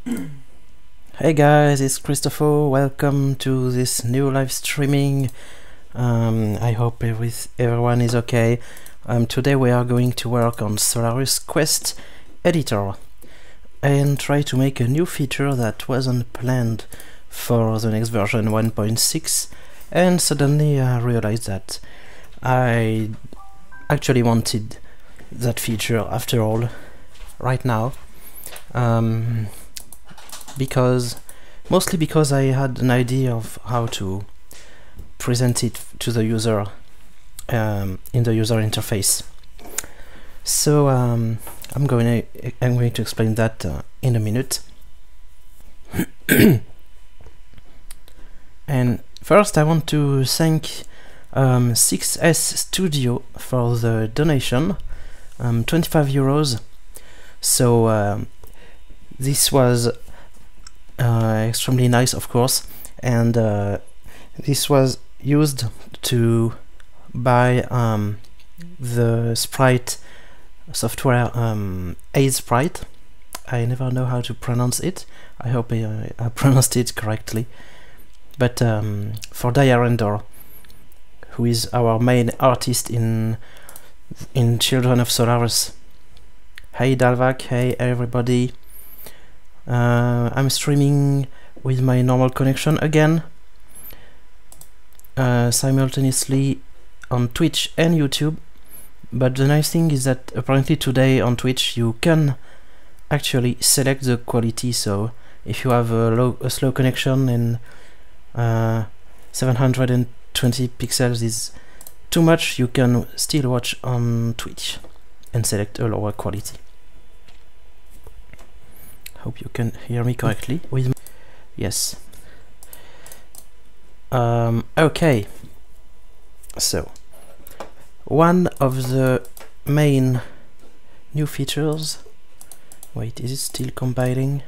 Hey guys, it's Christopher. Welcome to this new live streaming. I hope everyone is okay. Today we are going to work on Solarus Quest Editor and try to make a new feature that wasn't planned for the next version 1.6, and suddenly I realized that I actually wanted that feature after all right now. Mostly because I had an idea of how to present it to the user in the user interface. So I'm going to explain that in a minute. And first I want to thank 6S Studio for the donation, 25 euros. So this was extremely nice, of course, and this was used to buy the sprite software Sprite. I never know how to pronounce it. I hope I pronounced it correctly. But for Diarendor, who is our main artist in Children of Solarus. Hey Dalvak, hey everybody. I'm streaming with my normal connection again, simultaneously on Twitch and YouTube. But the nice thing is that apparently today on Twitch you can actually select the quality. So if you have a slow connection and 720 pixels is too much, you can still watch on Twitch and select a lower quality. Hope you can hear me correctly. Yes. Okay. So one of the main new features. Wait, is it still compiling?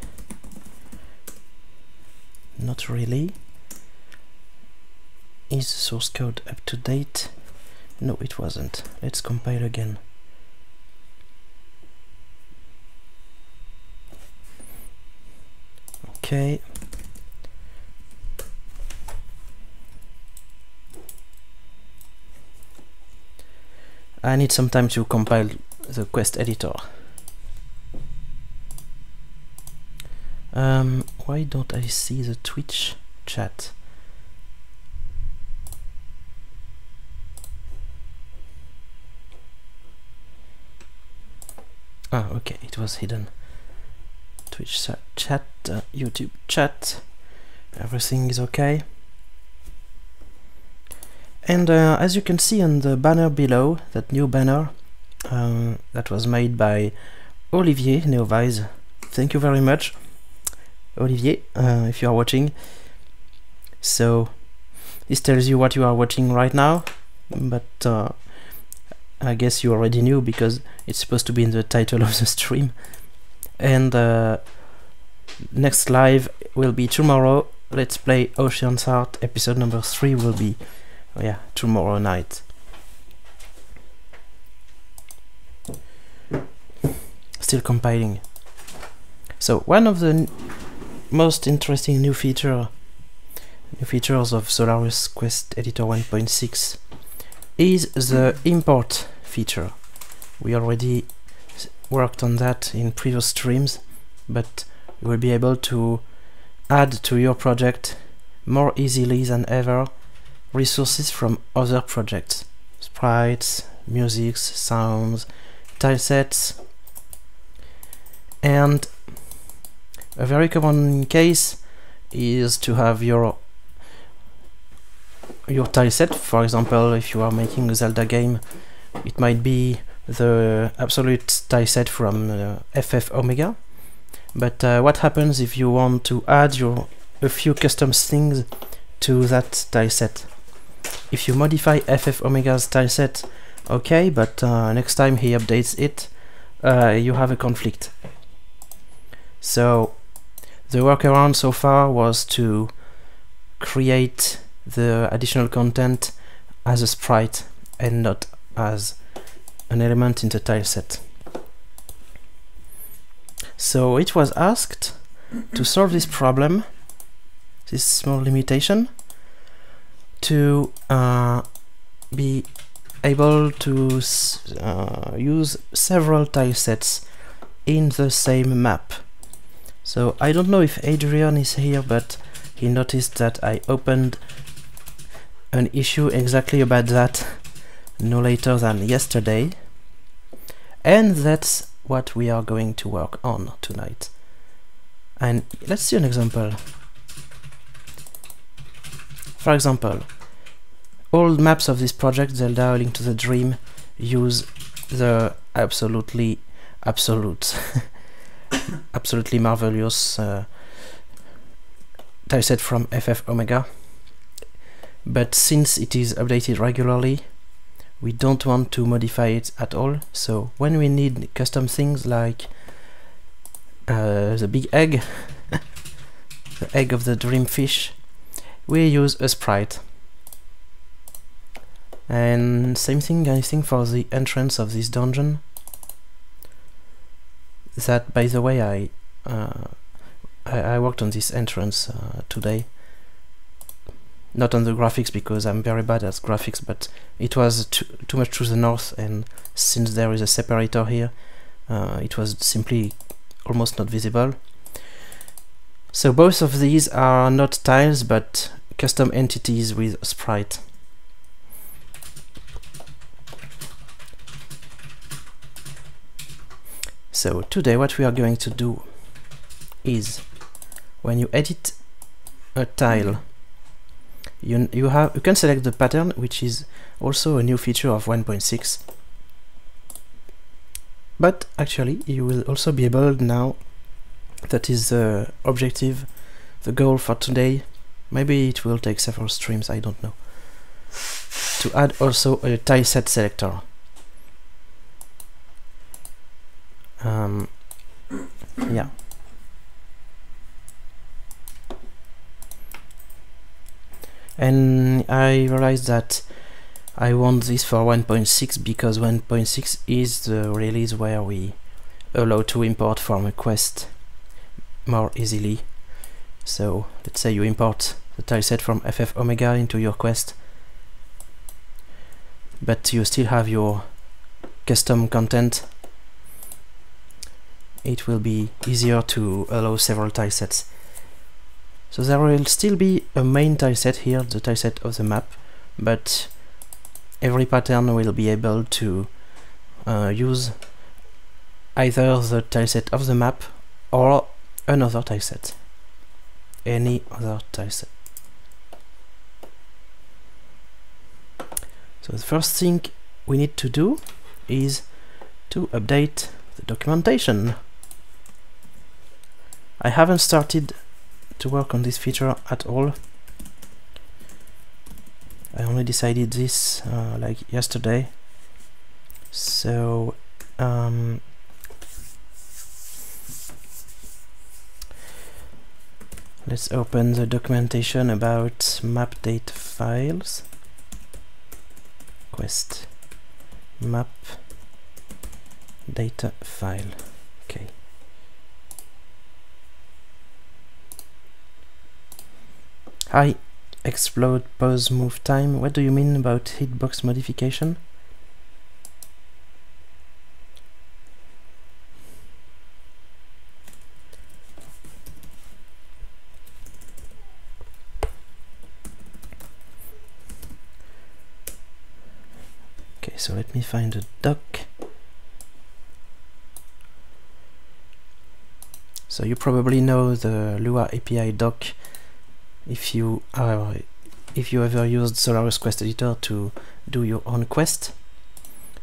Not really. Is the source code up to date? No, it wasn't. Let's compile again. Okay. I need some time to compile the Quest Editor. Why don't I see the Twitch chat? Ah, okay, it was hidden. Twitch chat, YouTube chat, everything is okay. And as you can see on the banner below, that new banner that was made by Olivier Neovise. Thank you very much, Olivier, if you are watching. So this tells you what you are watching right now, but I guess you already knew because it's supposed to be in the title of the stream. And next live will be tomorrow. Let's Play Ocean's Heart episode number 3 will be tomorrow night. Still compiling. So one of the most interesting new features of Solarus Quest Editor 1.6 is the import feature. We already worked on that in previous streams, but you will be able to add to your project more easily than ever resources from other projects, sprites, musics, sounds, tilesets. And a very common case is to have your tileset. For example, if you are making a Zelda game, it might be the absolute tileset from FF Omega. But what happens if you want to add a few custom things to that tileset? If you modify FF Omega's tileset, okay, but next time he updates it, you have a conflict. So the workaround so far was to create the additional content as a sprite and not as an element in the tileset. So it was asked to solve this problem, this small limitation, to be able to use several tilesets in the same map. So I don't know if Adrian is here, but he noticed that I opened an issue exactly about that no later than yesterday, and that's what we are going to work on tonight. And let's see an example. For example, all maps of this project, Zelda: A Link to the Dream, use the absolutely marvelous tileset from FF Omega. But since it is updated regularly, we don't want to modify it at all. So when we need custom things like the big egg, the egg of the dream fish, we use a sprite. And same thing, I think, for the entrance of this dungeon. That, by the way, I worked on this entrance today. Not on the graphics, because I'm very bad at graphics, but it was too much to the north, and since there is a separator here, it was simply almost not visible. So both of these are not tiles, but custom entities with sprite. So today what we are going to do is, when you edit a tile, you can select the pattern, which is also a new feature of 1.6. But actually you will also be able now, that is the objective, the goal for today, maybe it will take several streams, I don't know, to add also a tileset selector. Yeah. And I realized that I want this for 1.6 because 1.6 is the release where we allow to import from a quest more easily. So let's say you import the tileset from FF Omega into your quest, but you still have your custom content. It will be easier to allow several tilesets. So there will still be a main tileset here, the tileset of the map, but every pattern will be able to use either the tileset of the map or another tileset, any other tileset. So the first thing we need to do is to update the documentation. I haven't started to work on this feature at all. I only decided this like yesterday. So let's open the documentation about map data files. Quest map data file. Okay. Hi, explode, pause, move time. What do you mean about hitbox modification? Okay, so let me find a doc. So you probably know the Lua API doc if you ever used Solarus Quest Editor to do your own quest.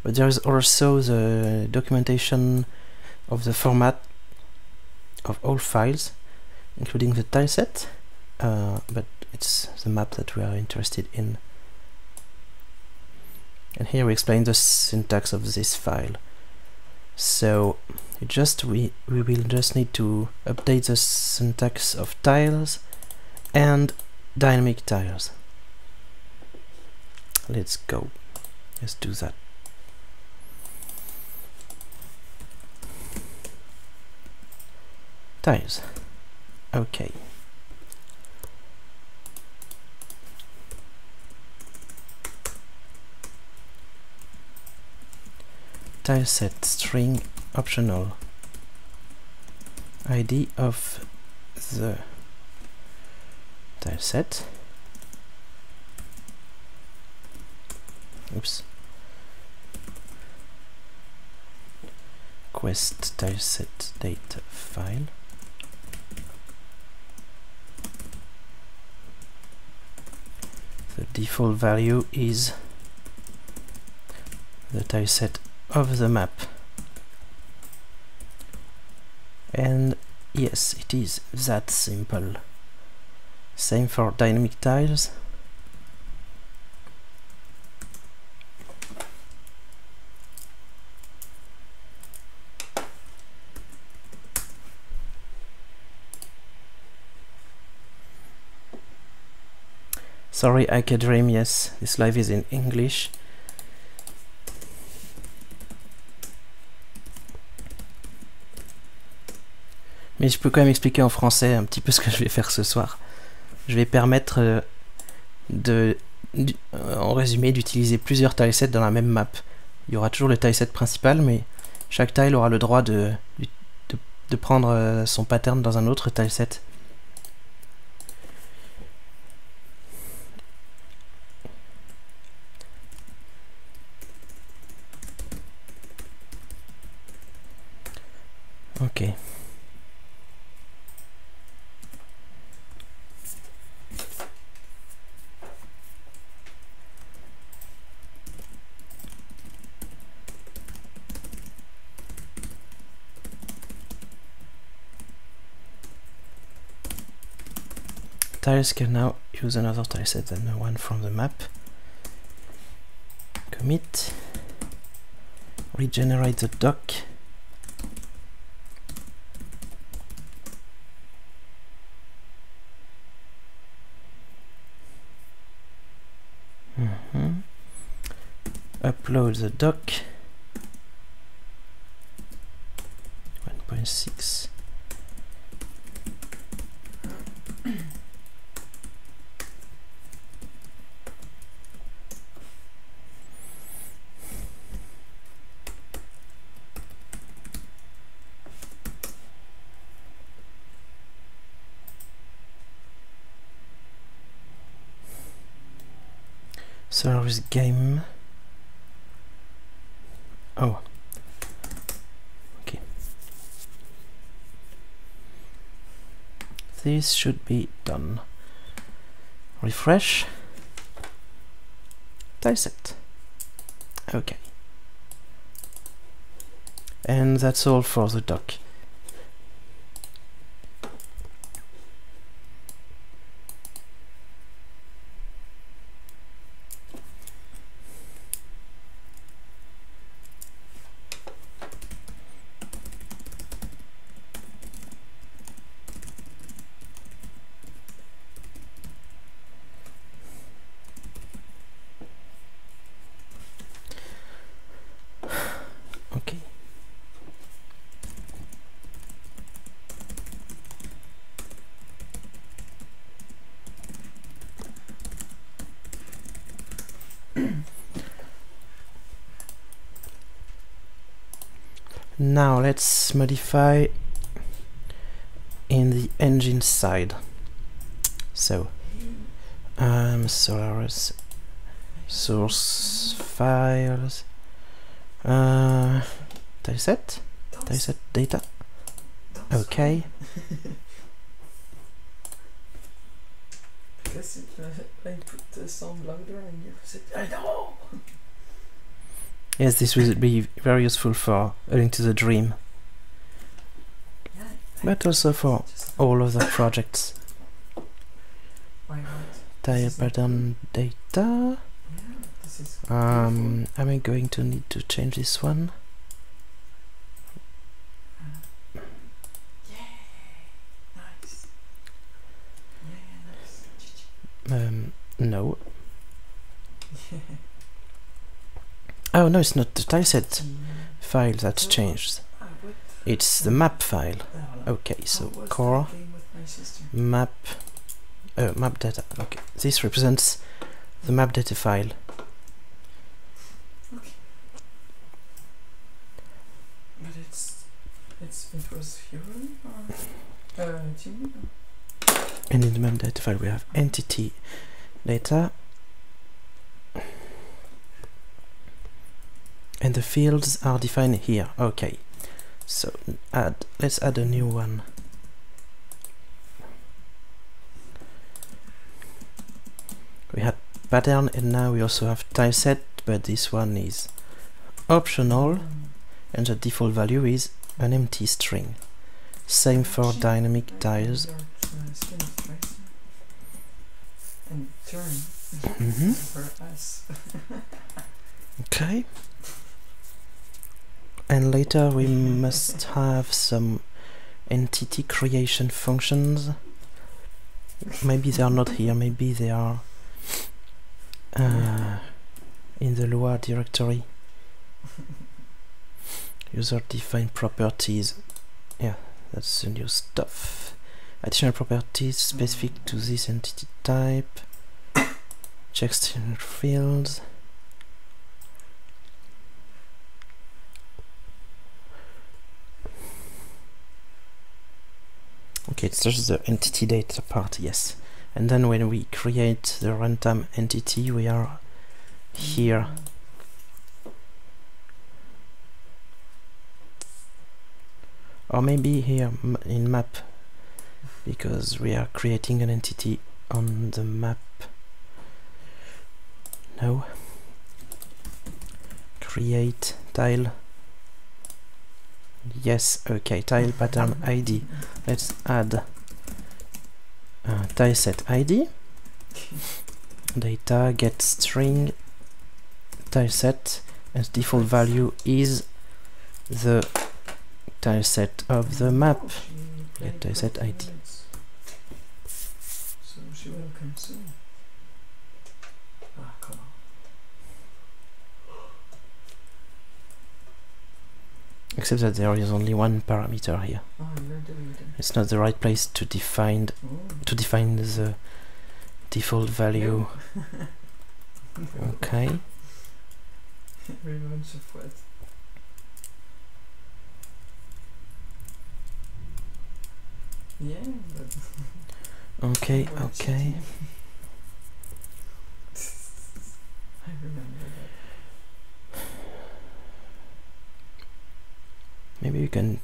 But there is also the documentation of the format of all files, including the tileset, but it's the map that we are interested in. And here we explain the syntax of this file. So we will just need to update the syntax of tiles and dynamic tiles. Let's go. Let's do that. Tiles. Okay. Tileset string optional. ID of the tileset. Oops. Quest tileset data file. The default value is the tileset of the map. And yes, it is that simple. Same for dynamic tiles. Sorry, I can dream, yes, this live is in English. Mais je peux quand même expliquer en français un petit peu ce que je vais faire ce soir. Je vais permettre en résumé d'utiliser plusieurs tilesets dans la même map. Il y aura toujours le tileset principal, mais chaque tile aura le droit de prendre son pattern dans un autre tileset. Ok. Tiles can now use another tileset than the one from the map. Commit. Regenerate the doc. Upload the doc. 1.6. Solarus game. Oh. Okay. This should be done. Refresh. Tileset. Okay. And that's all for the doc. Okay. Now let's modify in the engine side. So Solarus source files, tileset data. Okay. Because I put the sound louder and you said, I know! Yes, this will be very useful for A Link to the Dream, but also for all other projects. Tile pattern data. Am I going to need to change this one? No. Oh no, it's not the tileset file that's changed. It's the map file. Okay, so core map map data. Okay, this represents the map data file. Okay. But it was human or team? And in the map data file we have entity data, and the fields are defined here. Okay, so let's add a new one. We had pattern, and now we also have tileset, but this one is optional, and the default value is an empty string. Same for dynamic tiles. And turn for us. Okay. And later we must have some entity creation functions. Maybe they are not here, maybe they are in the Lua directory. User defined properties. Yeah, that's the new stuff. Additional properties specific to this entity type. Check standard fields. Okay, it's just the entity data part, yes. And then when we create the runtime entity, we are here. Or maybe here in map, because we are creating an entity on the map. No. Create tile. Yes, okay, tile pattern ID. Let's add tileset ID. Data get string tileset, and default value is the tileset of the map. Get tileset ID. So she will come soon. Ah, come on. Except that there is only one parameter here. Oh, you're deleting. It's not the right place to define the default value. Okay. Revenge of what? Yeah, but Okay, okay. I remember that. Maybe we can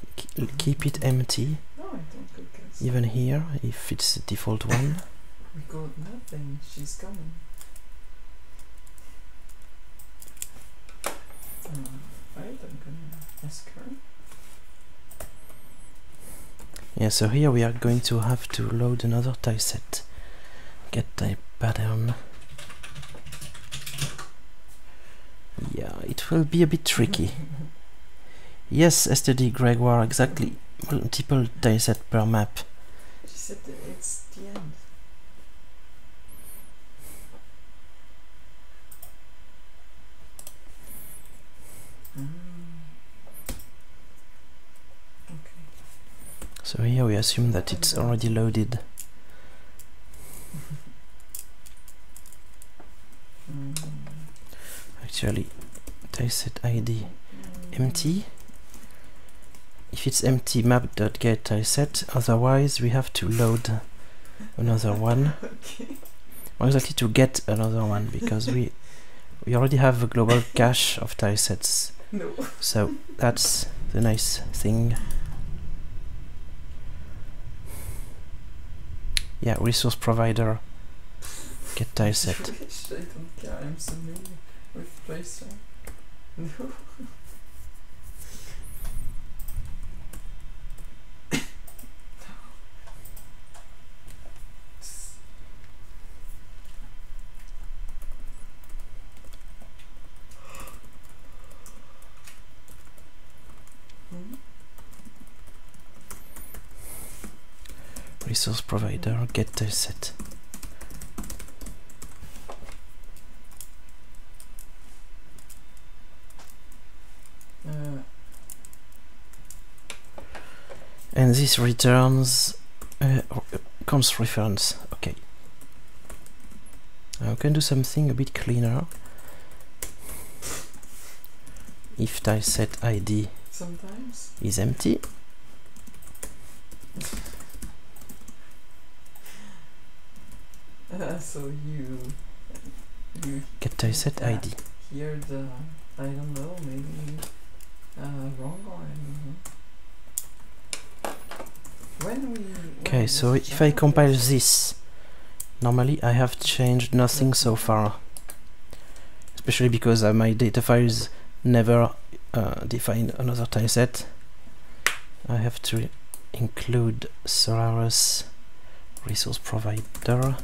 keep it empty, No, I don't cook it. even here, if it's the default one. We got nothing. She's coming. Right, I'm gonna ask her. Yeah, so here we are going to have to load another tileset. Get type pattern. Yeah, it will be a bit tricky. Yes, STD Gregoire, exactly. Multiple tileset per map. She said that it's the end. Okay. So here we assume that it's already loaded. Actually, tileset ID empty. If it's empty, map.get tileset, otherwise we have to load another one. Okay. Or exactly to get another one, because we already have a global cache of tilesets. No. So that's the nice thing. Yeah, resource provider, get tileset. I don't care. I'm so new with Playstyle. No. Resource provider, get tileset. And this returns const reference. Okay. I can do something a bit cleaner. If tileset ID sometimes is empty, so you get tileset ID. Here the I don't know, maybe wrong or I don't know. Okay, so if I compile this, normally I have changed nothing so far, especially because my data files never define another tileset. I have to include Solarus resource provider.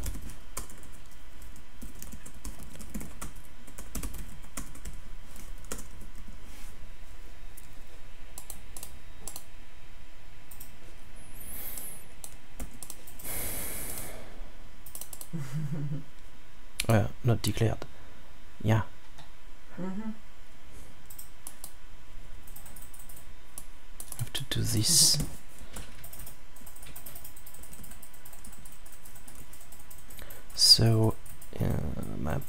Not declared. Yeah. I have to do this. So map.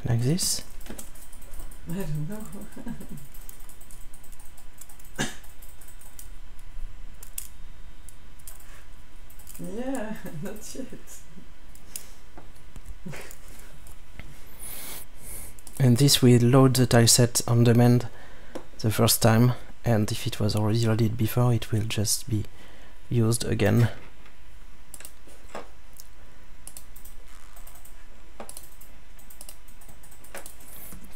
Like this? I don't know. Yeah, not yet. And this will load the tileset on demand the first time, and if it was already loaded before, it will just be used again.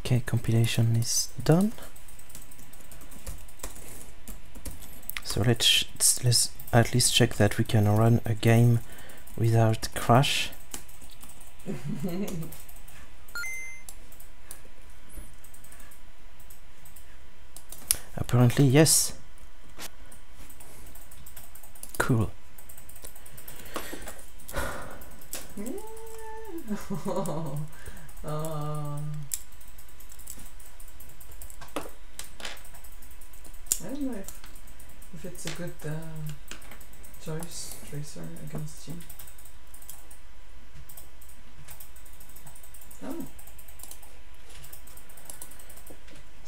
Okay, compilation is done. So let's at least check that we can run a game without crash. Apparently, yes. Cool. I don't know if it's a good choice tracer against you. Oh.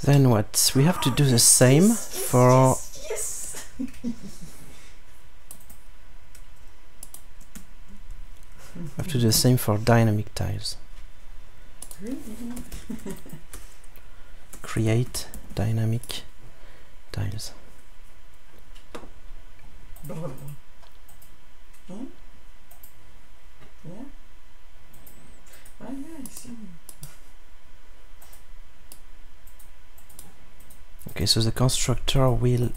Then what? We have to do the same for... Yes! have to do the same for dynamic tiles. Really? Create dynamic tiles. Hmm? Yeah? Oh yeah, I see. Okay, so the constructor will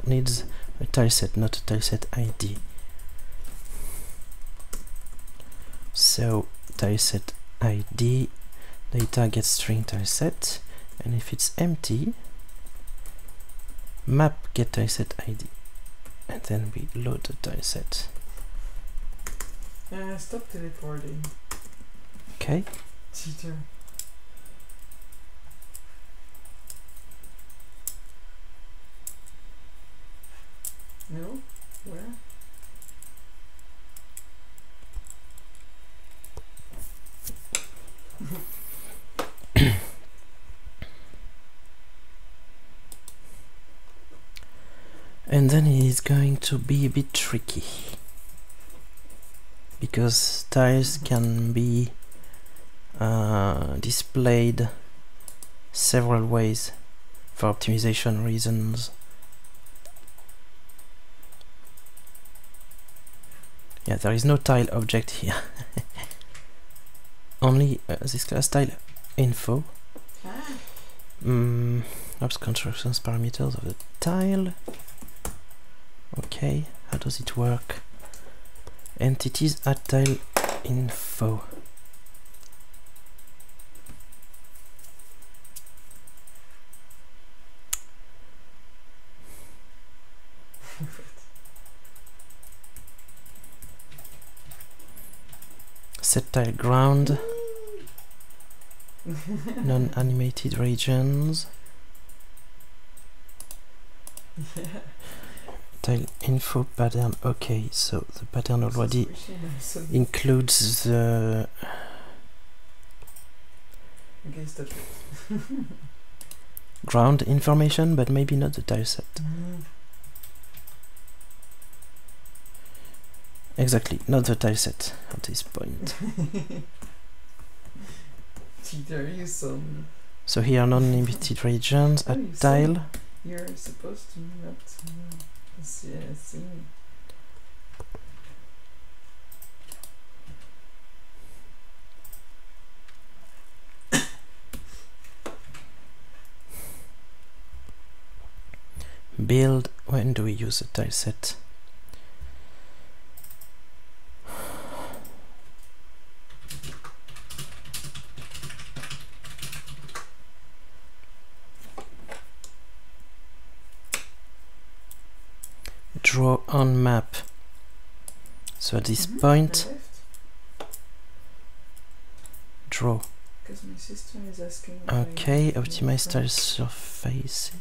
needs a tileset, not a tileset ID. So tileset ID, data gets string tileset, and if it's empty, map get tileset ID, and then we load the tileset. Stop teleporting. Okay. Cheater. No? Where? And then it is going to be a bit tricky, because tiles can be displayed several ways for optimization reasons. Yeah, there is no tile object here. Only this class tile info. Ops constructions parameters of the tile. Okay, how does it work? Entities at tile info. Set tile ground. non-animated regions. Yeah. Tile info pattern. Okay, so the pattern already includes the. Okay, stop it. Ground information, but maybe not the tileset. Exactly, not the tileset at this point. There is some. So here non-limited regions, a you tile. see, you're supposed to not see. Build. When do we use a tileset? Draw on map. So at this point, draw. Because my sister is asking. Okay, optimize tile surfaces.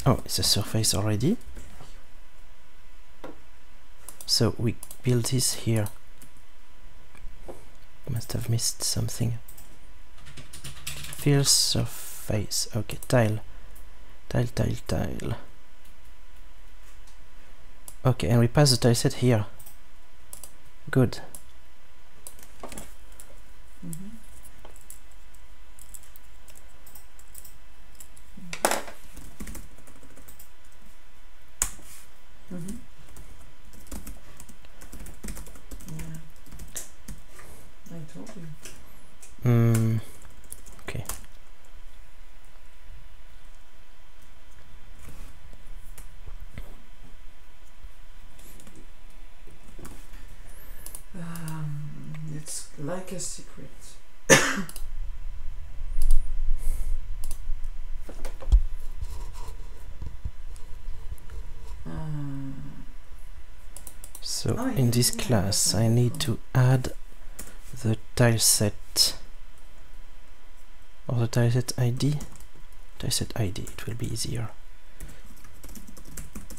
Oh, it's a surface already. So we build this here. Must have missed something. Fill surface. Okay, tile. Tile. Okay, and we pass the tileset here. Good. Yeah. I told you. Okay. It's like a secret. So in this class I need to add the tileset or the tileset ID. Tileset ID, it will be easier.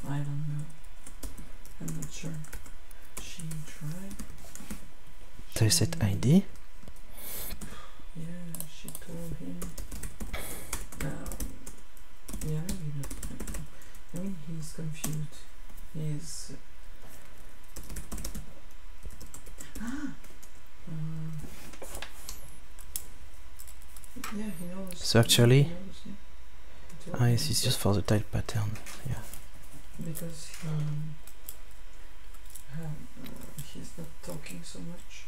I don't know. I'm not sure. She tried. Tileset ID. Yeah, she told him. Yeah, maybe not. I mean, he's confused. He's. Yeah, he knows. So actually, he knows, yeah. this is just for the tile pattern. Yeah. Because he's not talking so much.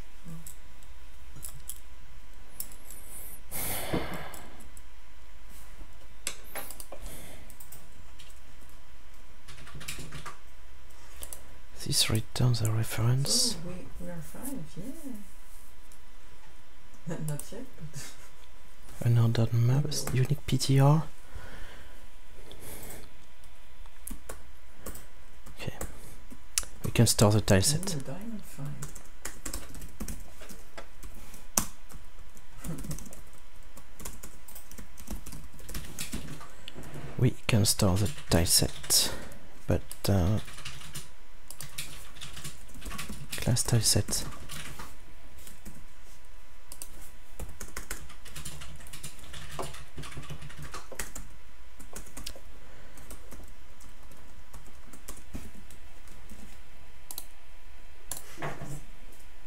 This returns a reference. So we are 5, yeah. Not yet, but. Another map, unique PTR. Okay. We can store the tileset. Diamond 5. We can store the tileset, but class tileset.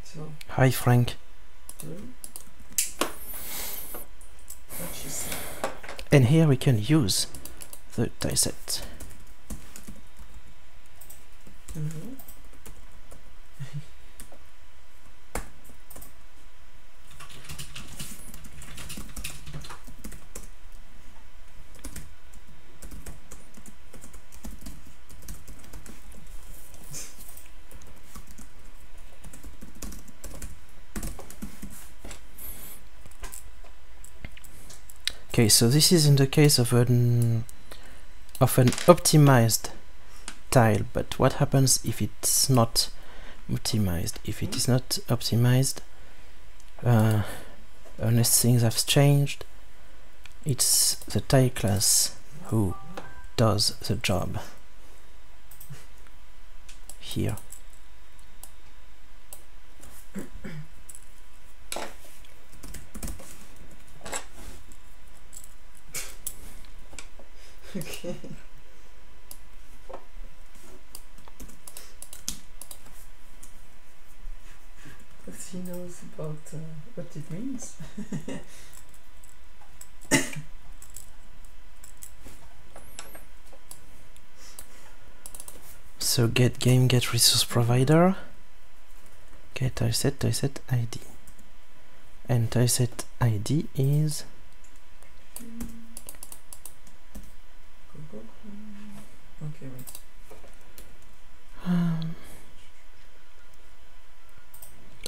So, hi Frank. And here we can use the tileset. Okay, so this is in the case of an optimized tile, but what happens if it's not optimized. If it is not optimized, unless things have changed, it's the tile class who does the job here. Okay. But he knows about what it means. So get game, get resource provider, get tileset ID, and tileset ID is okay, wait.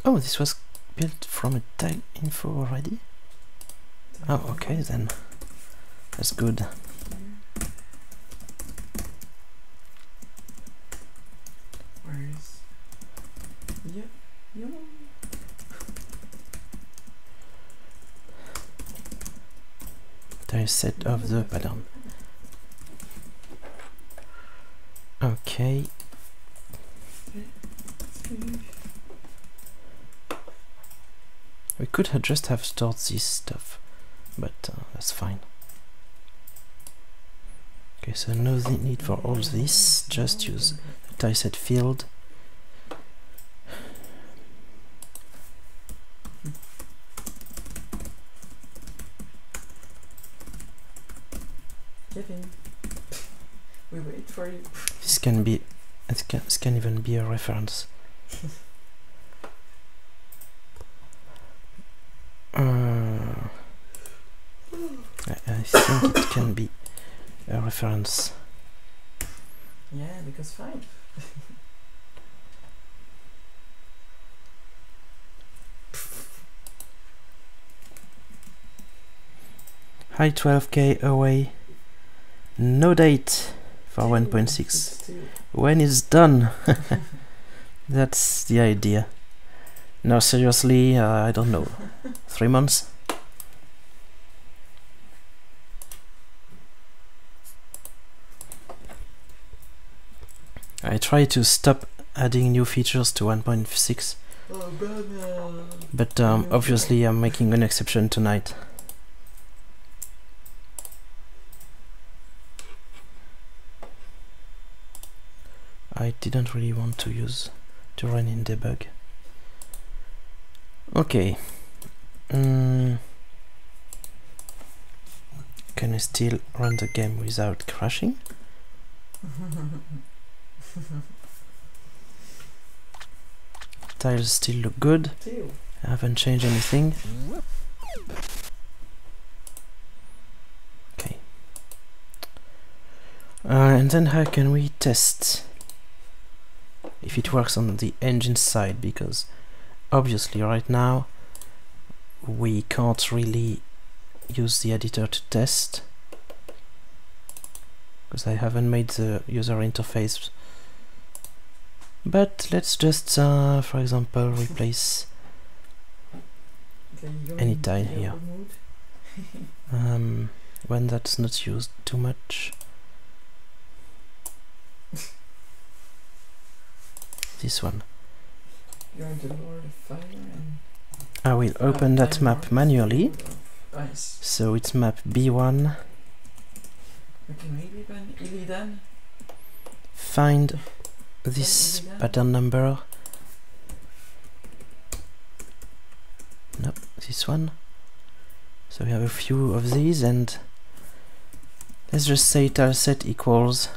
Oh, this was built from a tile info already? Oh, okay, then that's good. Where is... Yeah. Tileset of the pattern. Okay. We could have just have stored this stuff, but that's fine. Okay, so no need for all this, just use the tileset field. Kevin, we wait for you. This can be, this can even be a reference. I think it can be a reference. Yeah, because 5. Hi 12k away. No date for 1.6. When it's done. That's the idea. No, seriously, I don't know. 3 months? I try to stop adding new features to 1.6, but obviously I'm making an exception tonight. I didn't really want to run in debug. Okay. Can I still run the game without crashing? Tiles still look good. I haven't changed anything. Okay. And then how can we test if it works on the engine side? Because obviously right now we can't really use the editor to test, because I haven't made the user interface. But let's just, for example, replace any tile here. When that's not used too much. This one. You're the Lord of Fire and I will open that map manually. Ice. So it's map B1. Okay, maybe when Illidan. Find this pattern number. No, this one. So we have a few of these, and let's just say tileset equals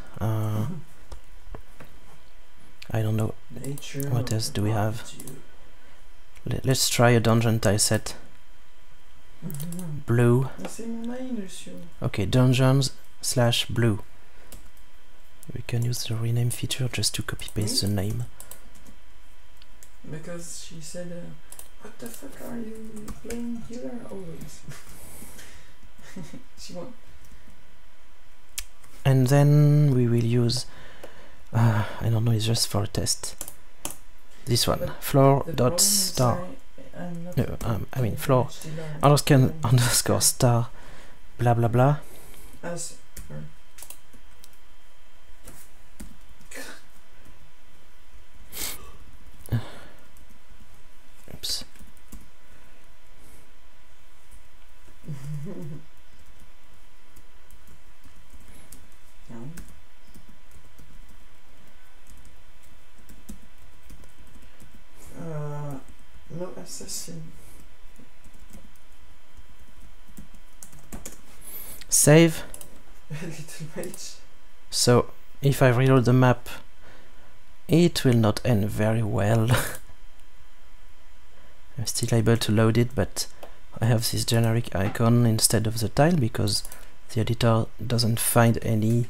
I don't know what else do we have. Let's try a dungeon tileset. Blue. Okay, dungeons / blue. We can use the rename feature just to copy paste the name. Because she said, what the fuck are you playing here always? She won't. And then we will use, I don't know, it's just for a test. this one, But floor the dot problem is star. I'm not No, I mean floor HDR. underscore star blah blah blah. As for Oops. No assassin. Save. Little mage. So if I reload the map, it will not end very well. I'm still able to load it, but I have this generic icon instead of the tile because the editor doesn't find any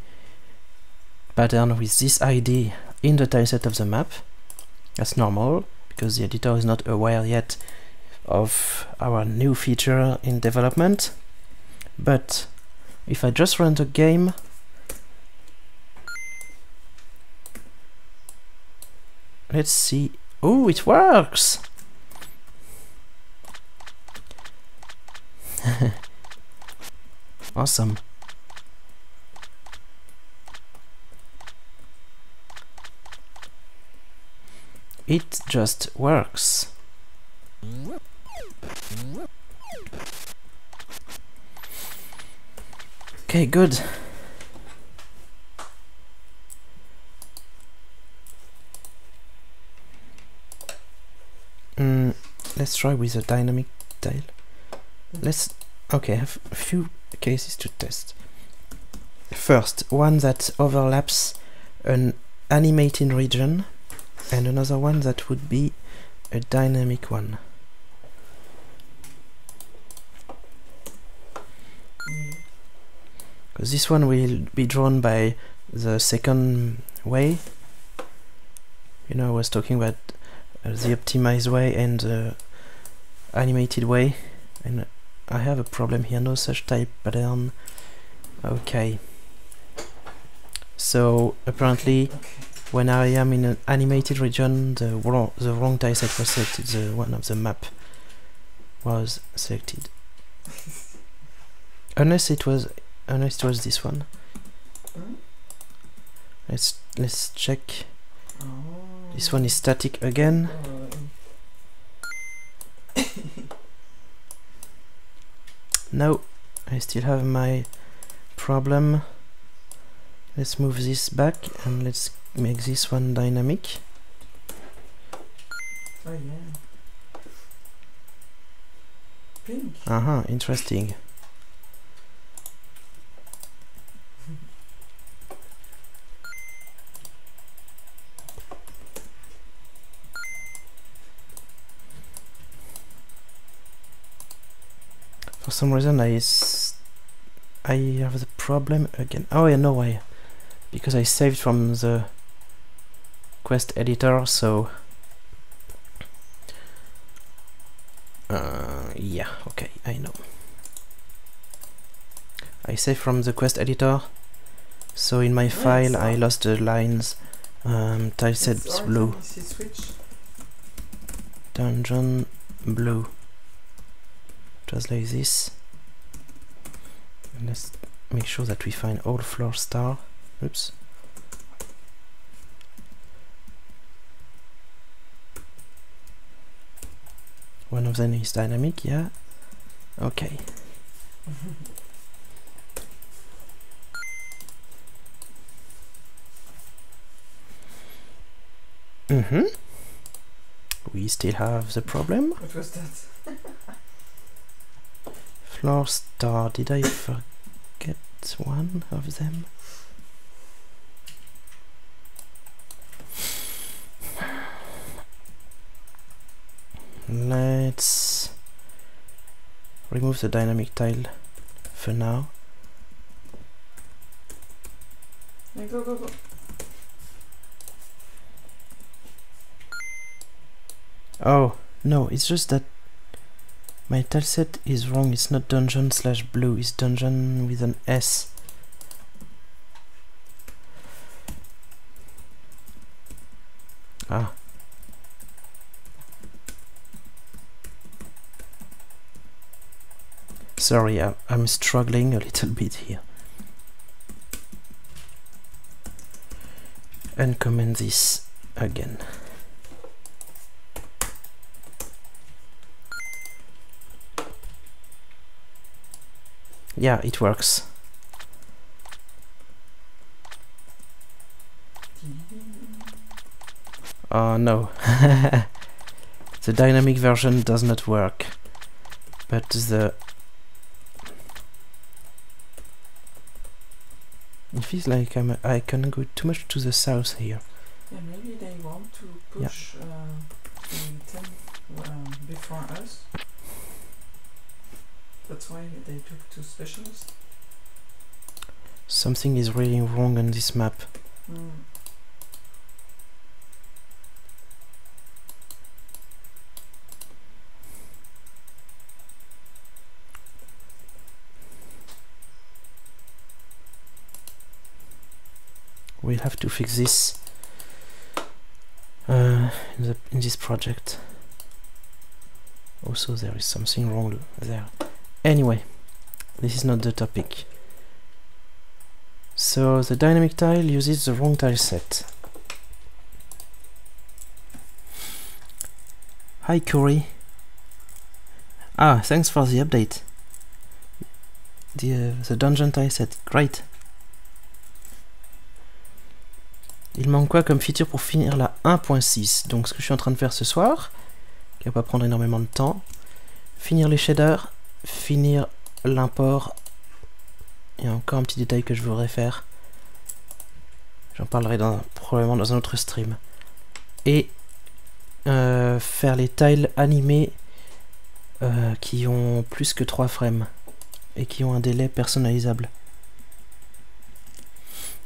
pattern with this ID in the tileset of the map. That's normal because the editor is not aware yet of our new feature in development. But if I just run the game, let's see. Oh, it works! Awesome. It just works. Okay, good. Let's try with a dynamic tile. Okay, I have a few cases to test. First, one that overlaps an animated region, and another one that would be a dynamic one. Because this one will be drawn by the second way. You know, I was talking about the optimized way and the animated way, and I have a problem here, no such type pattern. Okay. So apparently when I am in an animated region, the wrong tileset was selected, the one of the map was selected. Unless it was this one. Let's check. This one is static again. No, I still have my problem. Let's move this back and let's make this one dynamic. Oh yeah. Pink. Interesting. For some reason I have the problem again. Oh, I know why. Because I saved from the Quest Editor, so yeah, okay, I know. I saved from the Quest Editor, so in my file I lost the lines tilesets blue, dungeon blue. Just like this. And let's make sure that we find all floor star. Oops. One of them is dynamic, yeah. Okay. We still have the problem. What was that? Floor star, did I forget one of them? Let's remove the dynamic tile for now. Yeah, go. Oh, no, it's just that my tileset is wrong. It's not dungeon/blue, it's dungeon with an S. Ah. Sorry, I'm struggling a little bit here. Uncomment this again. Yeah, it works. Oh no. The dynamic version does not work, but the it feels like I can go too much to the south here. Yeah, maybe they want to push the 10 before us. That's why they took 2 specialists. Something is really wrong on this map. We'll have to fix this in this project. Also, there is something wrong there. Anyway, this is not the topic. So the dynamic tile uses the wrong tile set. Hi Corey. Ah, thanks for the update. The dungeon tile set, great. Il manque quoi comme feature pour finir la 1.6? Donc ce que je suis en train de faire ce soir, qui va pas prendre énormément de temps, finir les shaders, finir l'import. Il y a encore un petit détail que je voudrais faire. J'en parlerai probablement dans un autre stream. Et faire les tiles animés qui ont plus que 3 frames et qui ont un délai personnalisable.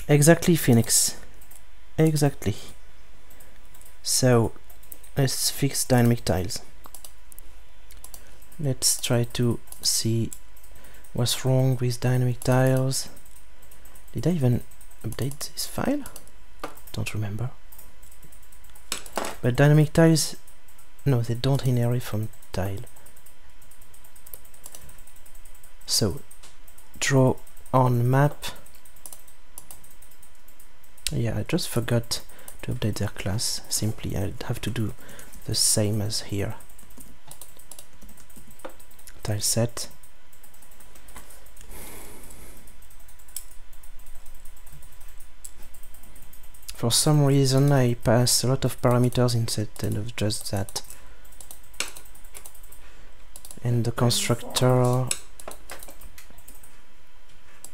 Exactly, Phoenix. Exactly. So let's fix dynamic tiles. Let's try to see what's wrong with dynamic tiles. Did I even update this file? Don't remember. But dynamic tiles, no, they don't inherit from tile. So draw on map. Yeah, I just forgot to update their class. Simply, I'd have to do the same as here. Tile set. For some reason, I pass a lot of parameters instead of just that. And the constructor.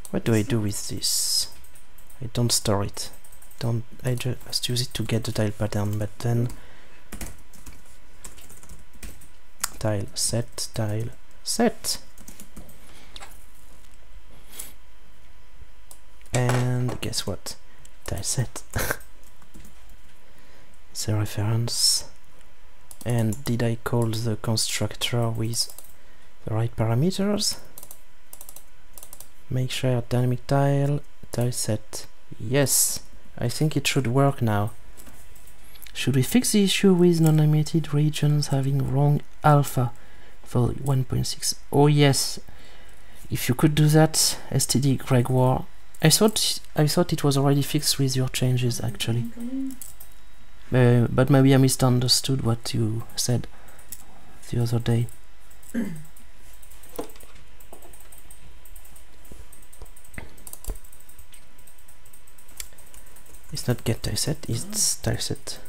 What do I do with this? I don't store it. I just use it to get the tile pattern, but then tile set, and guess what? Tile set. It's a reference. And did I call the constructor with the right parameters? Make sure dynamic tile set. Yes. I think it should work now. Should we fix the issue with non-animated regions having wrong alpha for 1.6? Oh yes, if you could do that, STD Gregoire. I thought it was already fixed with your changes actually. But maybe I misunderstood what you said the other day. It's not get tile set, it's tile set.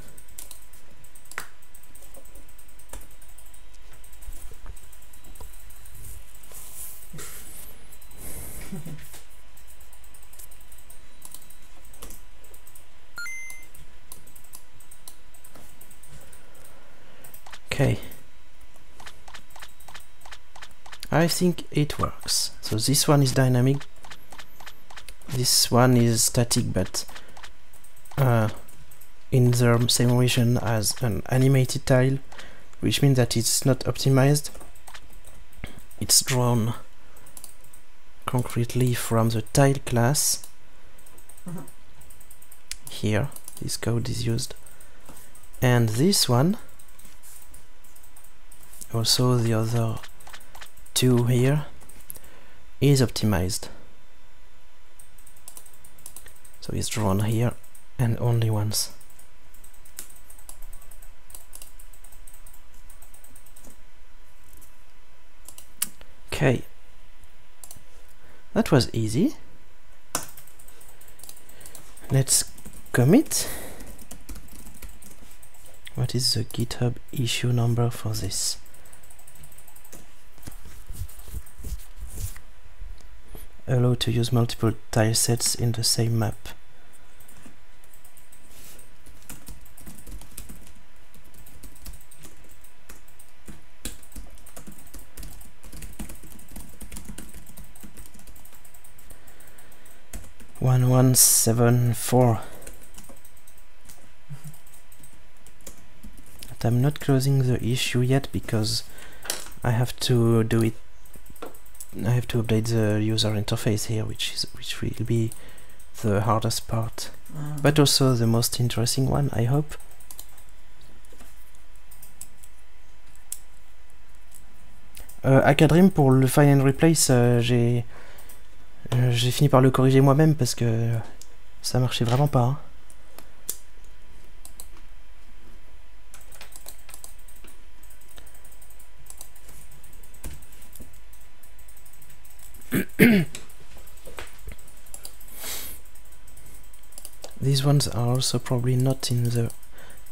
Okay. I think it works. So this one is dynamic. This one is static, but in the same region as an animated tile, which means that it's not optimized. It's drawn concretely from the tile class. Here, this code is used. And this one, also the other two here, is optimized. So it's drawn here and only once. Okay, that was easy. Let's commit. What is the GitHub issue number for this? Allow to use multiple tile sets in the same map. One 174. But I'm not closing the issue yet because I have to do it. I have to update the user interface here, which will be the hardest part, but also the most interesting one, I hope. Acadrim, pour le find and replace, j'ai fini par le corriger moi-même parce que ça marchait vraiment pas. Hein. These ones are also probably not in the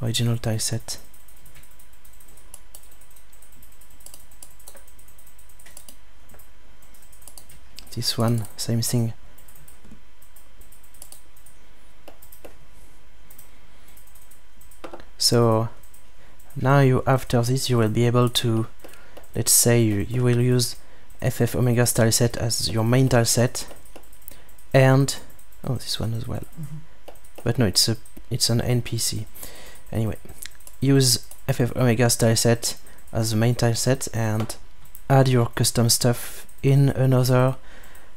original tile set. This one, same thing. So now after this you will be able to, let's say you will use FF Omega's tile set as your main tile set, and oh, this one as well. But no, it's an NPC. Anyway, use FF Omega's tile set as the main tile set and add your custom stuff in another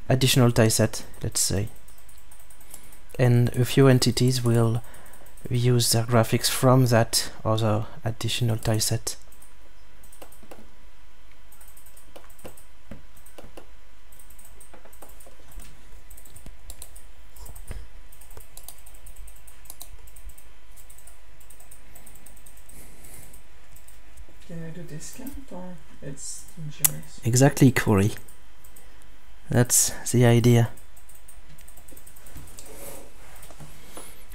additional tile set, let's say. And a few entities will use their graphics from that other additional tile set. Can I do discount or it's insurance? Exactly, Corey. That's the idea.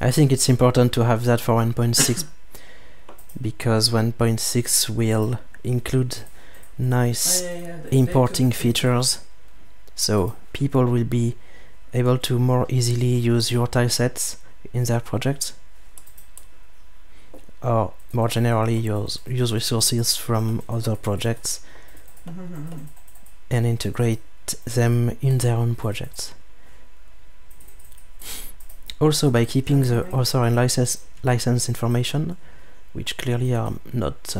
I think it's important to have that for 1.6 because 1.6 will include nice importing features, so people will be able to more easily use your tile sets in their projects, or more generally use resources from other projects and integrate them in their own projects. Also, by keeping the author and license information, which clearly are not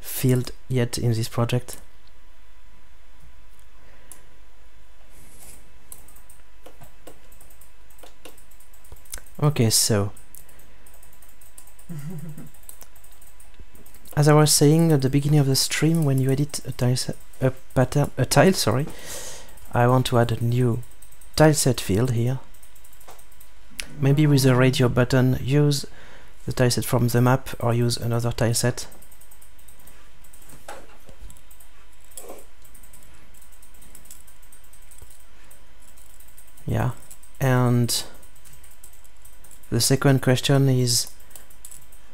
filled yet in this project. Okay, so as I was saying at the beginning of the stream, when you edit a tile, sorry, I want to add a new tileset field here. Maybe with the radio button, use the tileset from the map or use another tileset. Yeah, and the second question is,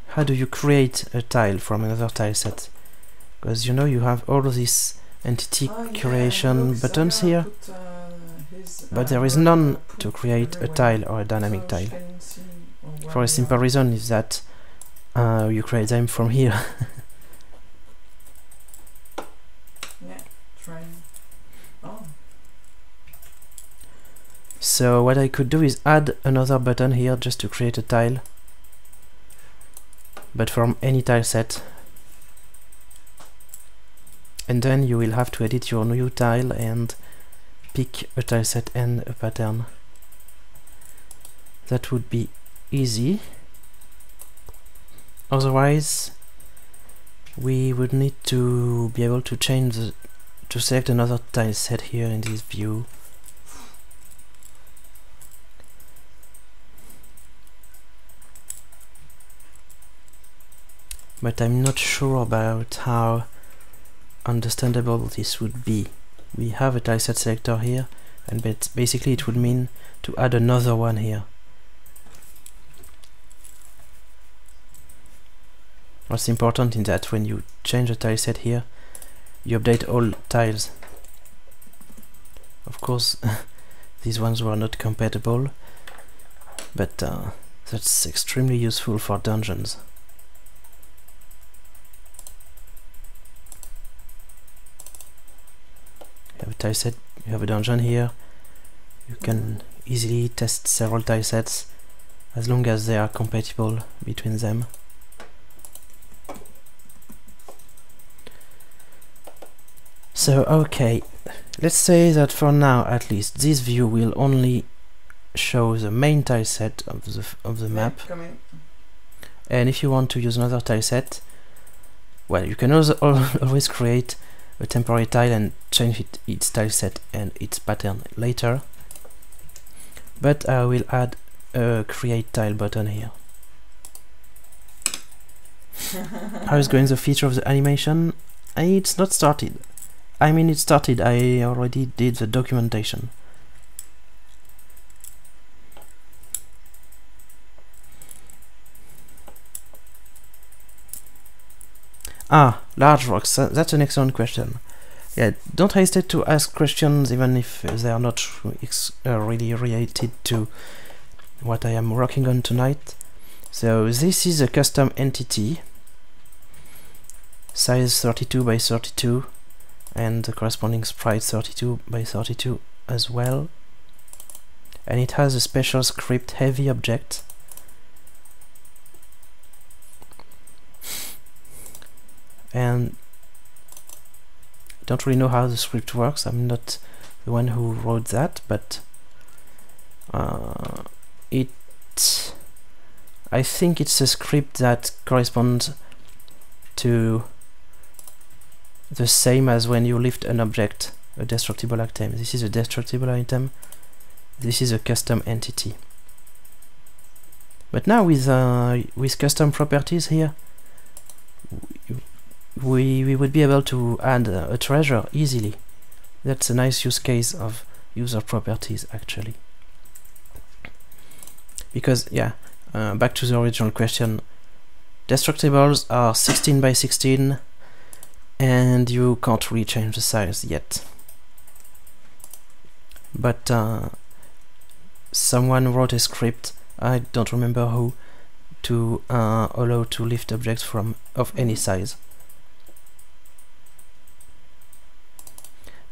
how do you create a tile from another tileset? Because you know you have all these entity creation buttons here, but there is none to create a tile or a dynamic tile. For a simple reason is that you create them from here. Yeah, try. Oh. So what I could do is add another button here just to create a tile, but from any tile set. And then you will have to edit your new tile and pick a tile set and a pattern. That would be easy. Otherwise, we would need to be able to change the to select another tile set here in this view. But I'm not sure about how understandable this would be. We have a tileset selector here, and basically it would mean to add another one here. What's important is that when you change a tileset here, you update all tiles. Of course, these ones were not compatible, but that's extremely useful for dungeons. You have a tileset, you have a dungeon here. You can easily test several tilesets as long as they are compatible between them. So okay, let's say that for now at least this view will only show the main tileset of the map. And if you want to use another tileset, well, you can also always create a temporary tile and change its tileset and its pattern later. But I will add a create tile button here. How is going the feature of the animation? It's not started. I mean, it started. I already did the documentation. Ah, large rocks. That's an excellent question. Yeah, don't hesitate to ask questions even if they are not really related to what I am working on tonight. So this is a custom entity, size 32 by 32, and the corresponding sprite 32 by 32 as well. And it has a special script heavy object. And I don't really know how the script works. I'm not the one who wrote that, but I think it's a script that corresponds to the same as when you lift an object, a destructible item. This is a destructible item. This is a custom entity. But now with custom properties here, we would be able to add a treasure easily. That's a nice use case of user properties actually. Because yeah, back to the original question, destructibles are 16 by 16 and you can't really change the size yet. But someone wrote a script, I don't remember who, to allow to lift objects of any size.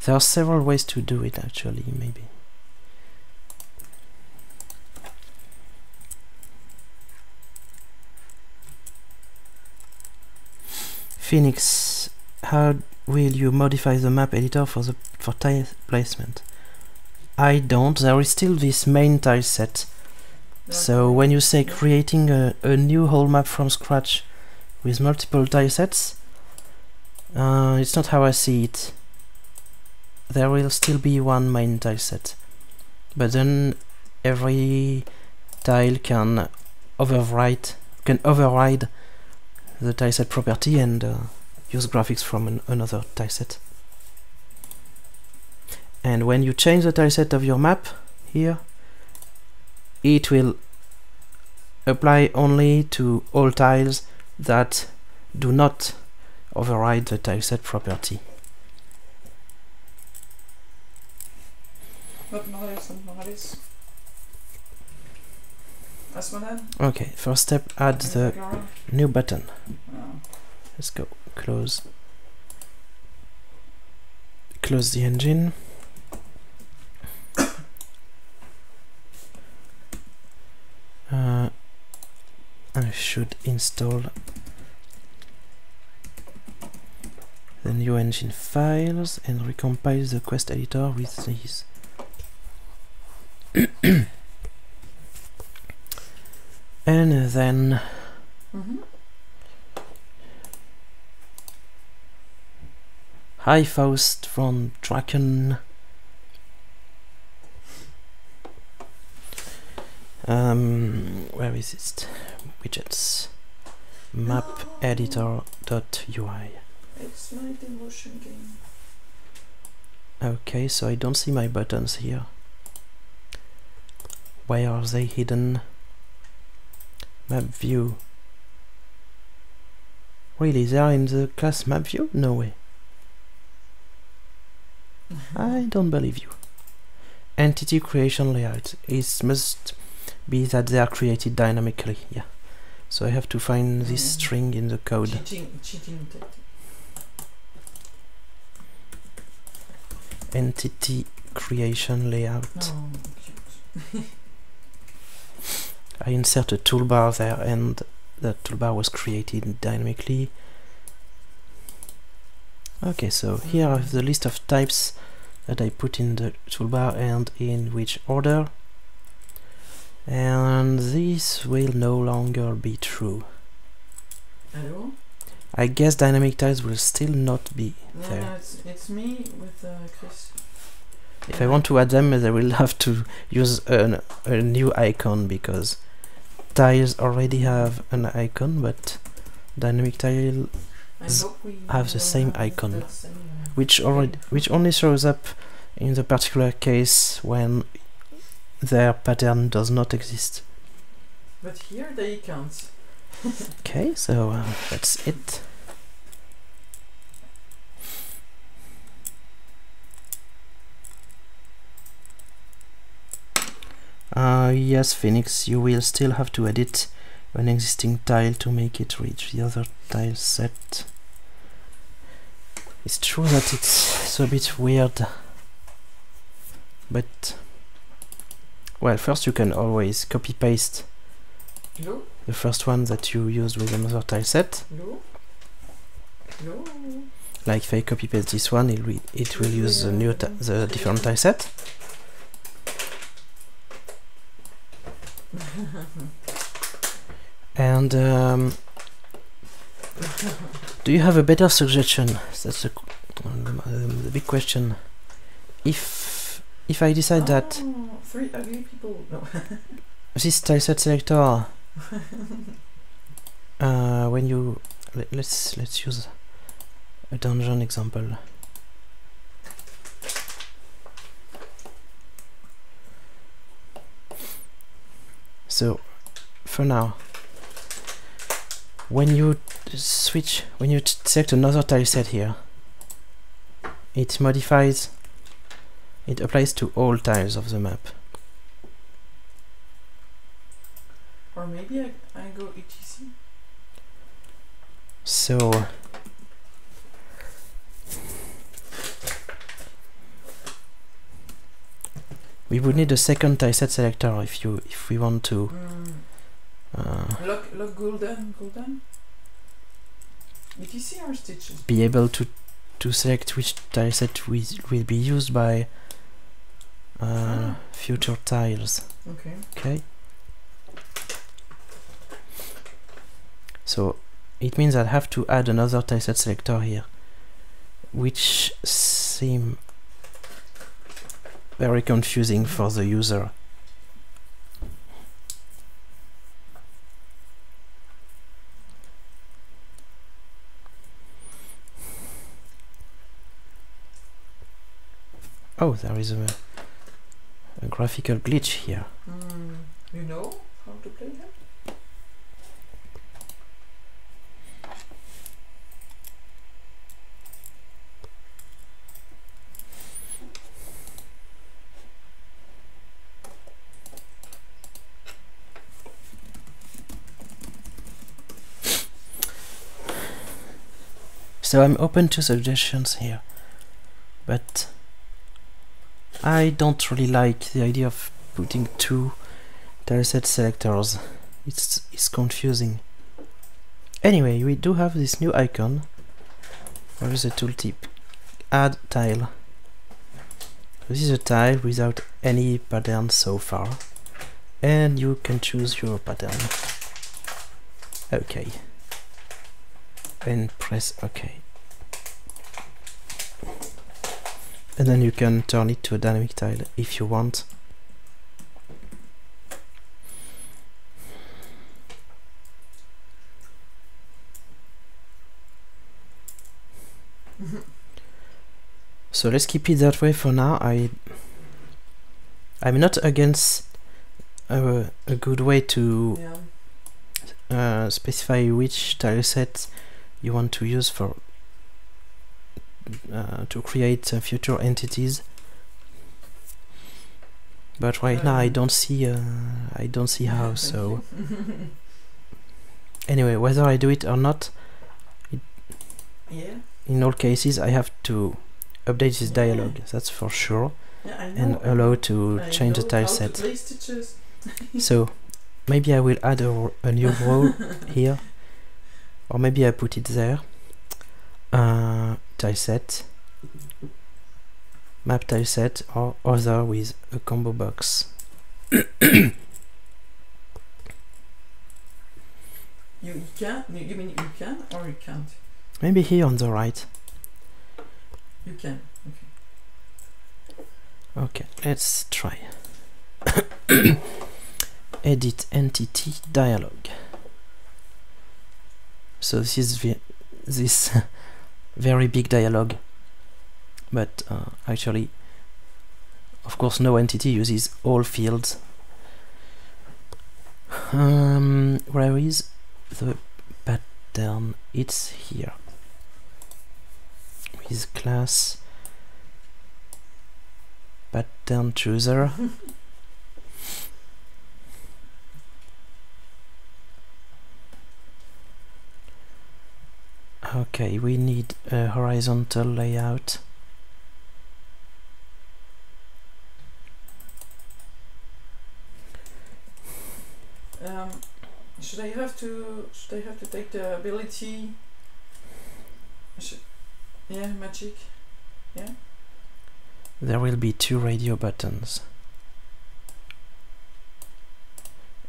There are several ways to do it actually, maybe. Phoenix, how will you modify the map editor for tile placement? I don't. There is still this main tile set. So when you say creating a new whole map from scratch with multiple tile sets, it's not how I see it. There will still be one main tile set, but then every tile can override the tileset property and use graphics from another tileset. And when you change the tileset of your map here, it will apply only to all tiles that do not override the tileset property. Okay, first step, add the new button. Let's go, close the engine. I should install the new engine files and recompile the quest editor with these. And then Hi Faust von Draken. Where is it? Widgets. Map editor.ui. It's my demotion game. Okay, so I don't see my buttons here. Where are they hidden? Map view. Really, they are in the class map view? No way. I don't believe you. Entity creation layout. It must be that they are created dynamically. Yeah. So I have to find this string in the code. Cheating tactic. Entity creation layout. Oh, cute. I insert a toolbar there, and the toolbar was created dynamically. Okay, so here I have the list of types that I put in the toolbar and in which order. And this will no longer be true. Hello? I guess dynamic tiles will still not be there. No, it's me with Chris. If I want to add them, I will have to use a new icon, because tiles already have an icon, but dynamic tiles have the same icon, which only shows up in the particular case when their pattern does not exist. But here they can't. Okay, so that's it. Yes, Phoenix, you will still have to edit an existing tile to make it reach the other tile set. It's true that it's a bit weird, but well, first you can always copy paste the first one that you used with another tile set. Like if I copy paste this one, it will use the different tile set. And do you have a better suggestion? That's the big question. If I decide that 3 ugly people. No. this tileset selector, when you let's use a dungeon example. So for now, when you select another tile set here, it applies to all tiles of the map. Or maybe I go etc. So we would need a second tileset selector if we want to look golden etc or stitches. Be able to select which tileset will be used by future tiles. Okay. So it means I have to add another tileset selector here, which seems very confusing for the user. Oh, there is a graphical glitch here. You know how to play that? So I'm open to suggestions here, but I don't really like the idea of putting 2 tileset selectors. It's confusing. Anyway, we do have this new icon. Where is the tooltip? Add tile. This is a tile without any pattern so far, and you can choose your pattern. Okay. And press OK. and then you can turn it to a dynamic tile if you want. So let's keep it that way for now. I'm not against a good way to specify which tileset you want to use for to create future entities. But right now I don't see how. So anyway, whether I do it or not, in all cases I have to update this dialogue. That's for sure. And allow to change the tileset. So maybe I will add a new row here, or maybe I put it there. Tileset, map tileset, or other with a combo box. You can? You mean you can or you can't? Maybe here on the right. You can. Okay, let's try. Edit entity dialog. So this is this very big dialog, but actually, of course, no entity uses all fields. Where is the pattern? It's here. With class pattern chooser. Okay, we need a horizontal layout. Should I have to take the ability? Yeah, magic. Yeah. There will be 2 radio buttons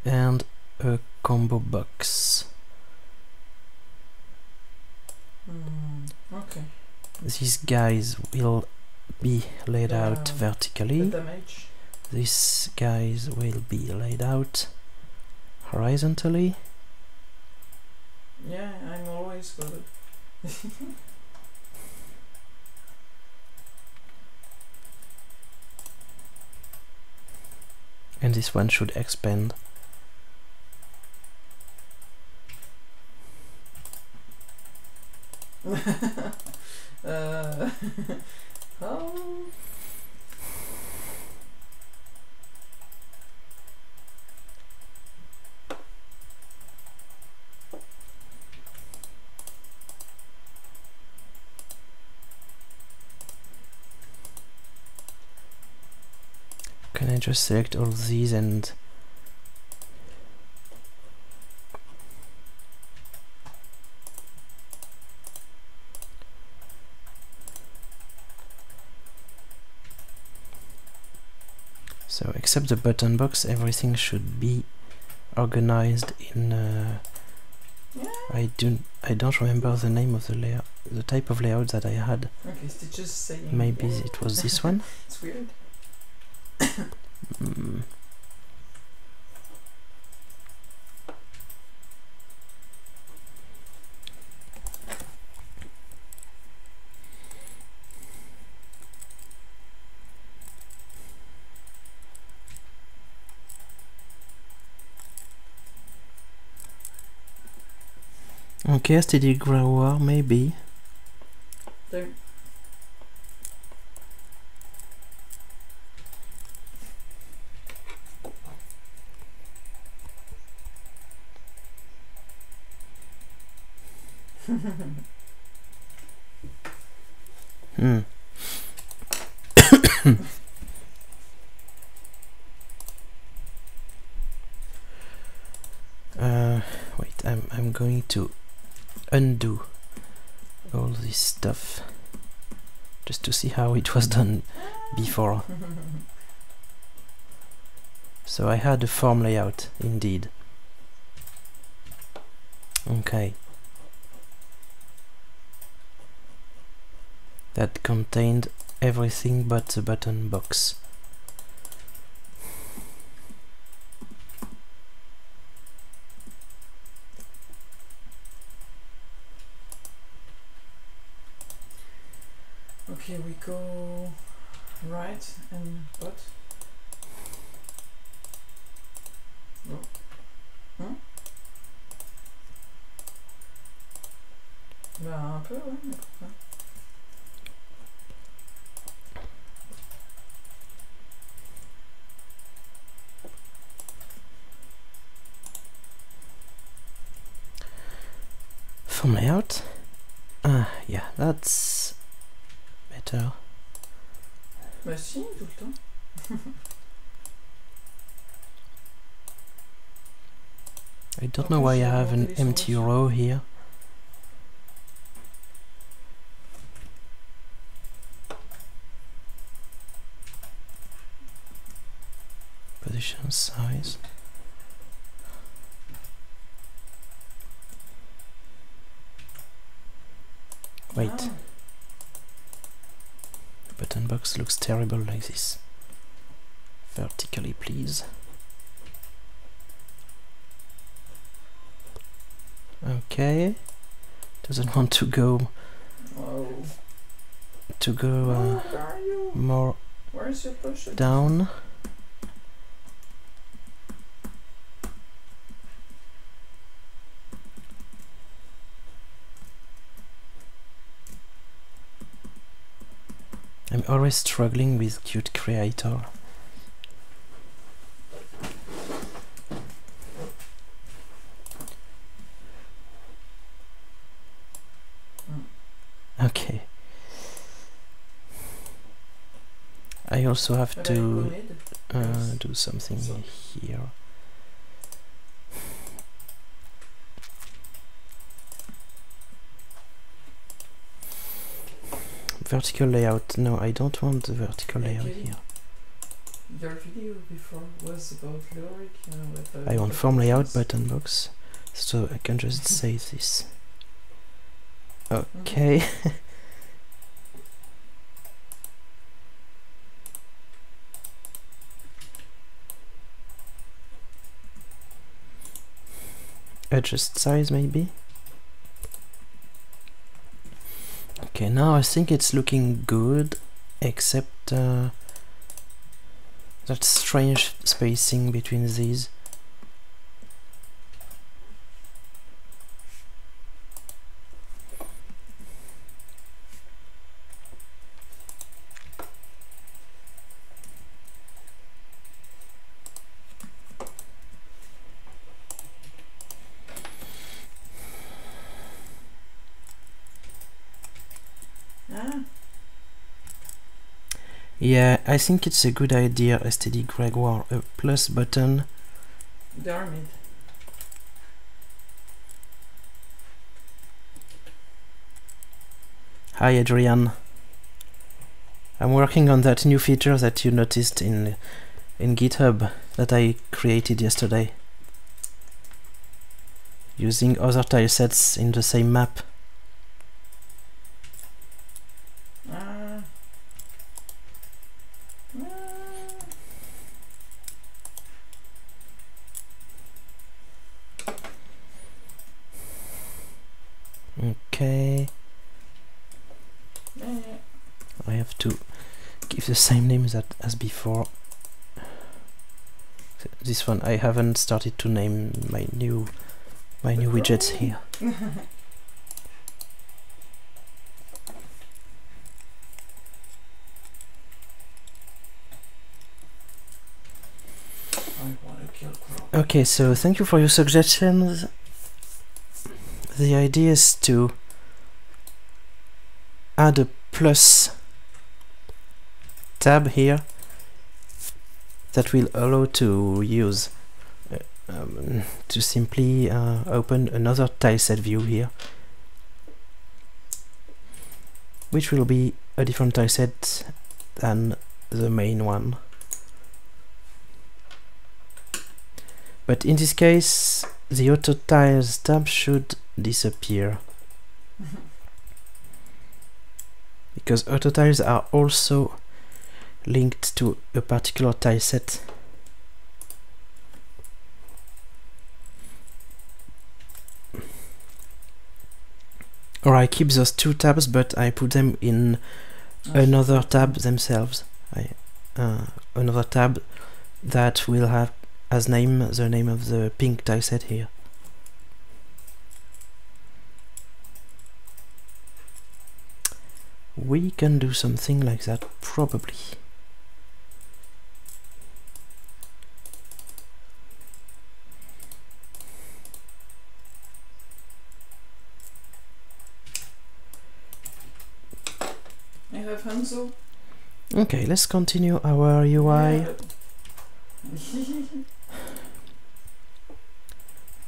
and a combo box. Okay. These guys will be laid out vertically. These guys will be laid out horizontally. Yeah, I'm always good. And this one should expand. How? Can I just select all these and so except the button box, everything should be organized in I don't remember the name of the layout, the type of layout that I had. Okay, Stitches saying maybe it was this one. It's weird. Okay, STD grower, maybe. There. Wait, I'm going to undo all this stuff just to see how it was done before. So I had a form layout indeed. Okay. That contained everything but the button box. Okay, we go right and but. Oh. Hmm? Bah, un peu, ouais, mais pourquoi? Form layout. Yeah, that's better. Bah si, tout le temps. I don't know why I have an empty row here. Position size. Wait. Ah. The button box looks terrible like this. Vertically, please. Okay. Doesn't want to go. Whoa. To go more Where's your push? down. I'm always struggling with Qt Creator. Okay. I also have to do something here. Vertical layout. No, I don't want the vertical layout here. Your video before was about Lyric. I want form layout button box, so I can just save this. Okay. Adjust size maybe. Okay, now I think it's looking good, except that strange spacing between these. Yeah, I think it's a good idea, STD Gregoire, a plus button. Darn it. Hi Adrian. I'm working on that new feature that you noticed in GitHub that I created yesterday, using other tile sets in the same map. Okay. I have to give the same name as before. This one I haven't started to name my new widgets here. Okay, so thank you for your suggestions. The idea is to add a plus tab here that will allow to use to simply open another tileset view here, which will be a different tileset than the main one. But in this case, the auto tiles tab should disappear because autotiles are also linked to a particular tileset. Or I keep those two tabs, but I put them in another tab themselves. Another tab that will have as name the name of the pink tileset here. We can do something like that, probably. I have Hanzo. Okay, let's continue our UI.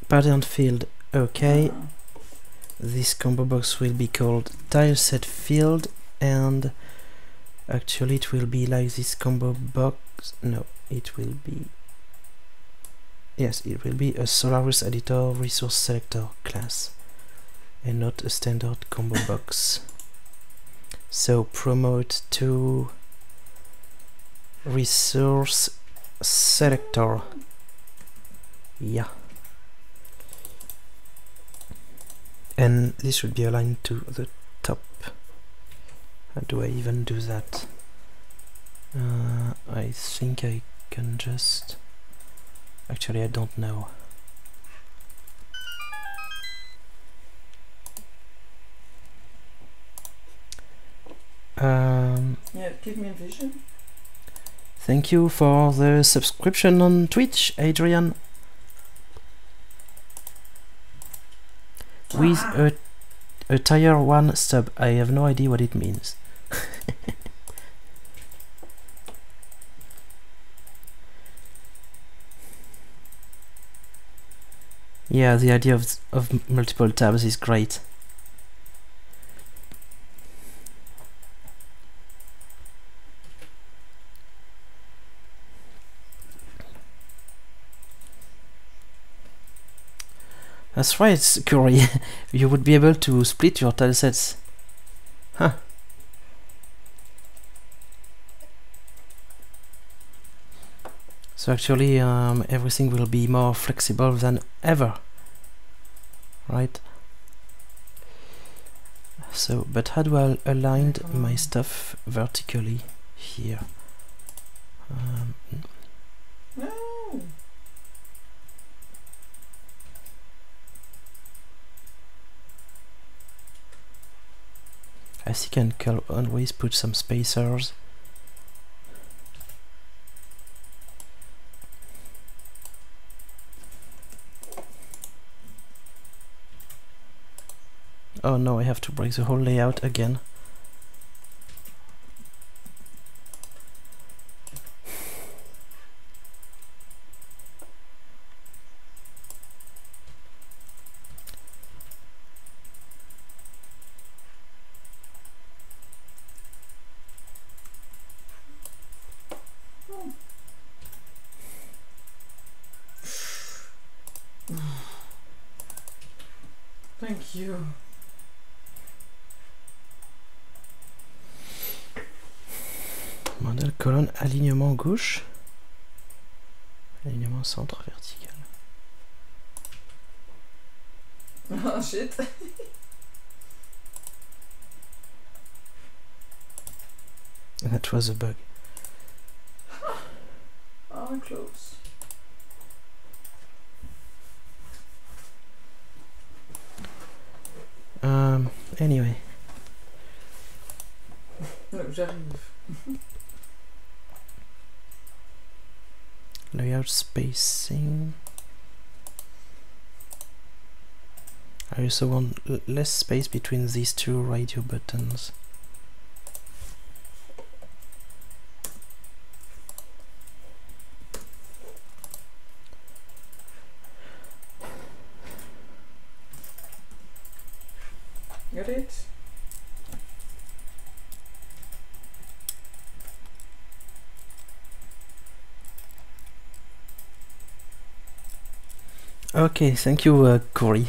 Pattern field, okay. This combo box will be called tileset field, and actually it will be like this combo box. No, it will be, yes, it will be a Solarus Editor resource selector class and not a standard combo box. So promote to resource selector. Yeah. And this should be aligned to the top. How do I even do that? I think I can just... Actually, I don't know. Yeah, give me a vision. Thank you for the subscription on Twitch, Adrian. With a tier 1 sub. I have no idea what it means. Yeah, the idea of multiple tabs is great. That's right, Curry. You would be able to split your tilesets. Huh. So actually, everything will be more flexible than ever. Right? So, but how do I align my stuff vertically here? No. I think I can always put some spacers. Oh no, I have to break the whole layout again. Thank you. Modèle colonne alignement gauche. Alignement centre vertical. Oh shit. That was a bug. Oh, close. Anyway. No, j'arrive. Layout spacing. I also want less space between these two radio buttons. Got it? Okay, thank you, Corey.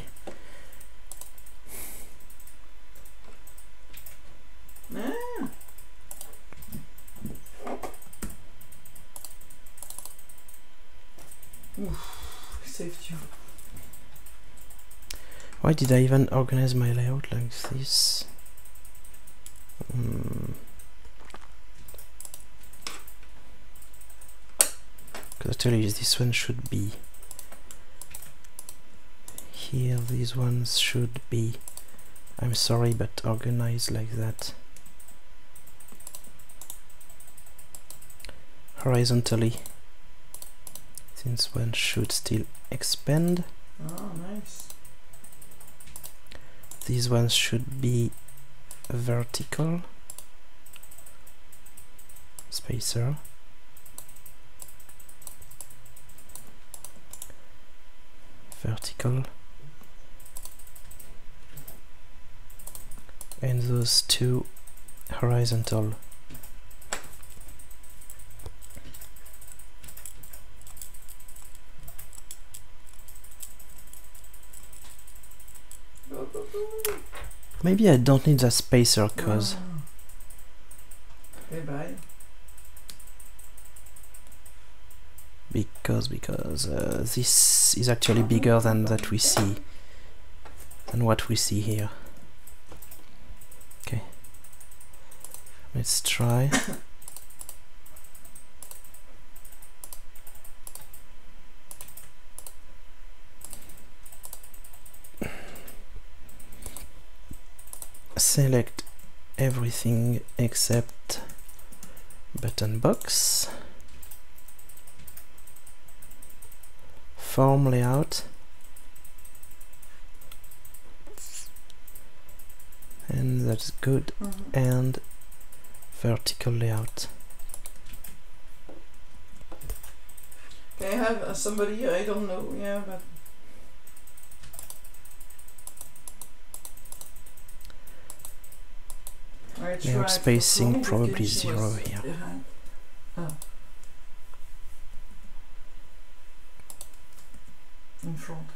Ah. Oof, saved you. Why did I even organize my layout like this? Because actually this one should be here, these ones should be, I'm sorry, but organized like that. Horizontally, since one should still expand. Oh, nice. These ones should be vertical. Spacer. Vertical. And those two horizontal. Maybe I don't need a spacer cause bye. because this is actually bigger than that we see, than what we see here. Okay, let's try. Select everything except button box. Form layout. And that's good. And vertical layout. I have somebody, I don't know, yeah, but layout spacing probably 0 here. Oh. In front.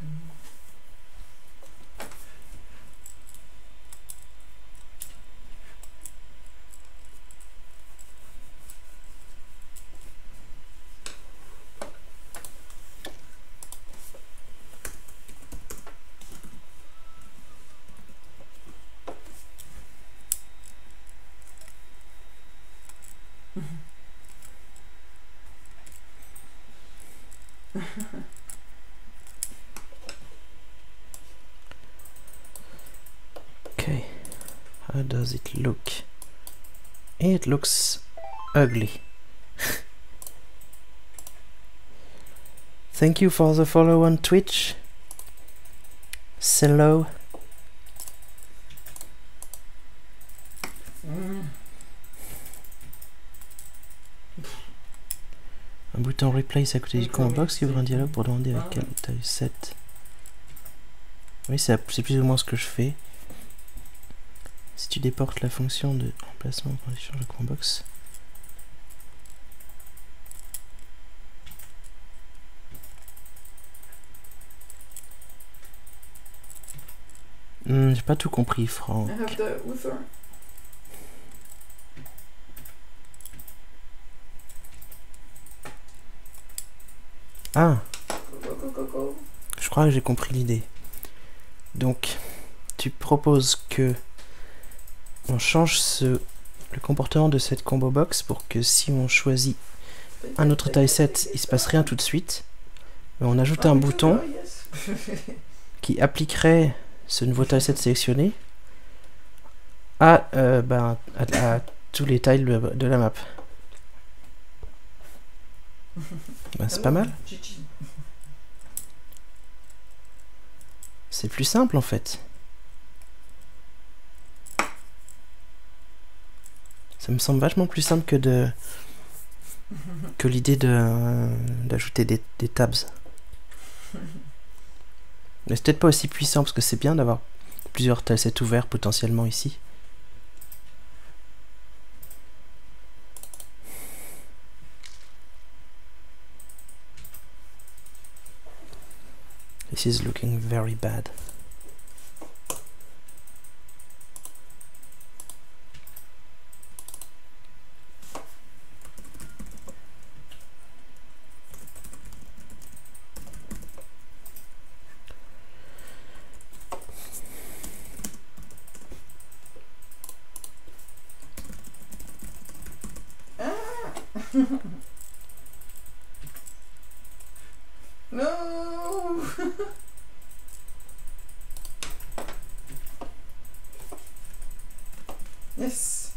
Okay, how does it look? It looks ugly. Thank you for the follow on Twitch. Hello. Un bouton replace à côté du combo box qui ouvre un dialogue pour demander avec quel tileset. Oui, c'est plus ou moins ce que je fais. Si tu déportes la fonction de remplacement quand tu changes le combo box. J'ai pas tout compris, Franck. Ah, je crois que j'ai compris l'idée. Donc, tu proposes que on change le comportement de cette combo box pour que si on choisit un autre tileset, il se passe rien tout de suite. Mais on ajoute un bouton qui appliquerait ce nouveau tileset sélectionné à tous les tiles de la map. Ben, c'est pas mal. C'est plus simple en fait. Ça me semble vachement plus simple que l'idée d'ajouter des tabs. Mais c'est peut-être pas aussi puissant parce que c'est bien d'avoir plusieurs tilesets ouverts potentiellement ici. This is looking very bad. No. Yes.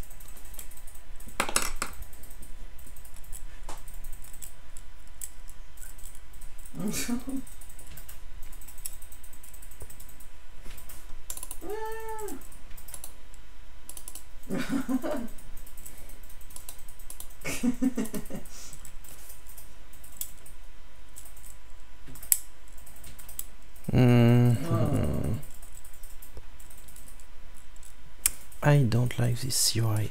I don't like this UI.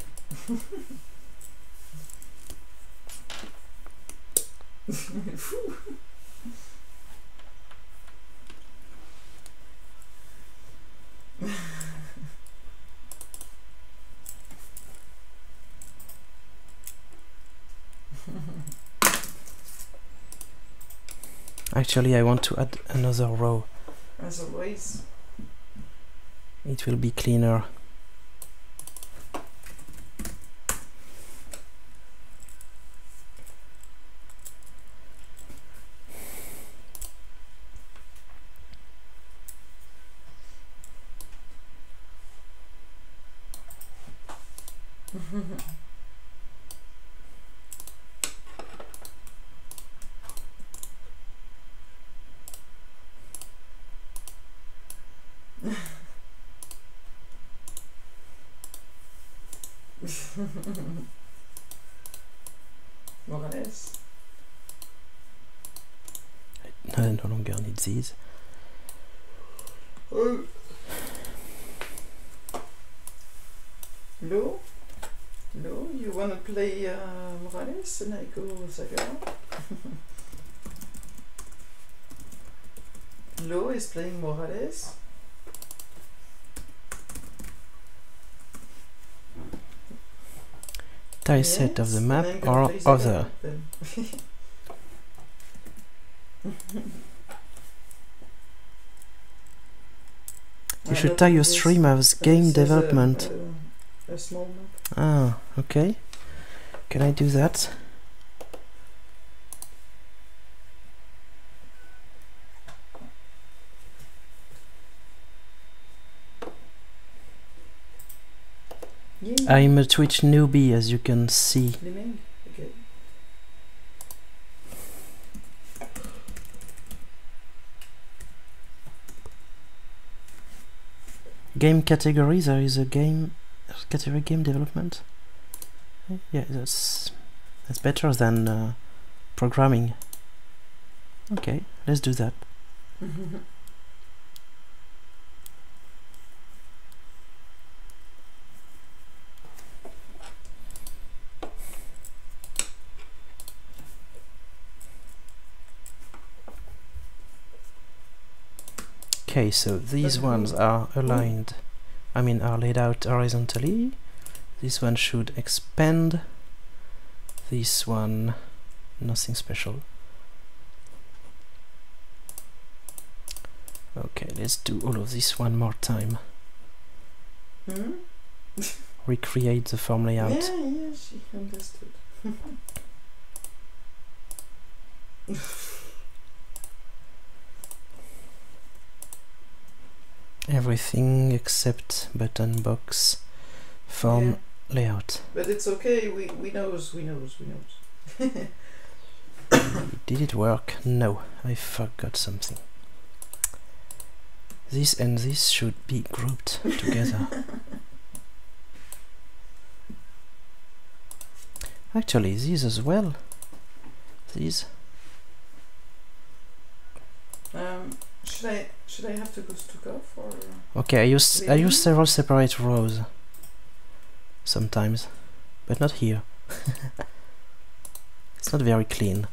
Actually, I want to add another row. As always. It will be cleaner. More or less. I no longer need these. Lo? Lo, you wanna play Morales and I go Saga? Lo is playing Morales. Tileset of the map and I'm gonna or play Saga other. then. You should tag your stream as game development. A small map. Ah, okay. Can I do that? Yeah. I'm a Twitch newbie, as you can see. Okay. Game category, there is a game category, game development. Yeah, that's better than programming. Okay, let's do that. Okay, so these ones are aligned, I mean are laid out horizontally. This one should expand. This one, nothing special. Okay, let's do all of this one more time. Recreate the form layout. Yeah, she understood. Everything except button, box, form, layout. But it's okay, we knows. Did it work? No, I forgot something. This and this should be grouped together. Actually, these as well. These. Should I have to go to off or? Okay, I use several separate rows sometimes, but not here. It's not very clean.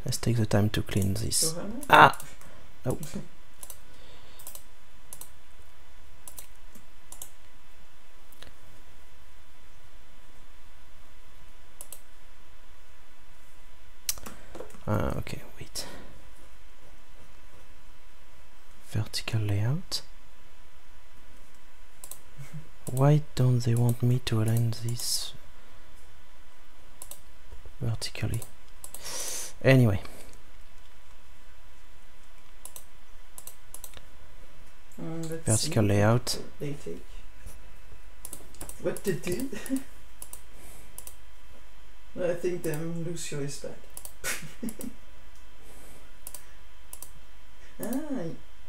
Let's take the time to clean this. Ah! No. Okay, wait. Vertical layout. Why don't they want me to align this vertically? Anyway. Vertical layout. They take. What they did? I think Lucio is bad.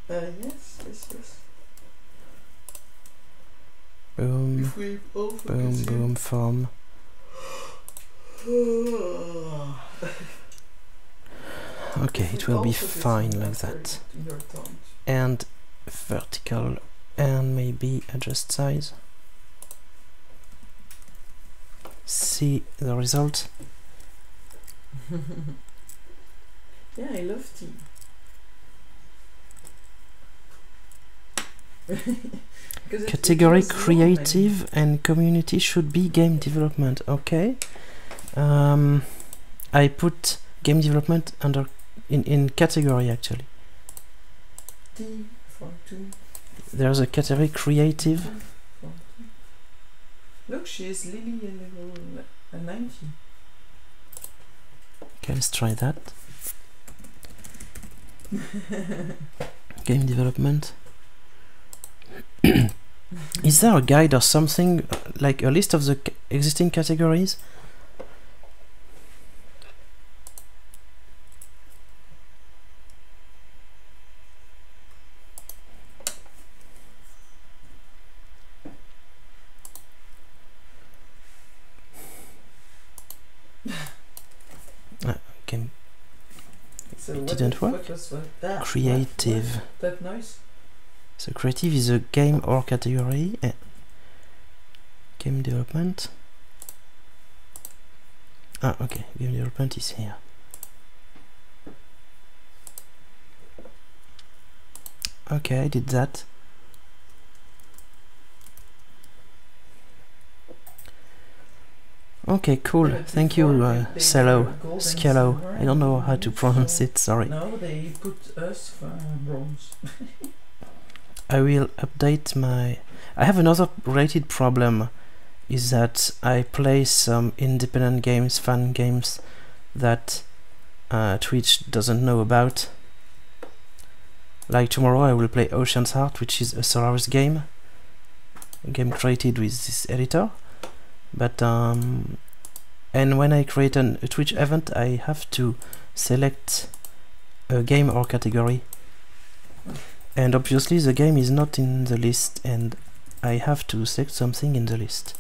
Yes. Boom, boom, boom, form. Okay, it will be fine like that. And vertical, and maybe adjust size. See the result. Yeah, I love tea. Category creative and community should be game development. Okay. I put game development under in category actually. T for 2. There's a category creative. Look, she is Lily a level 90. Okay, let's try that. Game development. Is there a guide or something, like a list of the existing categories? Game. So it didn't work. Creative. That noise? So creative is a game or category. Game development. Ah, okay. Game development is here. Okay, I did that. Okay, cool. Thank you, Scalo. I don't know how to pronounce it, sorry. No, they put us for bronze. I will update my... I have another related problem, is that I play some independent games, fun games, that Twitch doesn't know about. Like tomorrow I will play Ocean's Heart, which is a Solarus game. A game created with this editor. But and when I create a Twitch event, I have to select a game or category, and obviously the game is not in the list, and I have to select something in the list.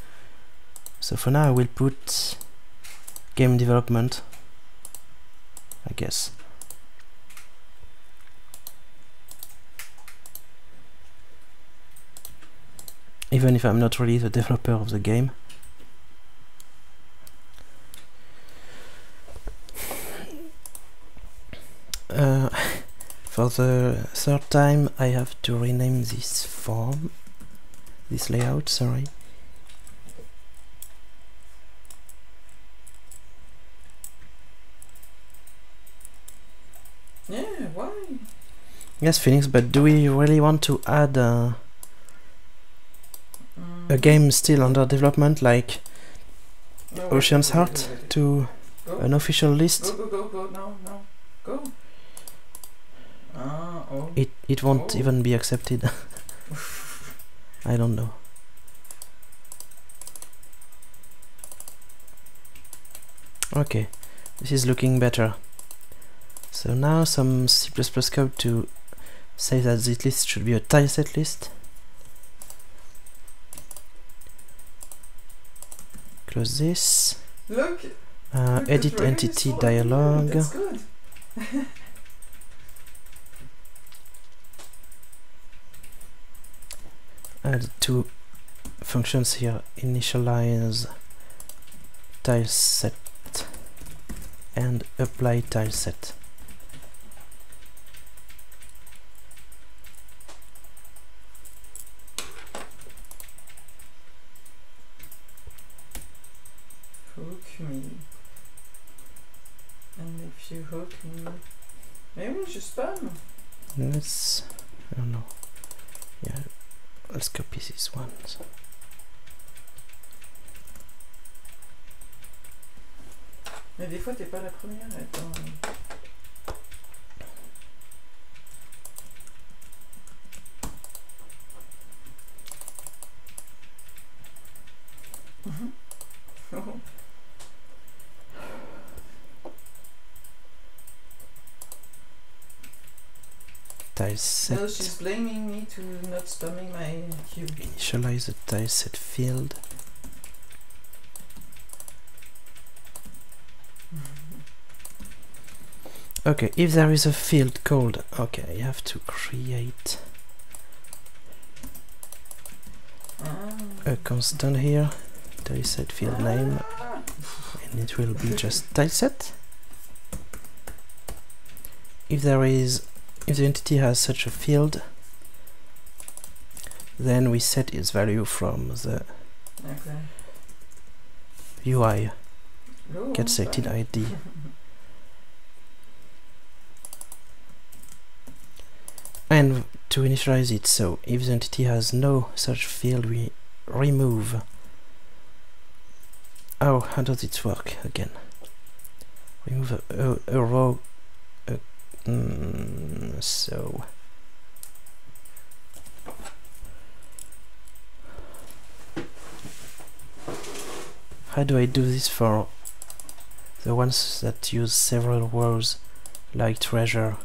So for now I will put game development, I guess. Even if I'm not really the developer of the game. For the third time I have to rename this form, this layout, sorry. Yeah, why? Yes, Phoenix, but do we really want to add a game still under development, like No, Ocean's wait, Heart, to Go. an official list? Go, no, go. Oh. It won't even be accepted. I don't know. Okay, this is looking better. So now some C++ code to say that this list should be a tileset list. Close this. Look, edit entity dialog. That's good. Add two functions here, initialize tileset and apply tileset. Hook me. And if you hook me, maybe we should spam. Let's, I don't know. Yeah, let's copy this one. So. Mais des fois, t'es pas la première à être dans... Oh. Tileset. No, she's blaming me to not spamming my cube. Initialize the tileset field. Okay, if there is a field called, okay, you have to create a constant here, tileset field name, and it will be just tileset. If the entity has such a field, then we set its value from the UI get selected ID. And to initialize it, so if the entity has no such field, we remove. Oh, how does it work again? Remove a row. So how do I do this for the ones that use several rows, like treasure?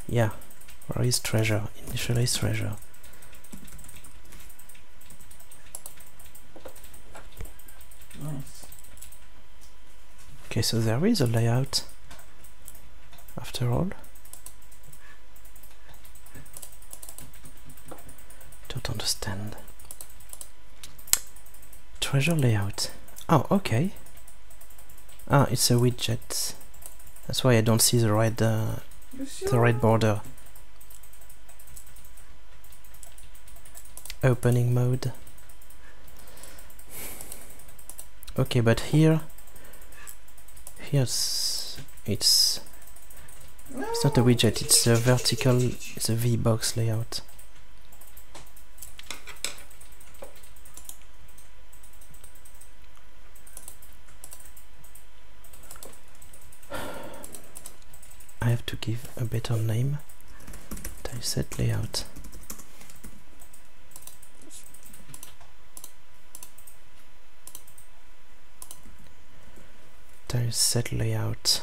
Yeah, where is treasure? Initialize treasure. Nice. Okay, so there is a layout after all. Don't understand. Treasure layout. Oh, okay. Ah, it's a widget. That's why I don't see the red border. Opening mode. Okay, but it's not a widget, it's a vertical, it's a VBox layout. I have to give a better name. Tileset layout. Tileset layout.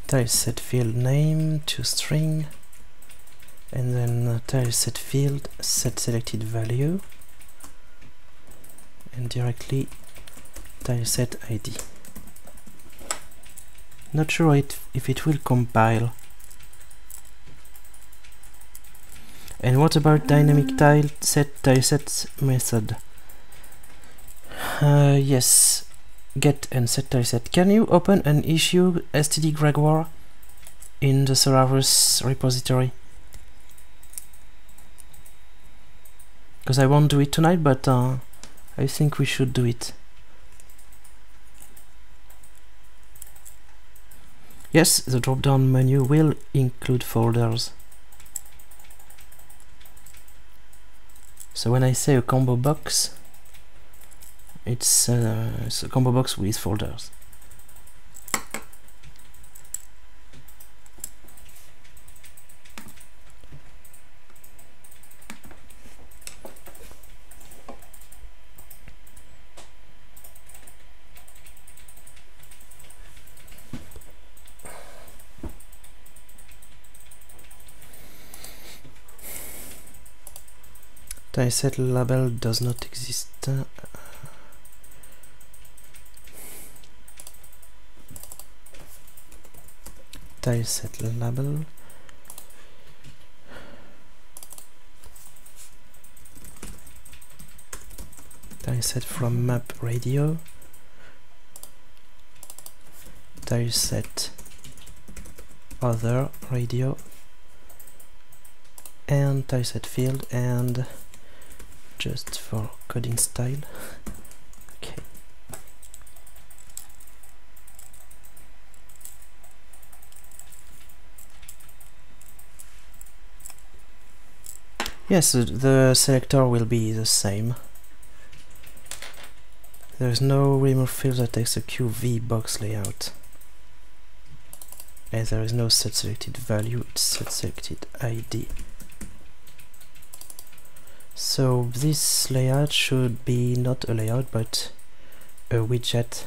Tileset field name to string, and then tileset field set selected value, and directly tileset ID. Not sure if it will compile. And what about dynamic tileset method? Yes. Get and set tileset. Can you open and issue std Gregoire in the Solarus repository? Because I won't do it tonight, but I think we should do it. Yes, the drop-down menu will include folders. So when I say a combo box, it's a combo box with folders. Tileset label does not exist. Tileset label. tileset from map radio, tileset other radio, and tileset field, and just for coding style. Okay. Yes, the selector will be the same. There is no remove field that takes a QV box layout. And there is no set selected value, it's set selected ID. So this layout should be not a layout but a widget.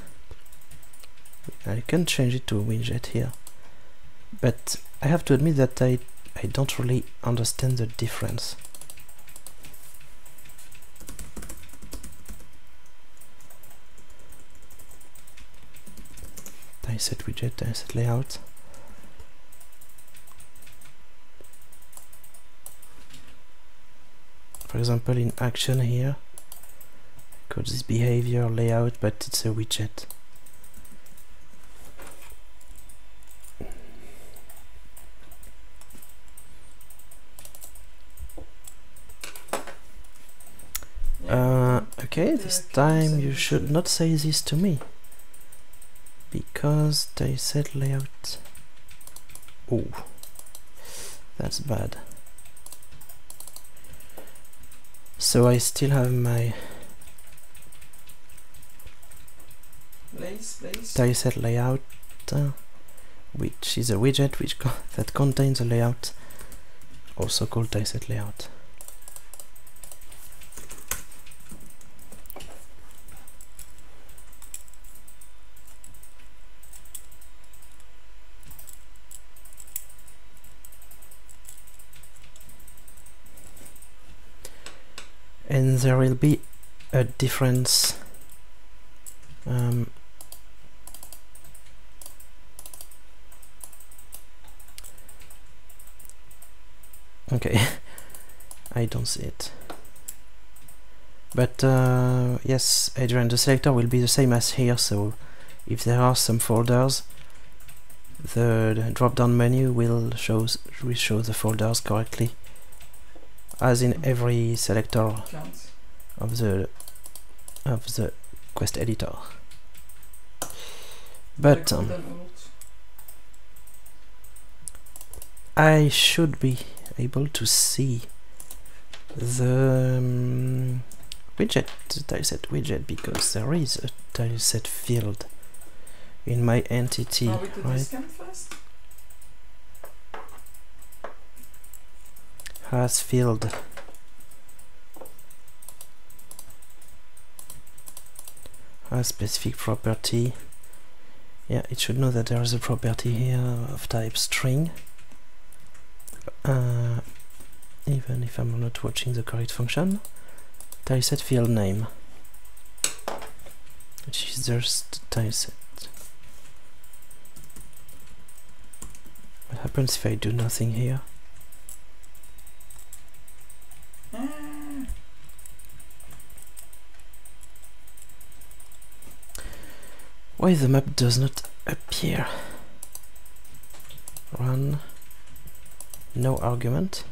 I can change it to a widget here. But I have to admit that I don't really understand the difference. Tileset widget, tileset layout. For example, in action here, I call this behavior layout, but it's a widget. Okay, this time you should not say this to me, because they said layout. Oh, that's bad. So I still have my tileset layout, which is a widget that contains a layout, also called tileset layout. And there will be a difference okay, I don't see it, but yes, Adrian, the selector will be the same as here, so if there are some folders, the drop-down menu will show the folders correctly, as in every selector of the Quest Editor. But I should be able to see the widget, the tileset widget, because there is a tileset field in my entity, right? Has field. Has specific property. Yeah, it should know that there is a property here of type string. Even if I'm not watching the correct function. Tileset field name, which is just tileset. What happens if I do nothing here? Why the map does not appear? Run. No argument.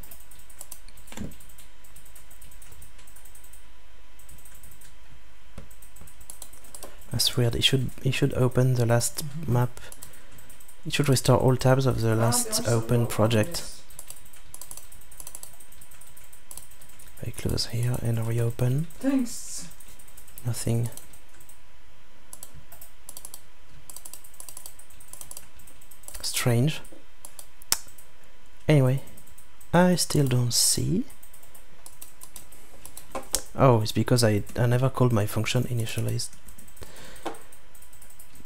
That's weird. It should open the last map. It should restore all tabs of the last open project. I close here and reopen. Thanks. Nothing. Strange. Anyway, I still don't see. Oh, it's because I never called my function initialized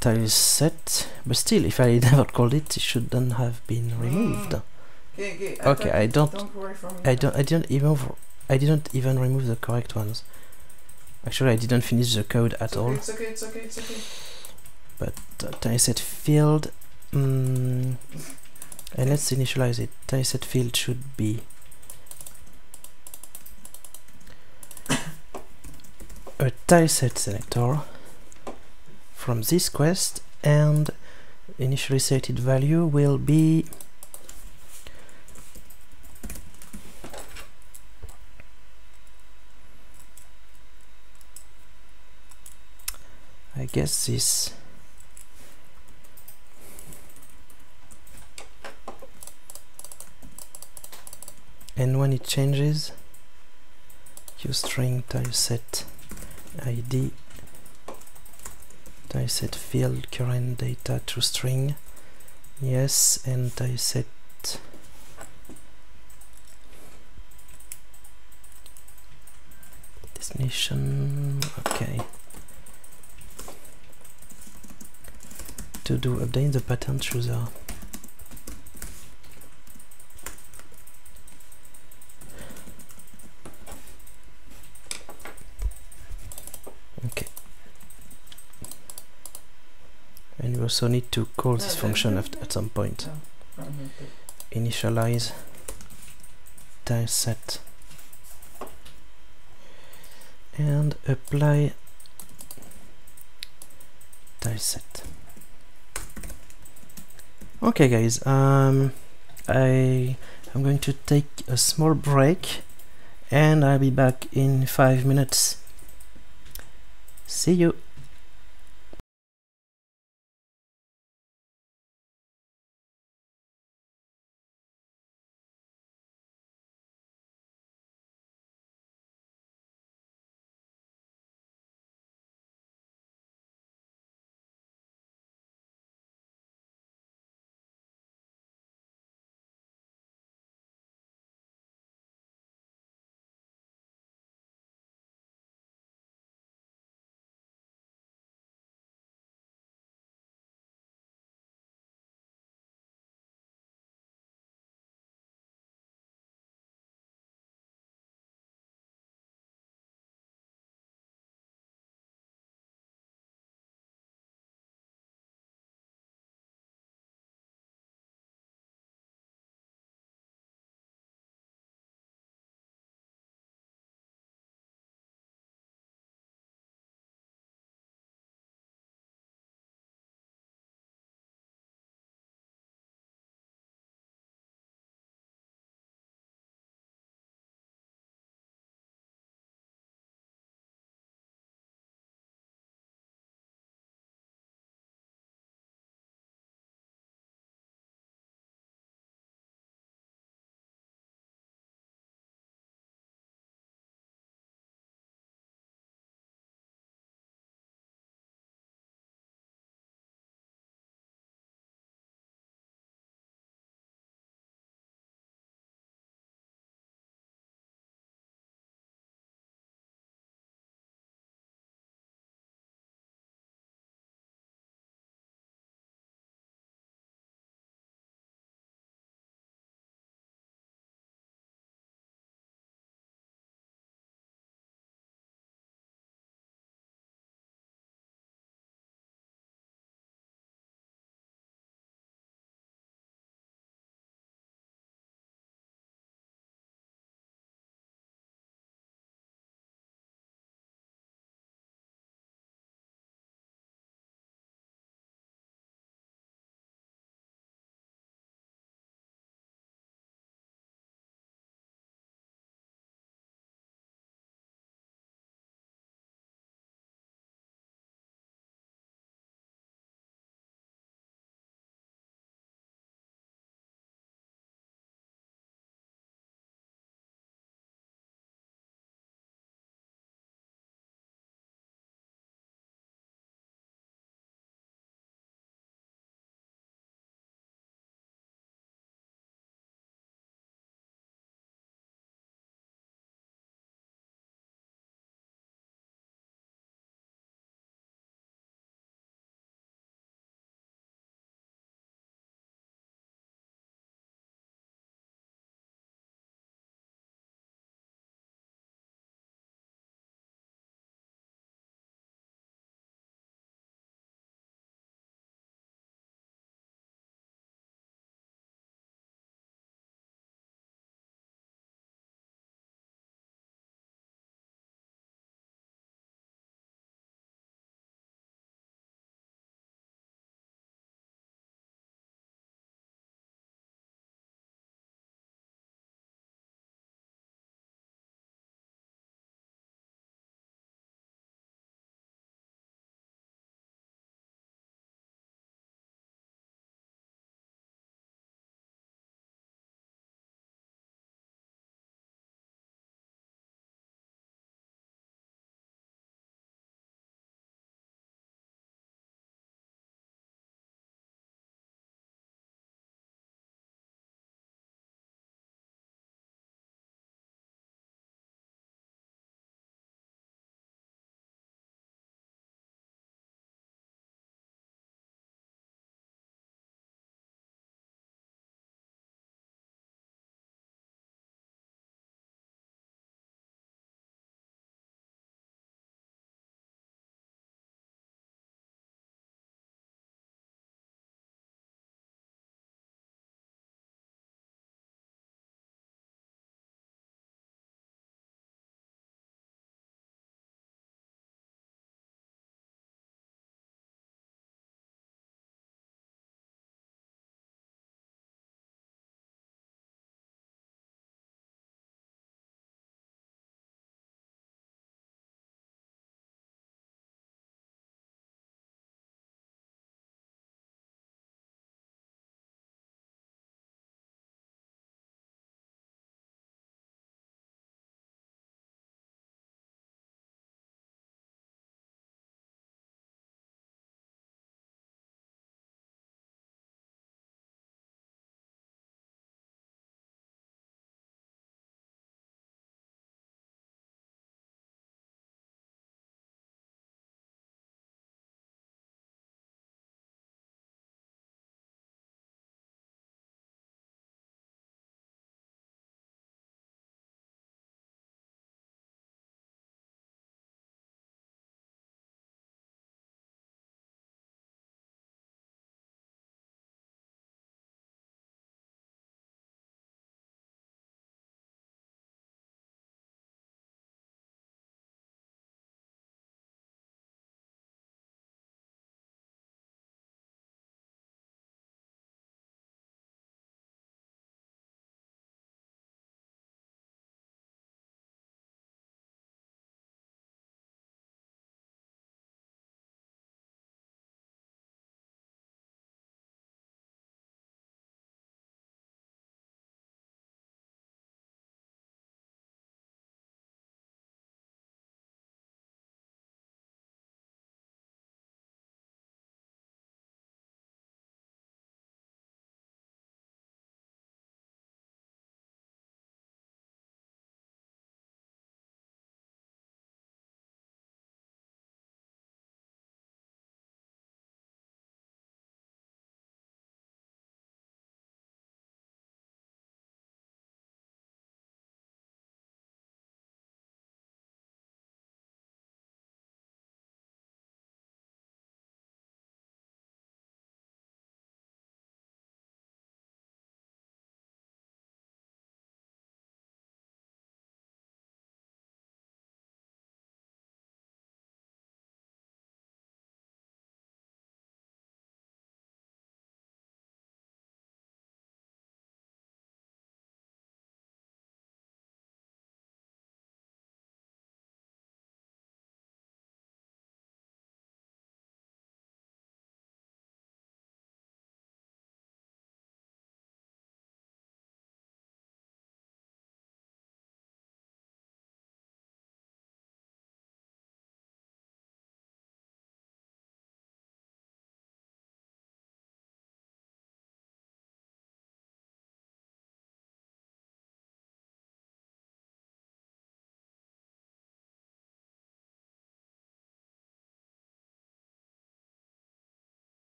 tileset, but still, if I never called it, it shouldn't have been removed. Okay, I didn't even remove the correct ones. Actually, I didn't finish the code at all. It's okay. But tileset field. And let's initialize it. Tileset field should be a tileset selector from this quest, and initially selected value will be I guess this. And when it changes, uString tileset ID tileset field current data to string, yes, and tileset destination, okay. To do update the pattern chooser. Okay. And we also need to call this function at some point. Initialize tileset and apply tileset. Okay guys, I am going to take a small break and I'll be back in 5 minutes. See you.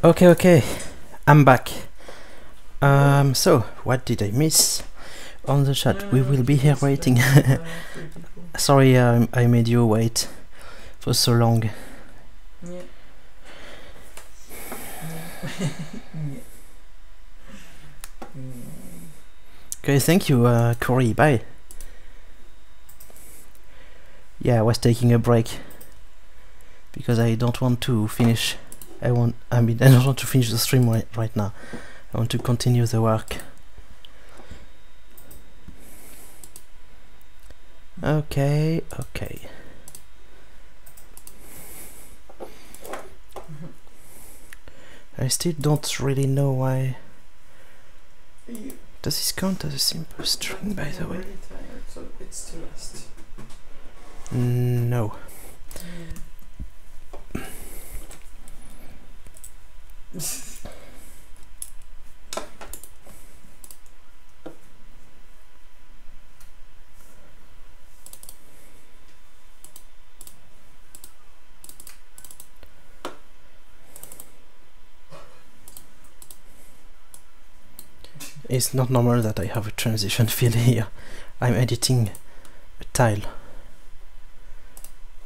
Okay, I'm back. So what did I miss on the chat? We will be here waiting. Sorry, I made you wait for so long. Yeah. Okay, thank you, Corey. Bye. Yeah, I was taking a break because I don't want to finish. I don't want to finish the stream right now. I want to continue the work. Okay. I still don't really know why. Does this count as a simple string, by the way? So it's too last. No. It's not normal that I have a transition field here. I'm editing a tile.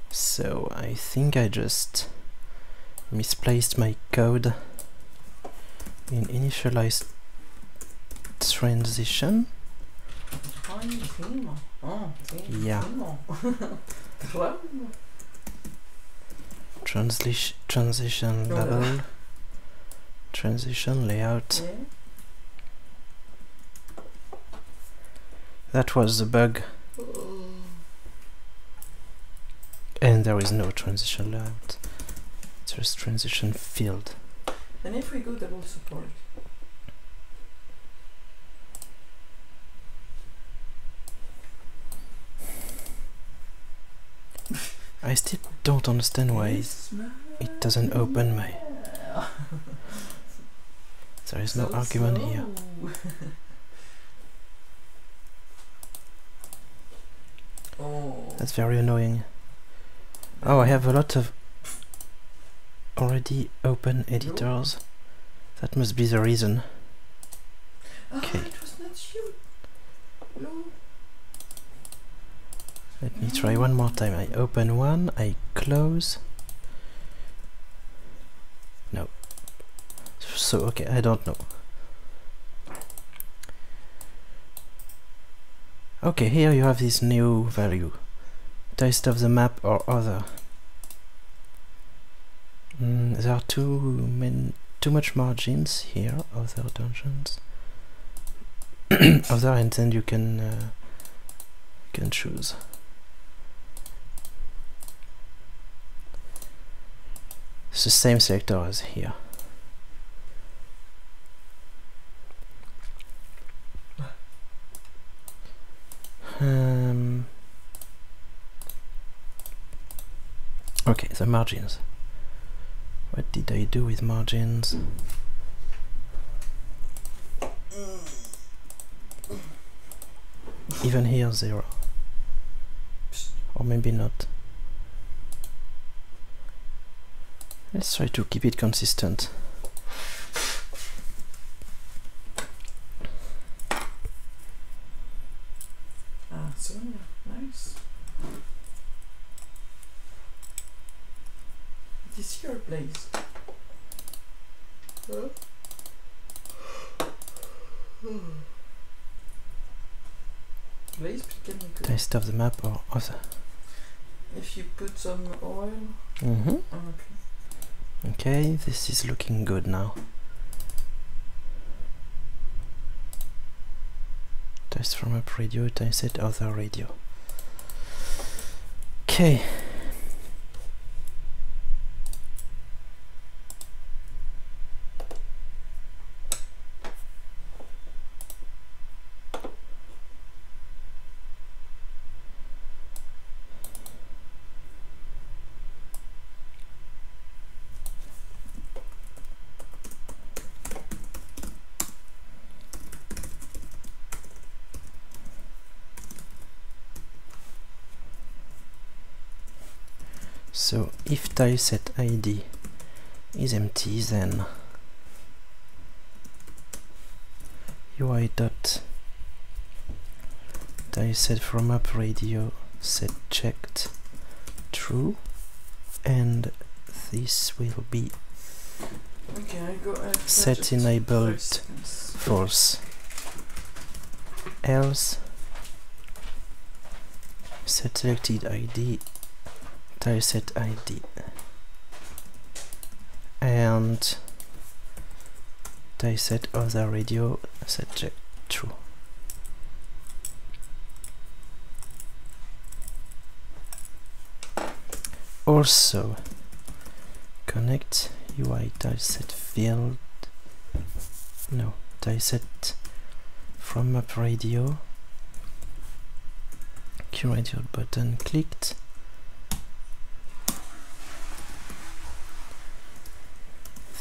So I think I just misplaced my code in initialize transition. Yeah. Transition label, transition layout. Yeah. That was the bug. And there is no transition layout. It's just transition field. And if we go double support. I still don't understand why it doesn't open my... There is no argument here. Oh. That's very annoying. Oh, I have a lot of already open editors. That must be the reason. Okay. Oh, it was not you. No. Let me try one more time. I open one, I close. No. So, okay, I don't know. Okay, here you have this new value. Taste of the map or other. There are too much margins here. Other dungeons. Other, and then you can choose. It's the same selector as here. Okay, the margins. What did I do with margins? Even here, 0. Or maybe not. Let's try to keep it consistent. So nice. It is your place. Huh? Place, but can you go? Taste of the map or other. If you put some oil. Mm-hmm. Okay. Okay, this is looking good now. Test from up radio, tilesets other radio. Okay. So if tileset ID is empty, then UI dot dieset from up radio set checked true, and this will be set enabled false, else set selected ID dieset ID, and dieset other radio set check true. Also connect UI dieset field, no, dieset from up radio, curator button clicked,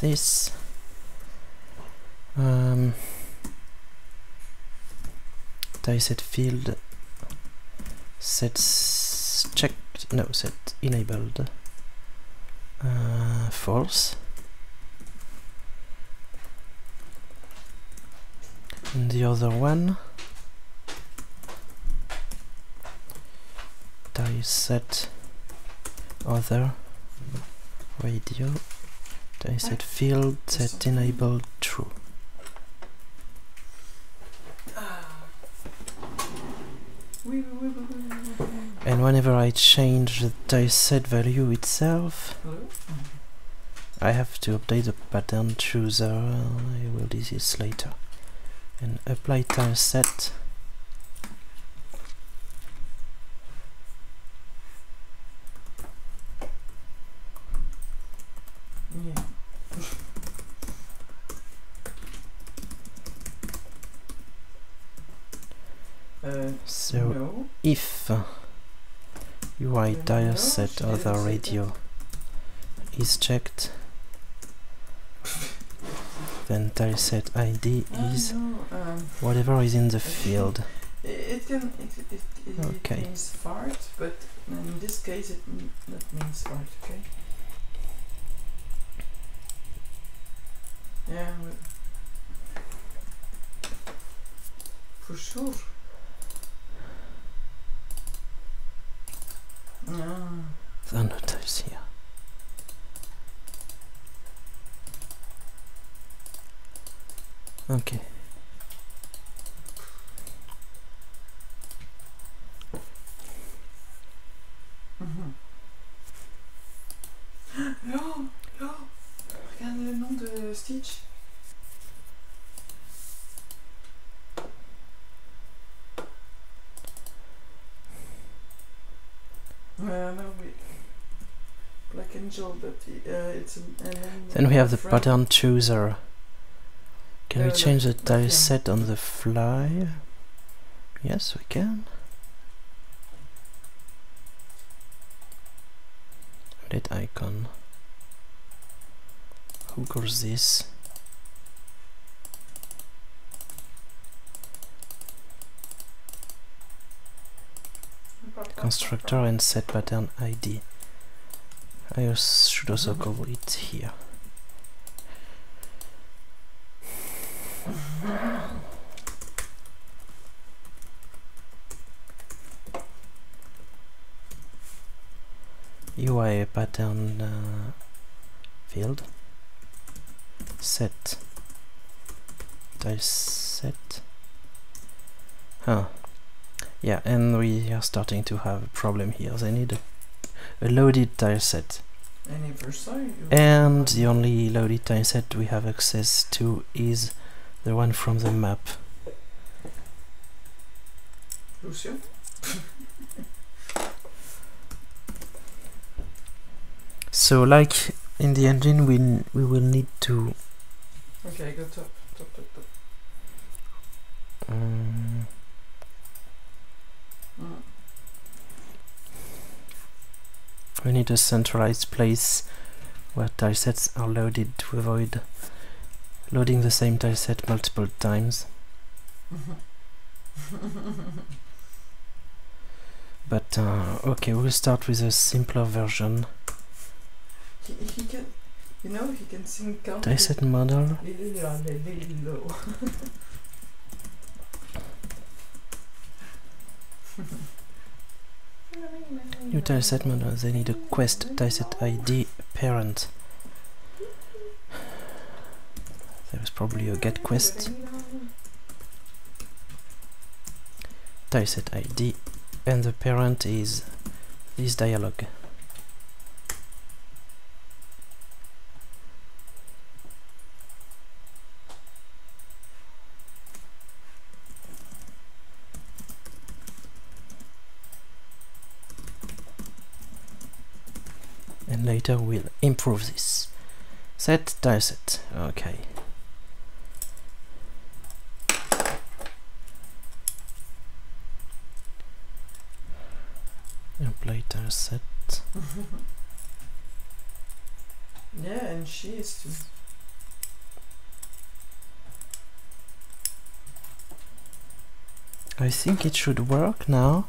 this dieset field sets checked, no, set enabled false, and the other one dieset other radio dieset field set enabled true. And whenever I change the dieset value itself, I have to update the pattern chooser. I will do this later. And apply dieset. Yeah. So no. if UI dieset other radio is checked, then dieset ID is whatever is in the field. It Okay. means fart, but in this case it not means fart, okay? Yeah, for sure. The notice here. Okay. Oh, regarde le nom de Stitch. No, Black Angel, but it's an Then we have the pattern chooser. Can we change the dieset on the fly? Yes, we can. Update icon. Who calls this? Constructor and set pattern ID. I should also call it here. UI pattern field set dieset. Yeah, and we are starting to have a problem here. They need a loaded dieset. And the only loaded dieset we have access to is the one from the map. Lucio? So, like in the engine, we will need to. Okay, go top. We need a centralized place where diesets are loaded to avoid loading the same dieset multiple times. But okay, we'll start with a simpler version. He can, he can sing count. Dieset model. New tileset model, they need a quest tileset ID parent. There is probably a get quest tileset ID, and the parent is this dialog. And later we'll improve this. Set tileset. Okay. Apply tileset. Yeah, and she is too. I think it should work now.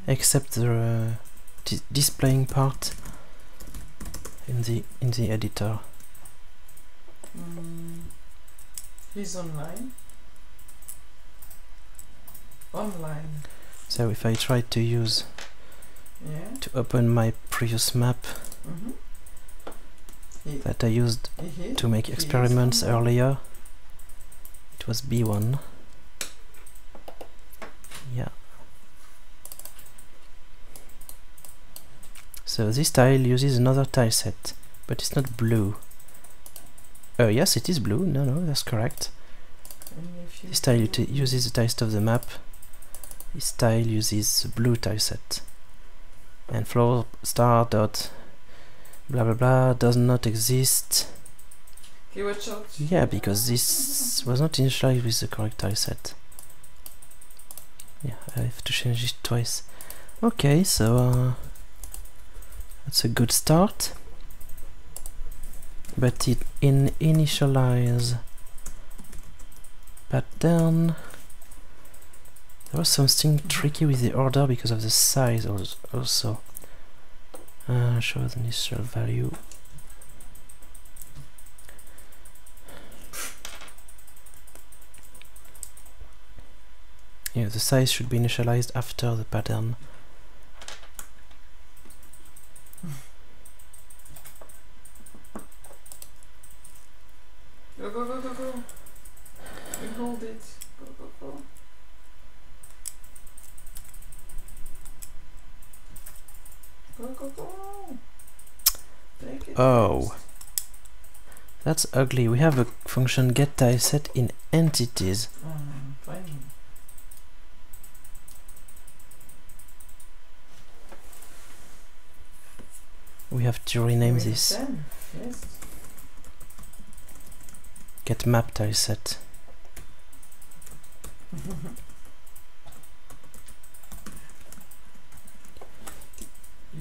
Except the displaying part in the editor. He's online. Online. So if I try to use to open my previous map that I used to make experiments earlier, it was B1. Yeah. So this tile uses another tile set, but it's not blue. Yes, it is blue. No, that's correct. This tile uses the tile set of the map. This tile uses the blue tile set. And floor star dot blah blah blah does not exist. Okay, watch out. Yeah, because this was not initialized with the correct tile set. Yeah, I have to change it twice. Okay, so that's a good start. But it initialize pattern. There was something tricky with the order because of the size also. Show the initial value. Yeah, the size should be initialized after the pattern. Go, go, go, go, go. We hold it. Go, go, go. Go, go, go. Take it. Oh. That's ugly. We have a function get tileset in entities. Fine. We have to rename this. Yes. Get map tileset.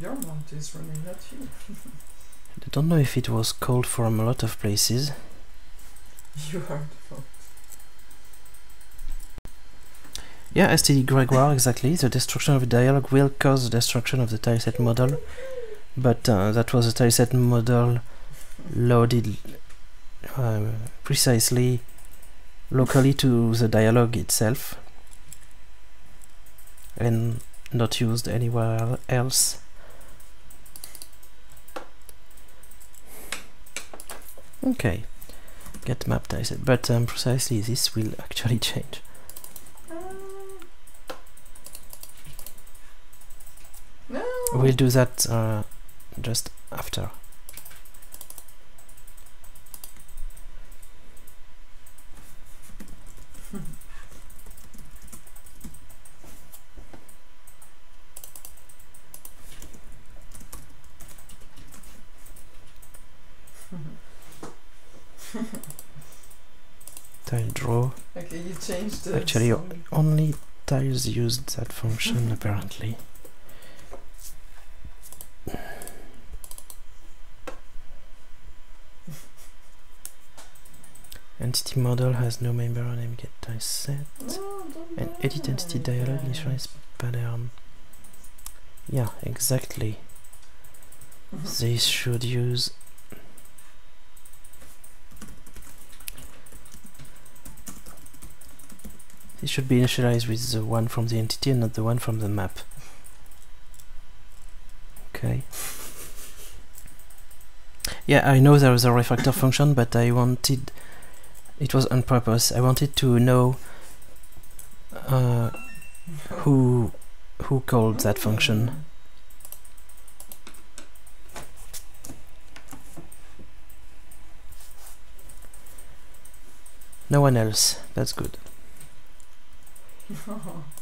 Your mount is running, not you. I don't know if it was called from a lot of places. You are the fault. Yeah, STD Gregoire, exactly. The destruction of the dialog will cause the destruction of the tileset model, but that was a tileset model loaded precisely locally to the dialog itself and not used anywhere else. Okay, get map tileset, but precisely this will actually change. No. We'll do that just after. Tile draw. Okay, you changed the Actually, song. only tiles used that function apparently. Entity model has no member name get tileset. And edit entity dialog initialize pattern. Yeah, exactly. They should use It should be initialized with the one from the entity and not the one from the map. Okay. Yeah, I know there is a refactor function, but I wanted... It was on purpose. I wanted to know who called that function. No one else. That's good.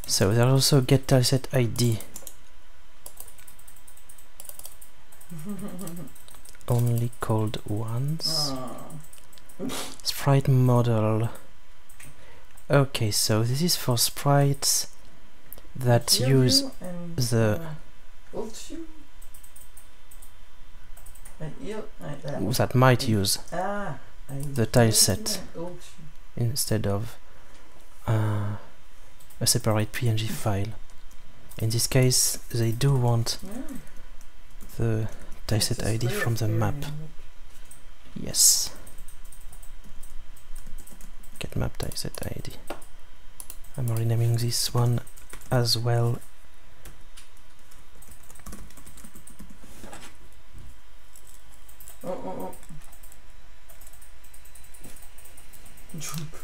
So there's also get tileset ID. Only called once. Sprite model. Okay, so this is for sprites that use the that might use the tileset instead of a separate PNG file. In this case, they do want the tileset ID from the map. Yes. Get map tileset ID. I'm renaming this one as well. Jump.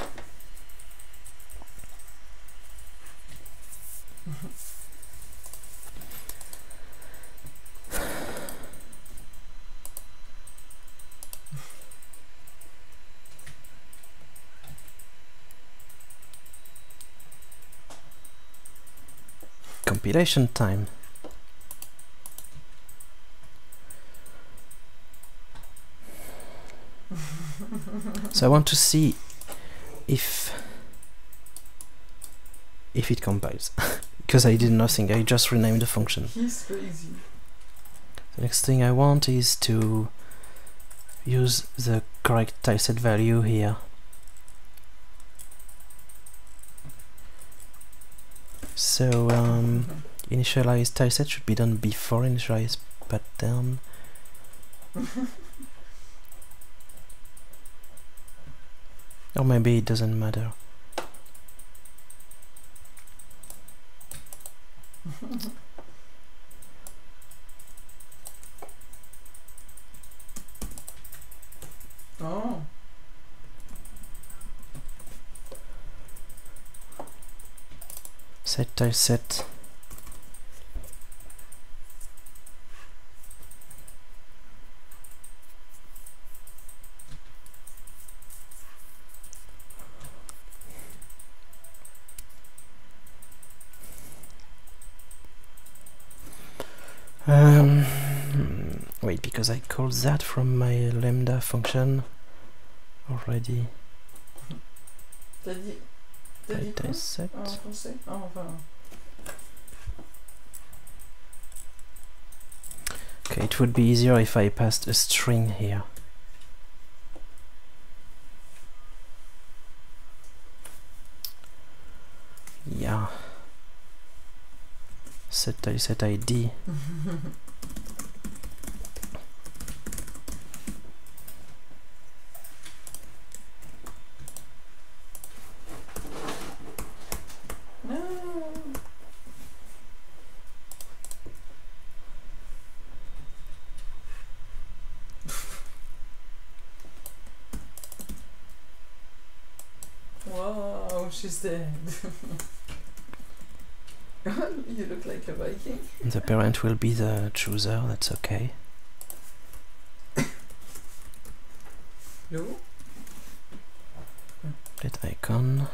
Compilation time. So I want to see if it compiles, because I did nothing, I just renamed the function. He's crazy. The next thing I want is to use the correct tileset value here. So initialize tileset should be done before initialize pattern. Or maybe it doesn't matter. Oh. Set tileset. Wait, because I called that from my lambda function already. Tileset. Okay, it would be easier if I passed a string here. Yeah. Set tileset ID. Wow, she's dead. You look like a Viking. The parent will be the chooser, that's okay. No? Let icon.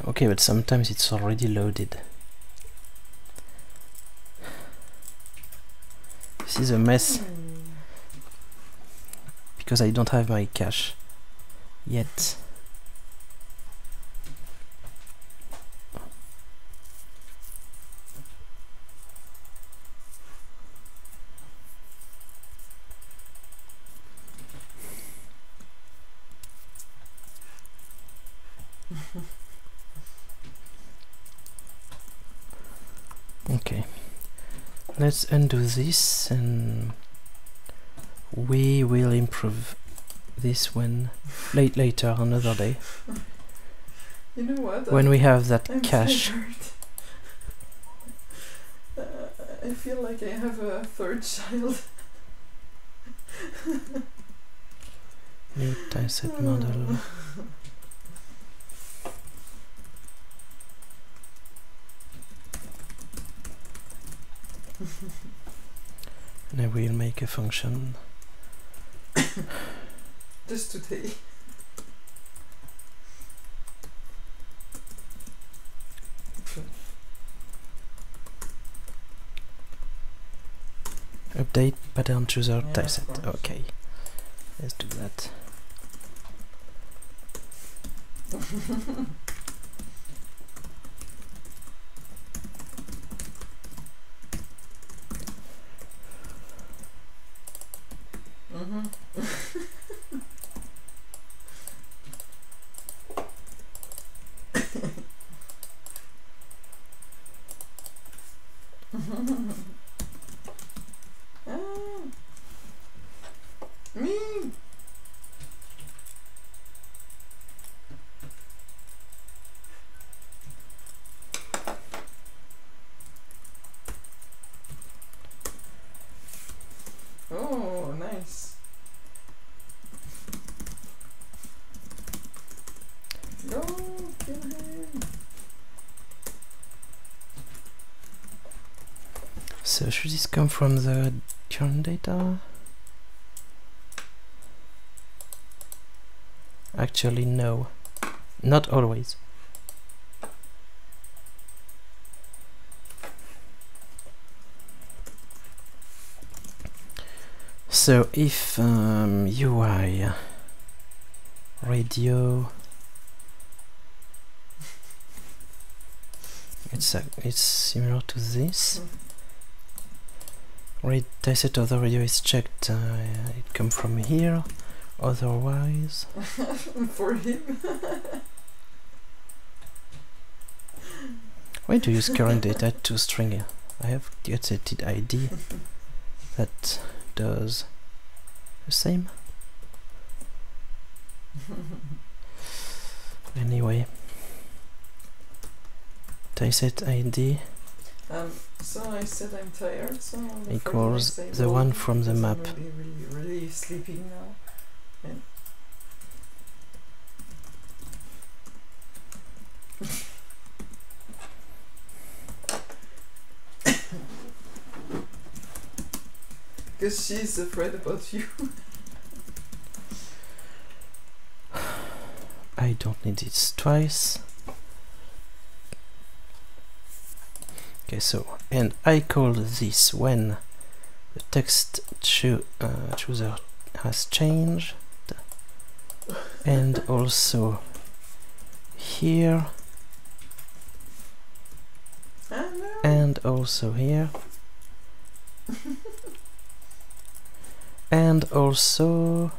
Okay, but sometimes it's already loaded. This is a mess because I don't have my cache yet. Okay, let's undo this and we will improve this when later, another day. You know what? When we have that I'm cache. tired. I feel like I have a third child. New tileset model. And I will make a function. Just today. Update pattern chooser Yeah, tileset. Okay, let's do that. Me. Oh, nice. Go, kill him. So should this come from the current data? Actually, no. Not always. So if UI radio, it's similar to this. Tileset of the radio is checked. It comes from here. Otherwise, For him. why do you use current data to string? I have get setted ID that does the same. Anyway, tileset ID So I said I'm tired, so I'm equals the one from the map. I'm really sleeping now. Yeah. Because she's afraid about you. I don't need it twice. Okay, so, and I call this when the text chooser has changed, and also here, and also here, and also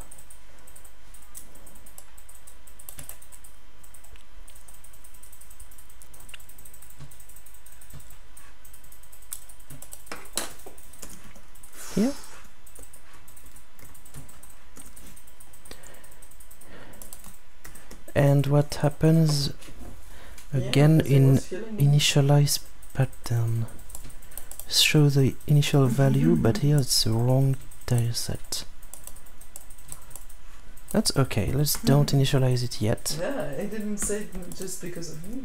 here. And what happens again in initialize pattern? Show the initial value, but here it's the wrong tileset. That's okay, let's don't initialize it yet. Yeah, I didn't say it just because of me.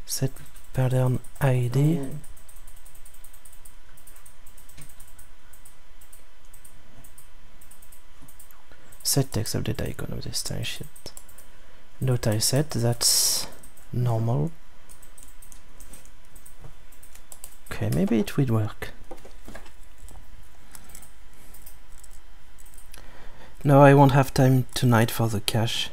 Set pattern ID. Oh. Set text update icon of this tileset. No tileset, that's normal. Okay, maybe it will work. No, I won't have time tonight for the cache.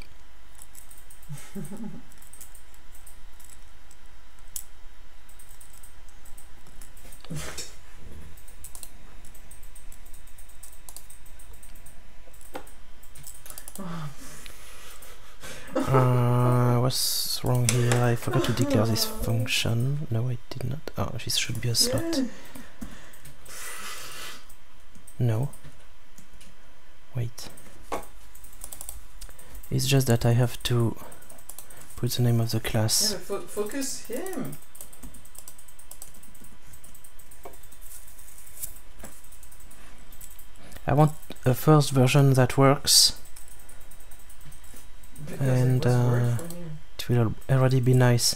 What's I forgot to declare this function. No, I did not. Oh, this should be a slot. No. Wait. It's just that I have to put the name of the class. Yeah, but focus him. I want a first version that works. Because And it will already be nice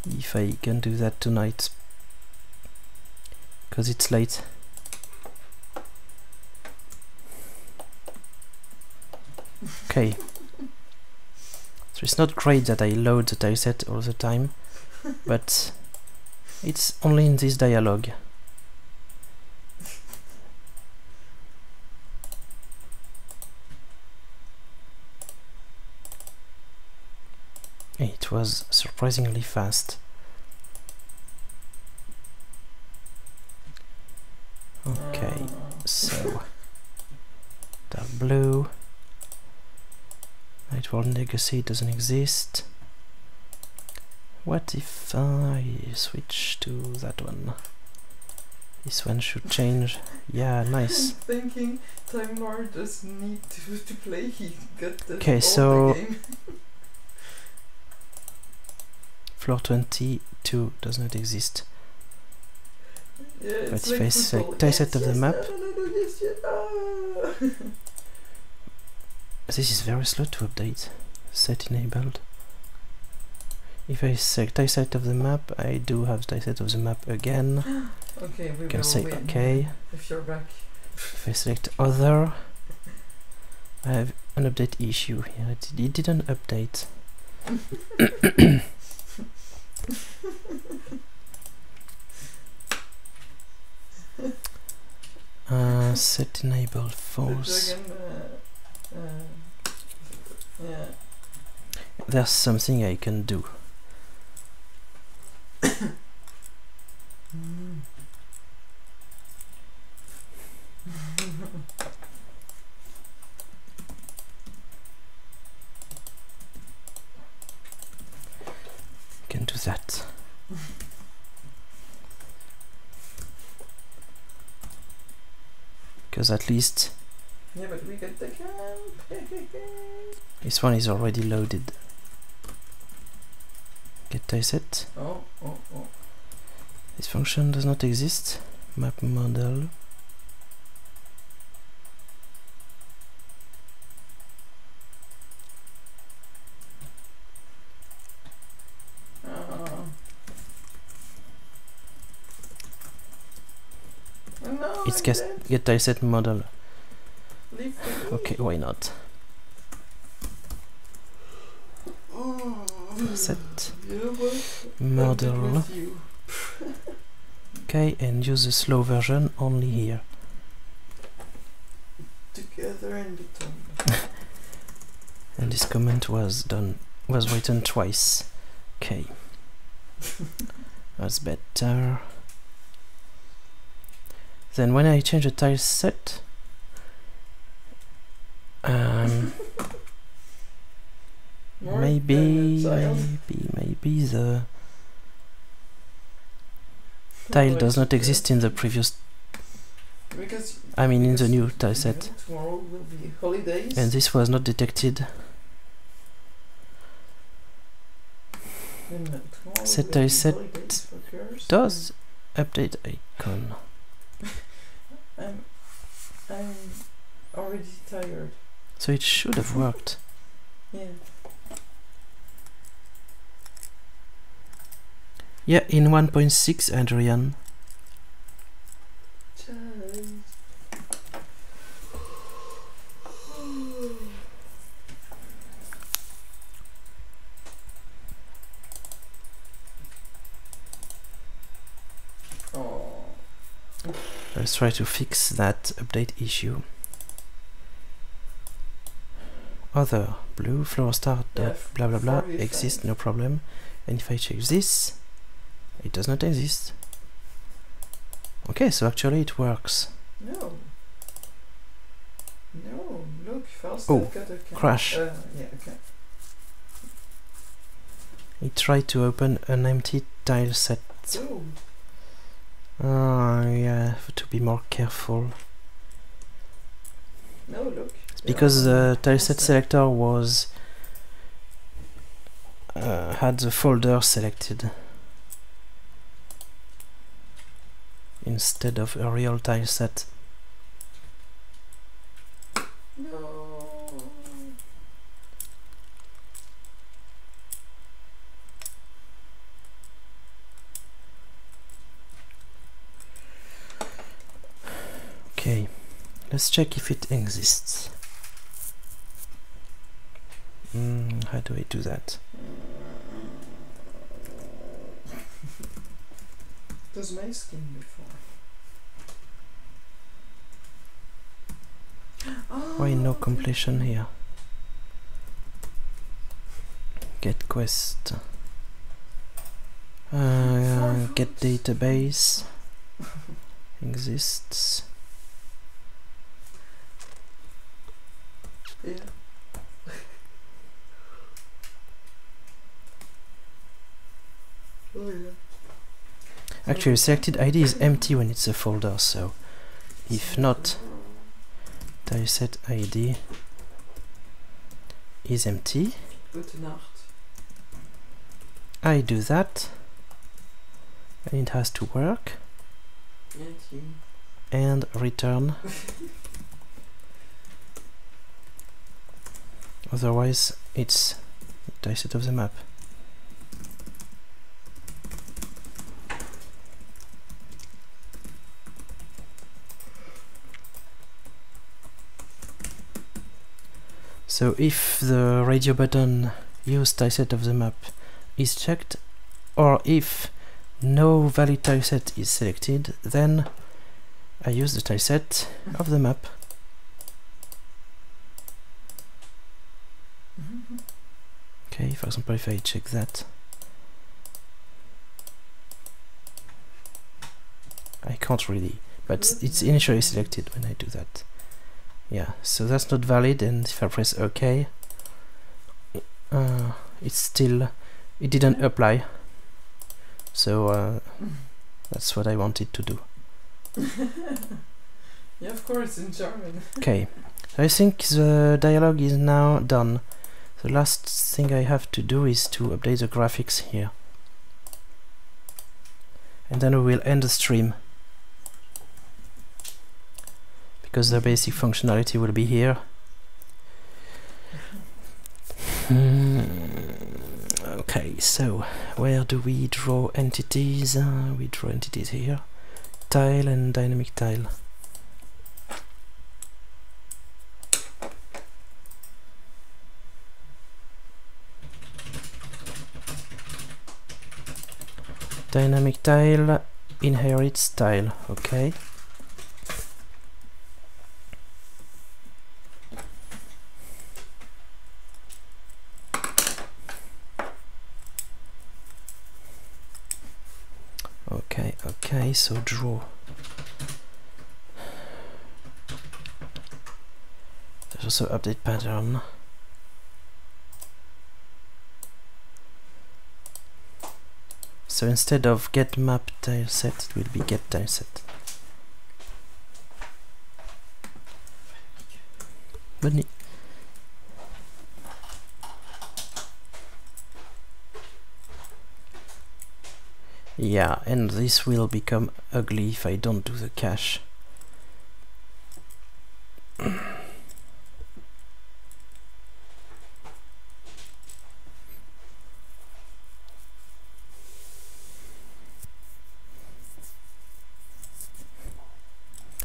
if I can do that tonight, because it's late. Okay. So it's not great that I load the tileset all the time, but it's only in this dialogue. It was surprisingly fast. Okay, so dark blue. Night World Legacy doesn't exist. What if I switch to that one? This one should change. Yeah, nice. Thinking Time Lord doesn't need to play. He got the Okay, so game. floor 22 does not exist. Yeah, But it's if I like select football. tileset of the map, Yes, yes, ah. this is very slow to update. Set enabled. If I select tileset of the map, I do have tileset of the map again. Okay, we Can will say win OK. if you're back. If I select other, I have an update issue here. It didn't update. Set enabled false. Yeah. There's something I can do. Can do that. Because at least Yeah, but we got the camp. this one is already loaded. Get tileset. Oh. This function does not exist. Map model. No, It's get tileset model. Okay, why not? Set model. Okay, and use the slow version only here. Together in the tomb. And this comment was written twice. Okay. That's better. Then when I change the tile set, maybe the tile does not exist in the previous. I mean, in the new tile set. Tomorrow will be holidays. And this was not detected. Set tile set does update icon. I'm already tired. So it should have worked. Yeah. Yeah, in 1.6, Adrian. Let's try to fix that update issue. Other blue floor start blah blah blah exists, no problem. And if I check this, it does not exist. Okay, so actually it works. No, look, first oh, I've got a crash. Yeah, okay. it tried to open an empty tile set. Oh. Yeah, have to be more careful. No, look. It's because the tileset selector was had the folder selected instead of a real tileset. No. Okay, let's check if it exists. How do I do that? It was my skin before. Why no completion here? Get quest. Get database. Exists. Yeah. Oh yeah. Actually, selected ID is empty when it's a folder, so if not, tileset ID is empty. Gute Nacht. I do that, and it has to work, and return. Otherwise, it's tileset of the map. So if the radio button use tileset of the map is checked, or if no valid tileset is selected, then I use the tileset of the map. Okay, for example, if I check that, I can't really, but it's initially selected when I do that. Yeah, so that's not valid, and if I press OK, it's still, it didn't apply. So that's what I wanted to do. Yeah, of course, in German. Okay, so I think the dialogue is now done. The last thing I have to do is to update the graphics here. And then we will end the stream, because the basic functionality will be here. Okay, so where do we draw entities? We draw entities here. Tile and dynamic tile. Dynamic tile inherits tile, okay. Okay, so draw. There's also update pattern. So instead of get map tileset, it will be get tileset. Bonne nuit. Yeah, and this will become ugly if I don't do the cache.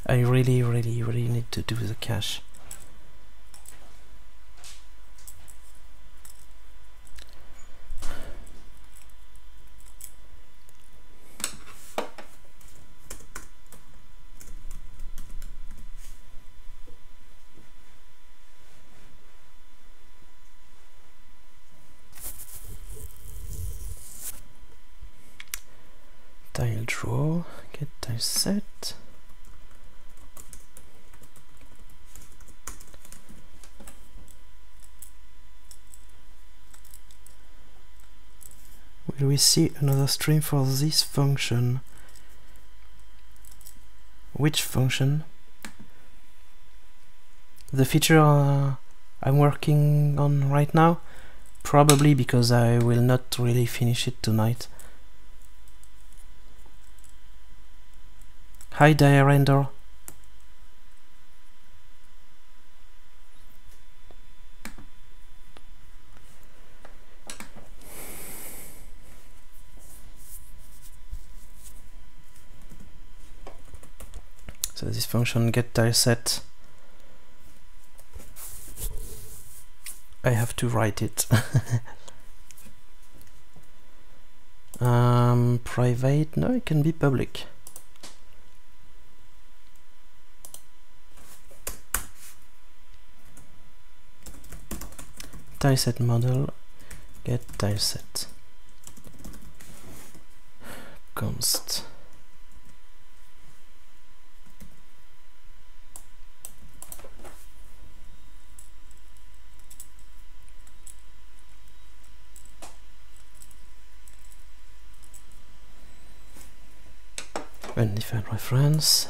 I really need to do the cache. Tile draw, get tile set. will we see another stream for this function? Which function? The feature I'm working on right now? Probably, because I will not really finish it tonight. Hi Diarender. So this function get tileset, I have to write it. Private? No, it can be public. Tileset model get tileset const. Undefined reference.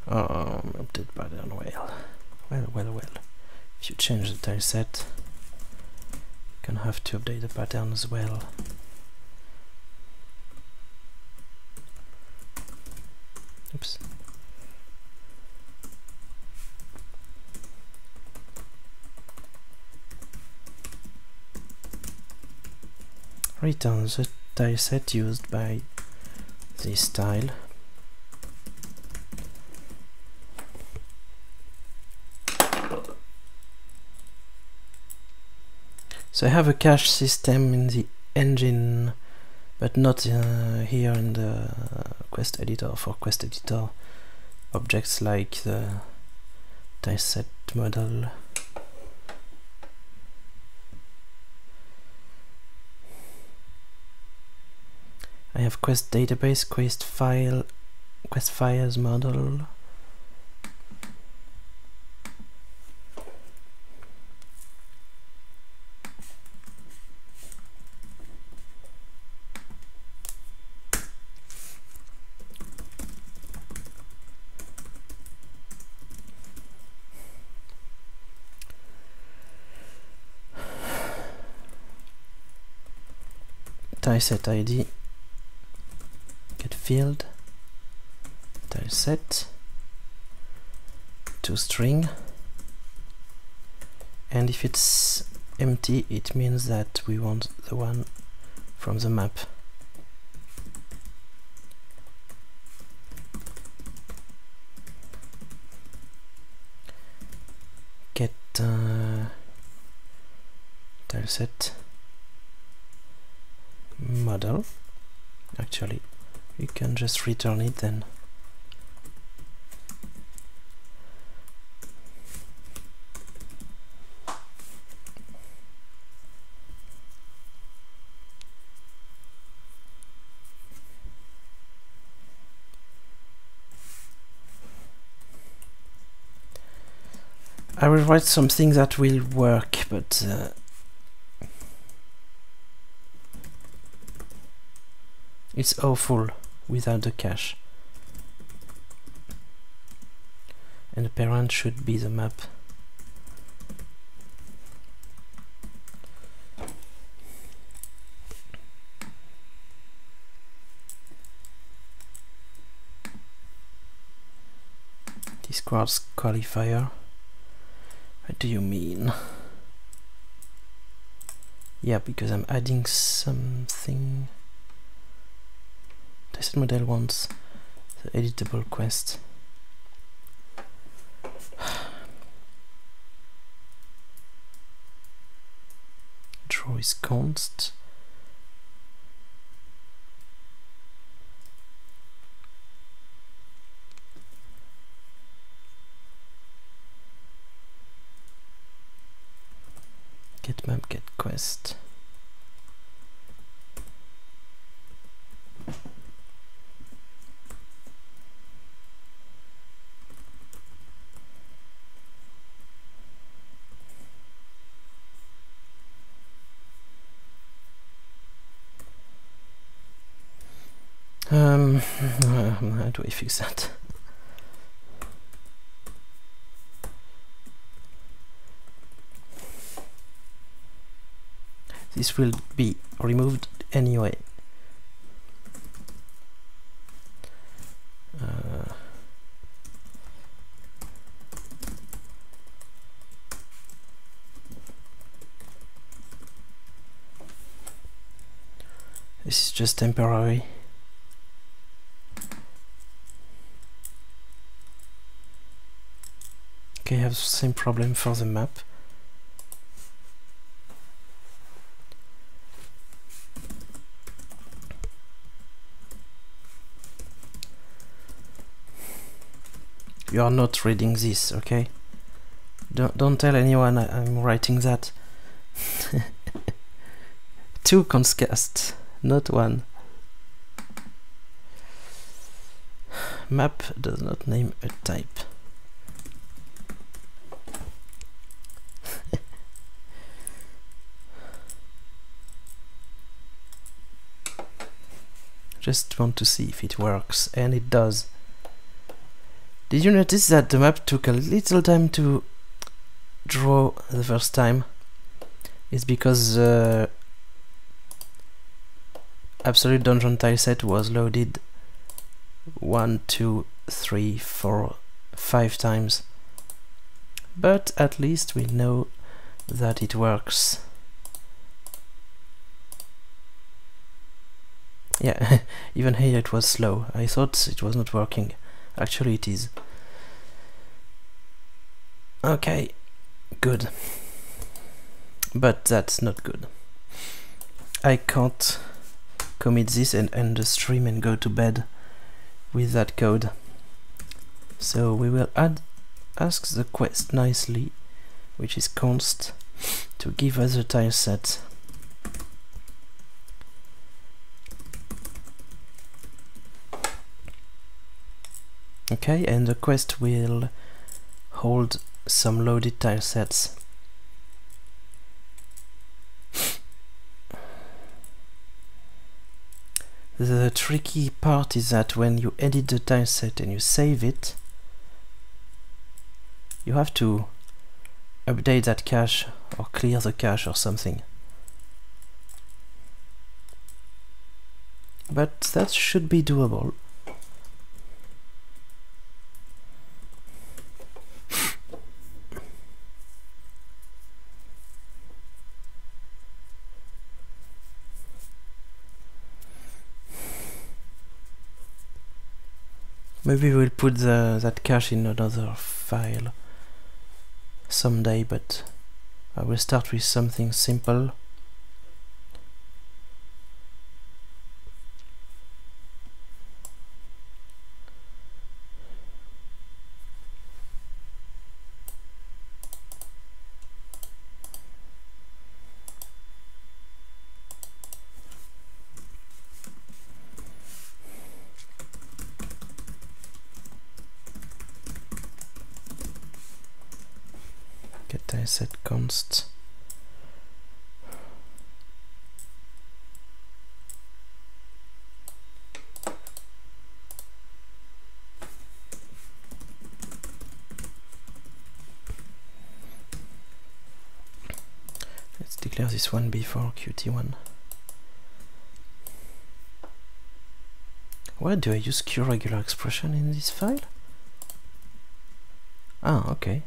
Update pattern. Well. If you change the tileset, you can have to update the pattern as well. Oops. Return the tileset used by this tile. So I have a cache system in the engine, but not here in the Quest Editor. For Quest Editor objects like the tileset model. I have Quest database, Quest files model. Tileset ID, get field, tileset, toString, and if it's empty, it means that we want the one from the map. Get tileset model. Actually, you can just return it then. I will write something that will work, but it's awful without the cache. And the parent should be the map. Discard's qualifier. What do you mean? Yeah, because I'm adding something. Tileset model wants the editable quest. Draw is const. Get map, get quest. How do I fix that? This will be removed anyway. This is just temporary. Okay, I have the same problem for the map. You are not reading this, okay? Don't tell anyone I'm writing that. 2 constcasts, not 1. Map does not name a type. Just want to see if it works, and it does. Did you notice that the map took a little time to draw the first time? It's because Absolute Dungeon tileset was loaded 1, 2, 3, 4, 5 times. But at least we know that it works. Yeah, even here it was slow. I thought it was not working. Actually it is. Okay, good. But that's not good. I can't commit this and end the stream and go to bed with that code. So we will ask the quest nicely, which is const, to give us a tileset. Okay, and the quest will hold some loaded tilesets. The tricky part is that when you edit the tileset and you save it, you have to update that cache or clear the cache or something. But that should be doable. Maybe we'll put that cache in another file someday, but I will start with something simple. Tileset const. Let's declare this one before qt1. Why do I use qRegular expression in this file? Ah, okay.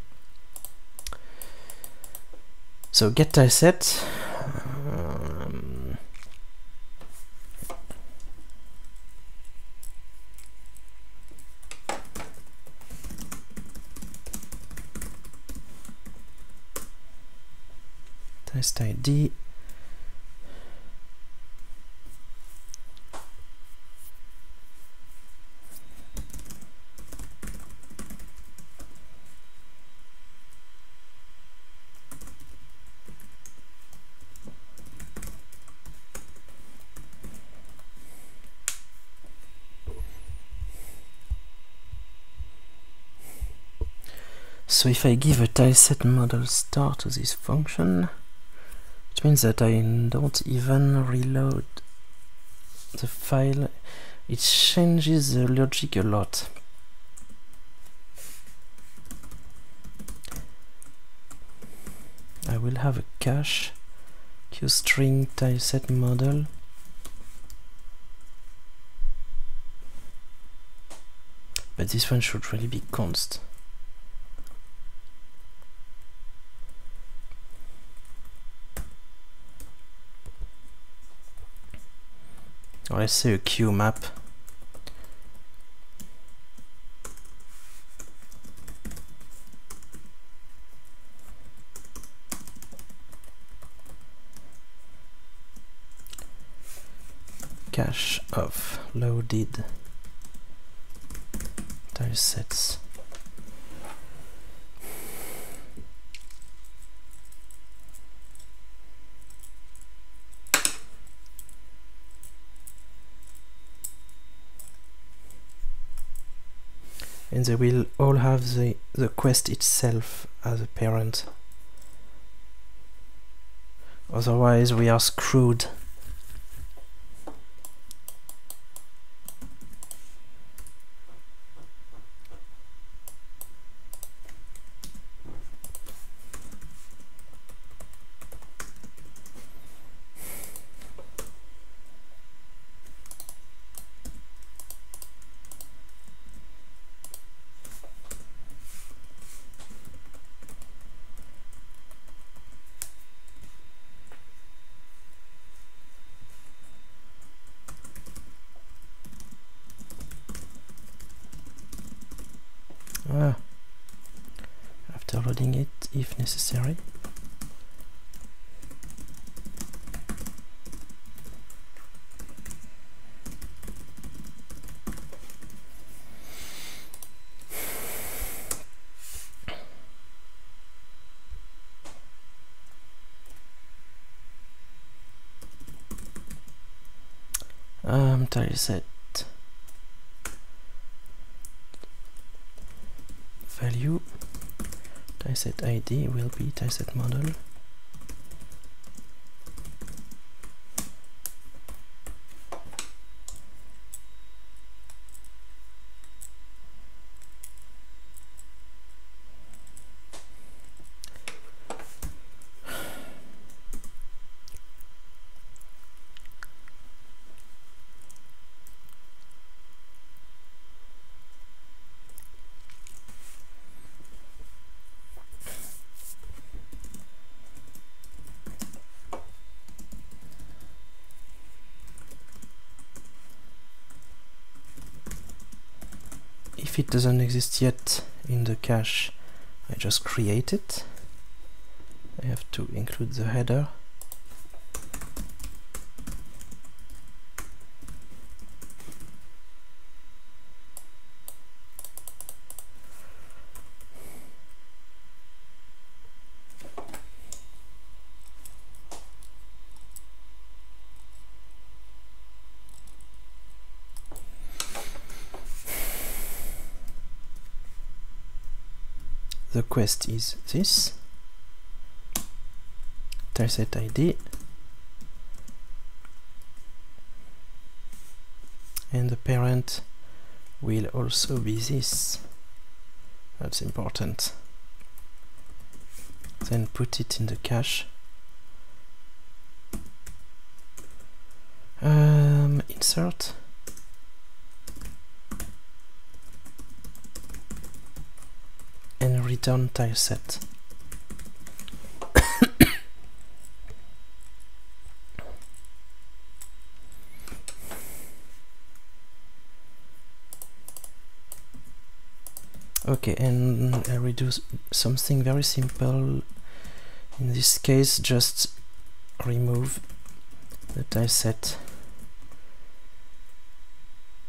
So get tileset. Test ID. So if I give a tileset model star to this function, it means that I don't even reload the file it changes the logic a lot. I will have a cache QString tileset model. But this one should really be const. Or let's say a Q map. Cache of loaded tilesets. And they will all have the quest itself as a parent. Otherwise we are screwed. After loading it, if necessary. Tileset value, tileset ID will be tileset model. If it doesn't exist yet in the cache, I just create it. I have to include the header. The quest is this, tileset ID, and the parent will also be this. That's important. Then put it in the cache. Insert. And return tileset. Okay, and I will do something very simple. In this case, just remove the tileset.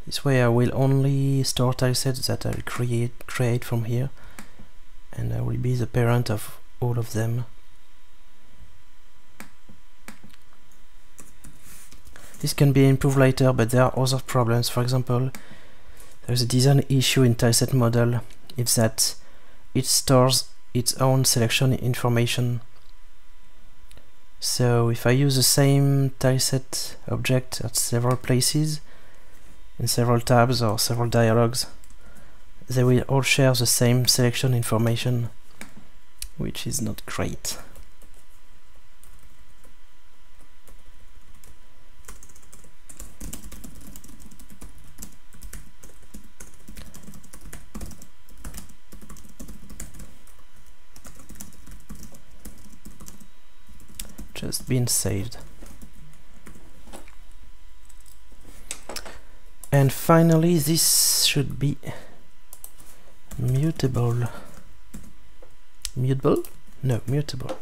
This way I will only store tilesets that I will create from here, and I will be the parent of all of them. This can be improved later, but there are other problems. For example, there's a design issue in tileset model. It's that it stores its own selection information. So if I use the same tileset object at several places, in several tabs or several dialogues, they will all share the same selection information, which is not great. Just been saved. And finally, this should be mutable. Mutable? No, mutable.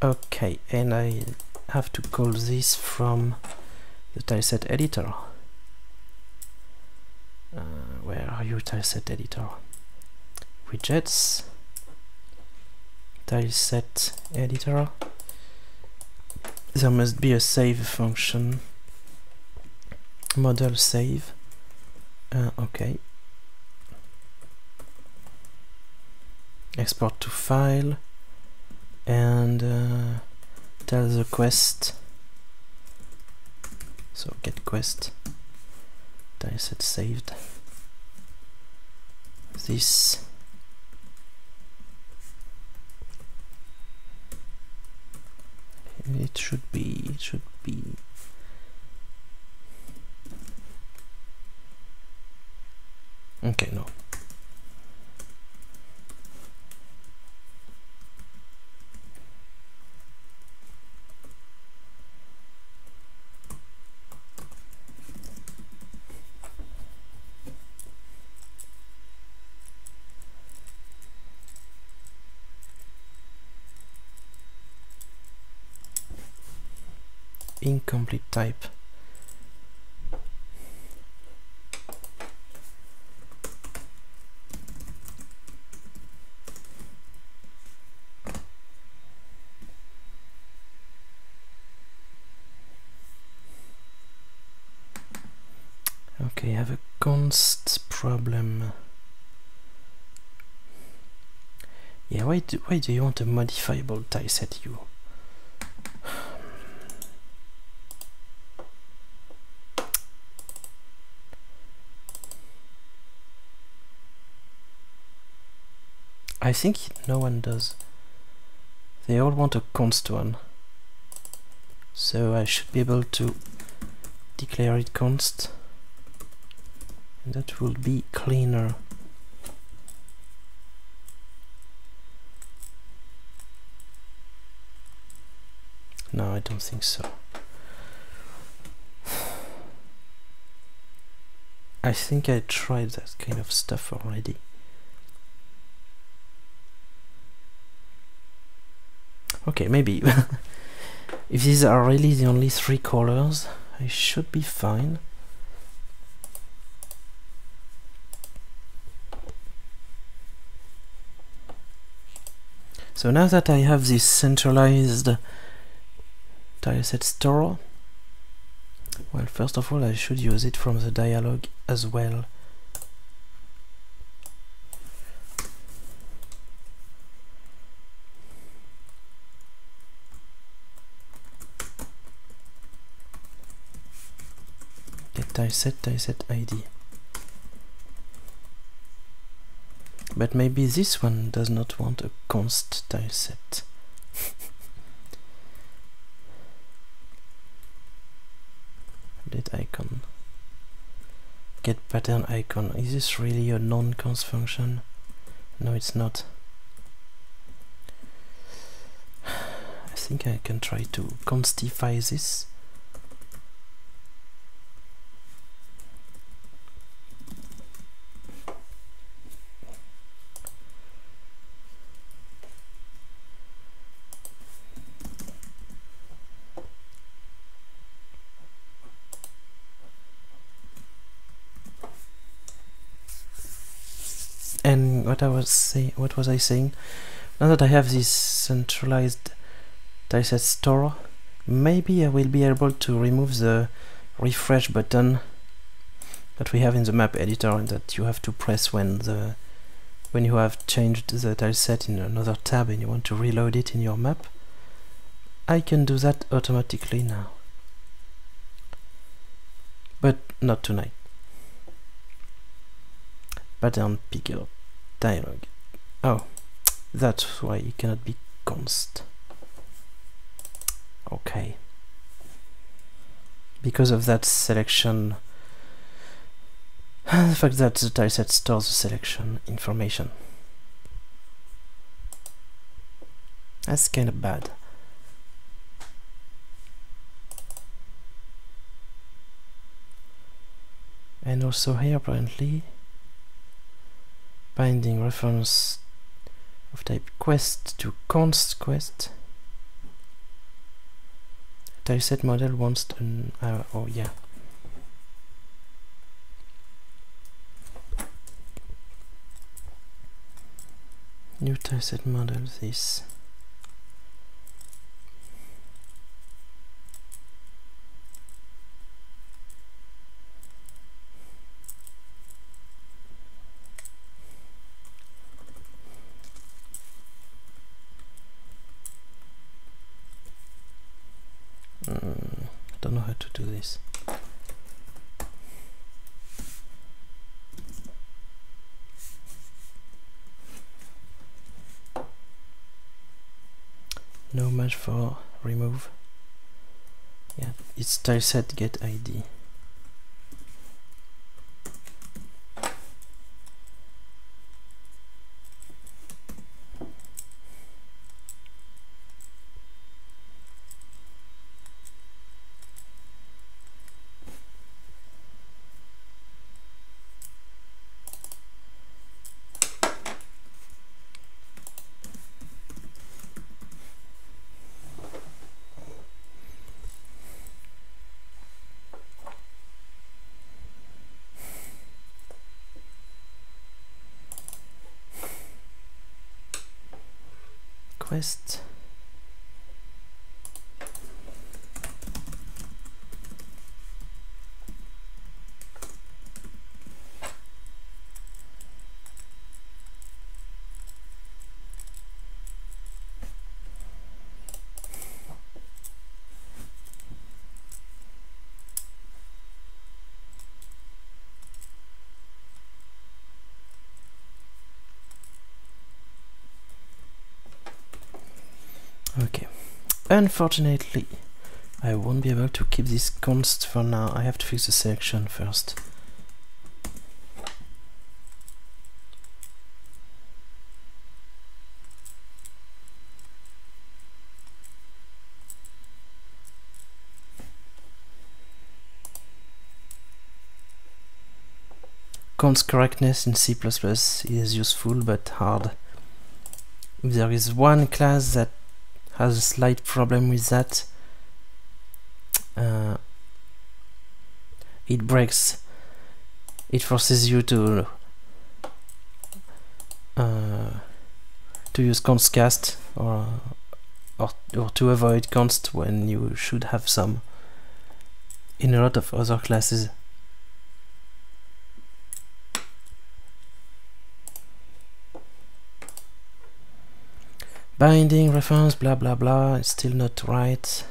Okay, and I have to call this from the tileset editor. Where are you, tileset editor? Widgets, tileset editor. There must be a save function. Model save. Okay. Export to file and tell the quest. So get quest. Tileset saved. This. It should be. Okay, no. Incomplete type. Okay, I have a const problem. Yeah, why do you want a modifiable tileset U? I think no one does. They all want a const one. So I should be able to declare it const. And that will be cleaner. No, I don't think so. I think I tried that kind of stuff already. Okay, maybe. If these are really the only 3 colors, I should be fine. So now that I have this centralized tileset store, well, first of all, I should use it from the dialog as well. Get tileset ID. But maybe this one does not want a const tileset. Update icon. Get pattern icon. Is this really a non-const function? No, it's not. I think I can try to constify this. And what was I saying? Now that I have this centralized tileset store, maybe I will be able to remove the refresh button that we have in the map editor and that you have to press when you have changed the tileset in another tab and you want to reload it in your map. I can do that automatically now. but not tonight. Pattern picker dialog. Oh, that's why it cannot be const. Okay. Because of that selection, the fact that the tileset stores the selection information. That's kind of bad. And also here apparently binding reference of type quest to const quest. Tileset model wants to oh yeah. New tileset model this. Don't know how to do this. No match for remove. Yeah, it's tileset get ID. Quest. Okay, unfortunately I won't be able to keep this const for now. I have to fix the selection first. Const correctness in C++ is useful but hard. There is one class that has a slight problem with that. It breaks. It forces you to use const cast or to avoid const when you should have some in a lot of other classes. Binding reference blah blah blah, it's still not right.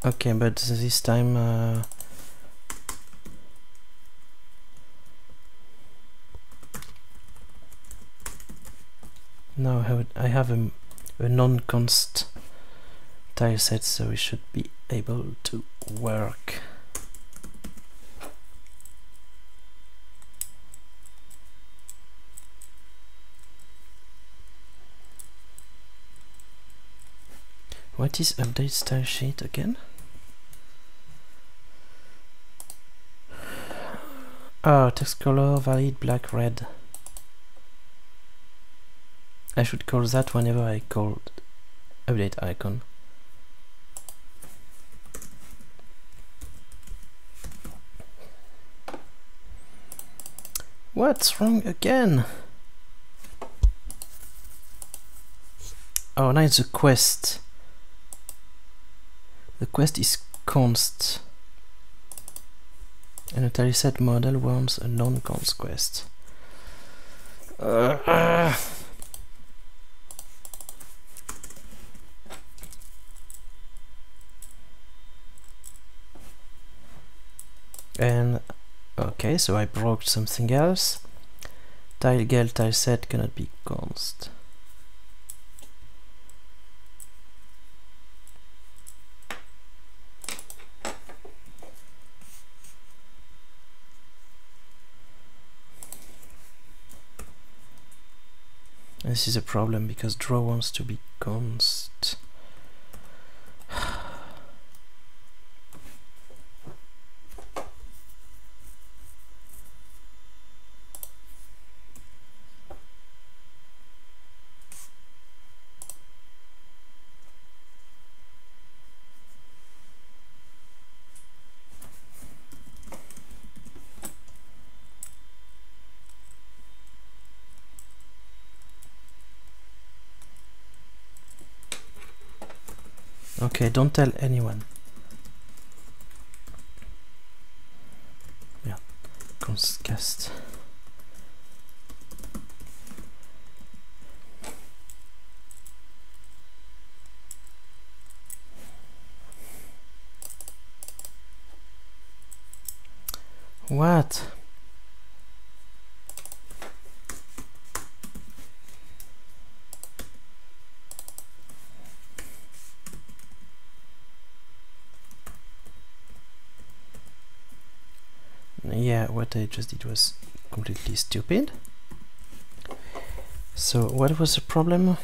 Okay, but this time now I have a non-const tileset, so it should be able to work. What is update style sheet again? Oh, text color valid black red. I should call that whenever I call update icon. What's wrong again? Oh, now it's a quest. The quest is const, and a tileset model wants a non-const quest. And okay, so I broke something else. Tilegel tileset cannot be const. This is a problem because draw wants to be const. Okay, don't tell anyone. Yeah, const cast. What? Yeah, what I just did was completely stupid. So what was the problem?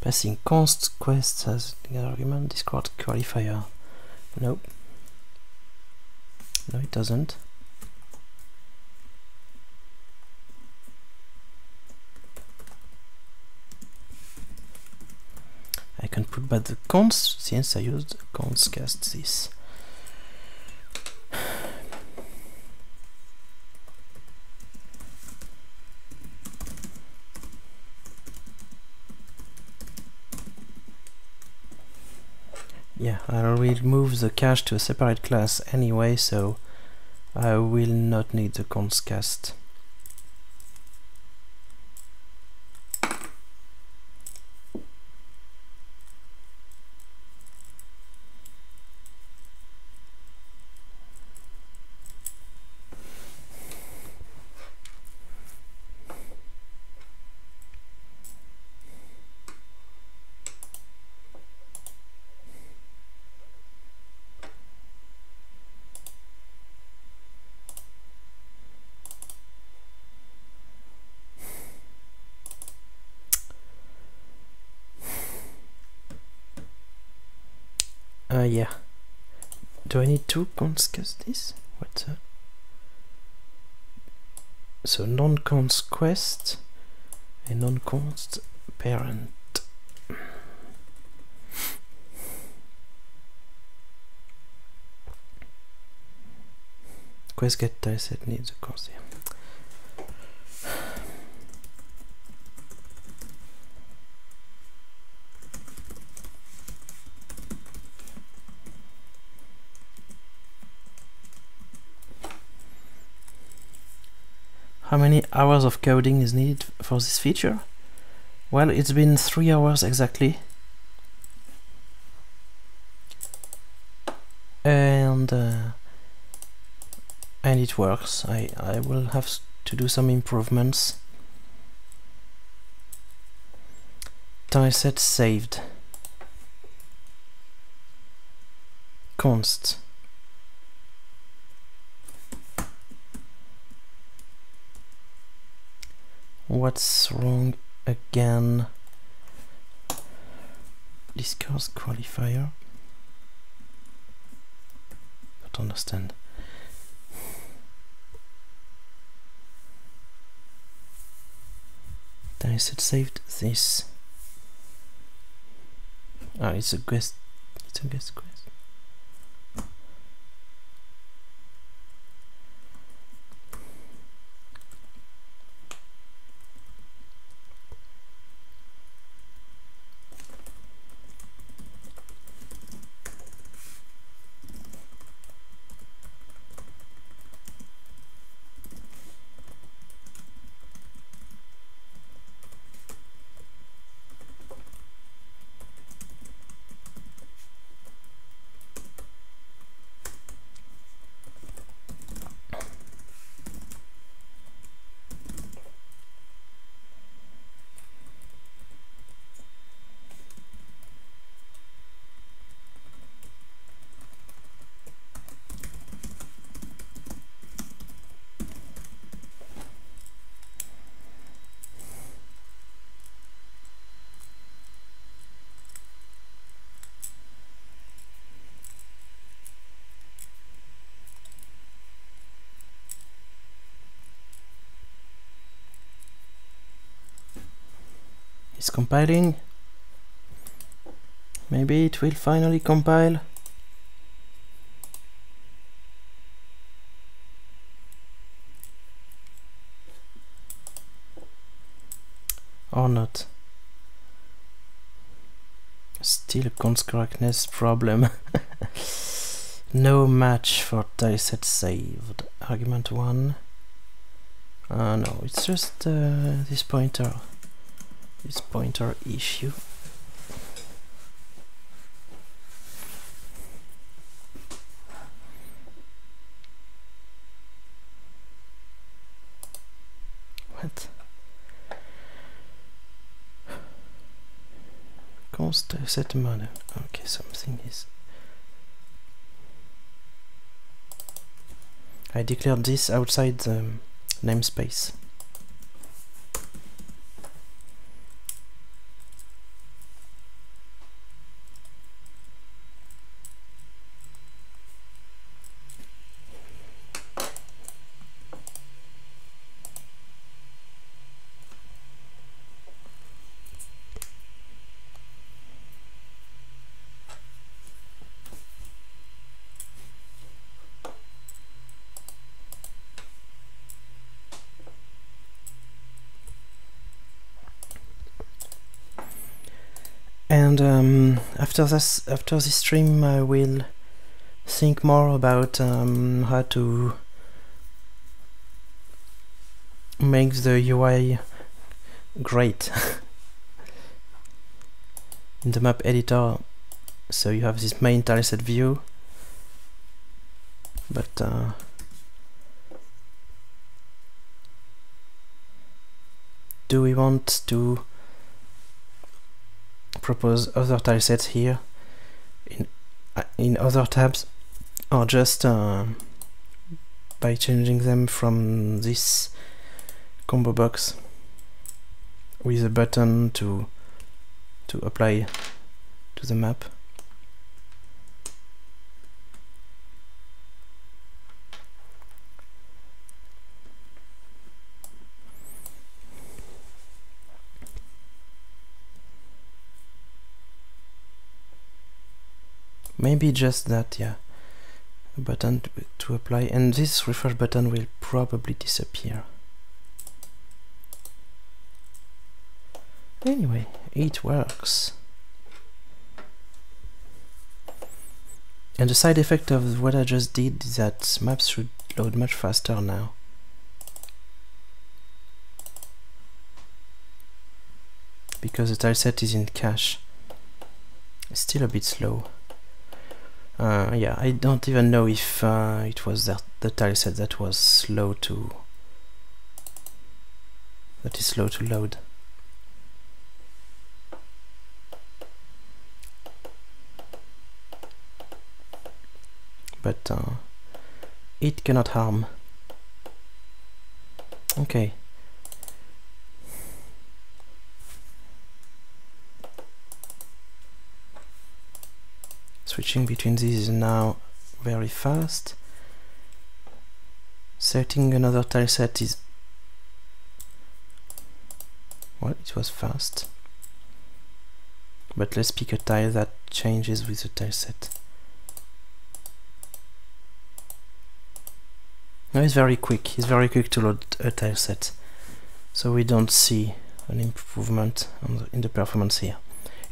Passing const quest as the argument discard qualifier. Nope. No, it doesn't. I can put back the const since I used const cast this. Yeah, I will move the cache to a separate class anyway, so I will not need the const cast. Yeah. Do I need to const cast this? What? So non-const quest and non-const parent. Quest get tileset needs a const here. How many hours of coding is needed for this feature? Well, it's been 3 hours exactly. And it works. I will have to do some improvements. Tileset saved. Const. What's wrong again? Discards qualifier. Don't understand. Tileset saved this. Ah, it's a guest. It's a guest quest. It's compiling. Maybe it will finally compile. Or not. Still a cons correctness problem. No match for tileset saved. Argument 1. No, it's just this pointer issue. What? Const set mode. Okay, something is. I declared this outside the namespace. And after this stream, I will think more about how to make the UI great in the map editor. So you have this main tileset view, but do we want to propose other tilesets here in other tabs, or just by changing them from this combo box with a button to apply to the map? Maybe just that, yeah. A button to apply, and this refresh button will probably disappear. Anyway, it works. And the side effect of what I just did is that maps should load much faster now. Because the tileset is in cache. It's still a bit slow. Yeah, I don't even know if it was the tileset that was slow to load. But it cannot harm. Okay. Switching between these is now very fast. Setting another tileset is... well, it was fast. But let's pick a tile that changes with the tileset. Now it's very quick. It's very quick to load a tileset, so we don't see an improvement in the performance here.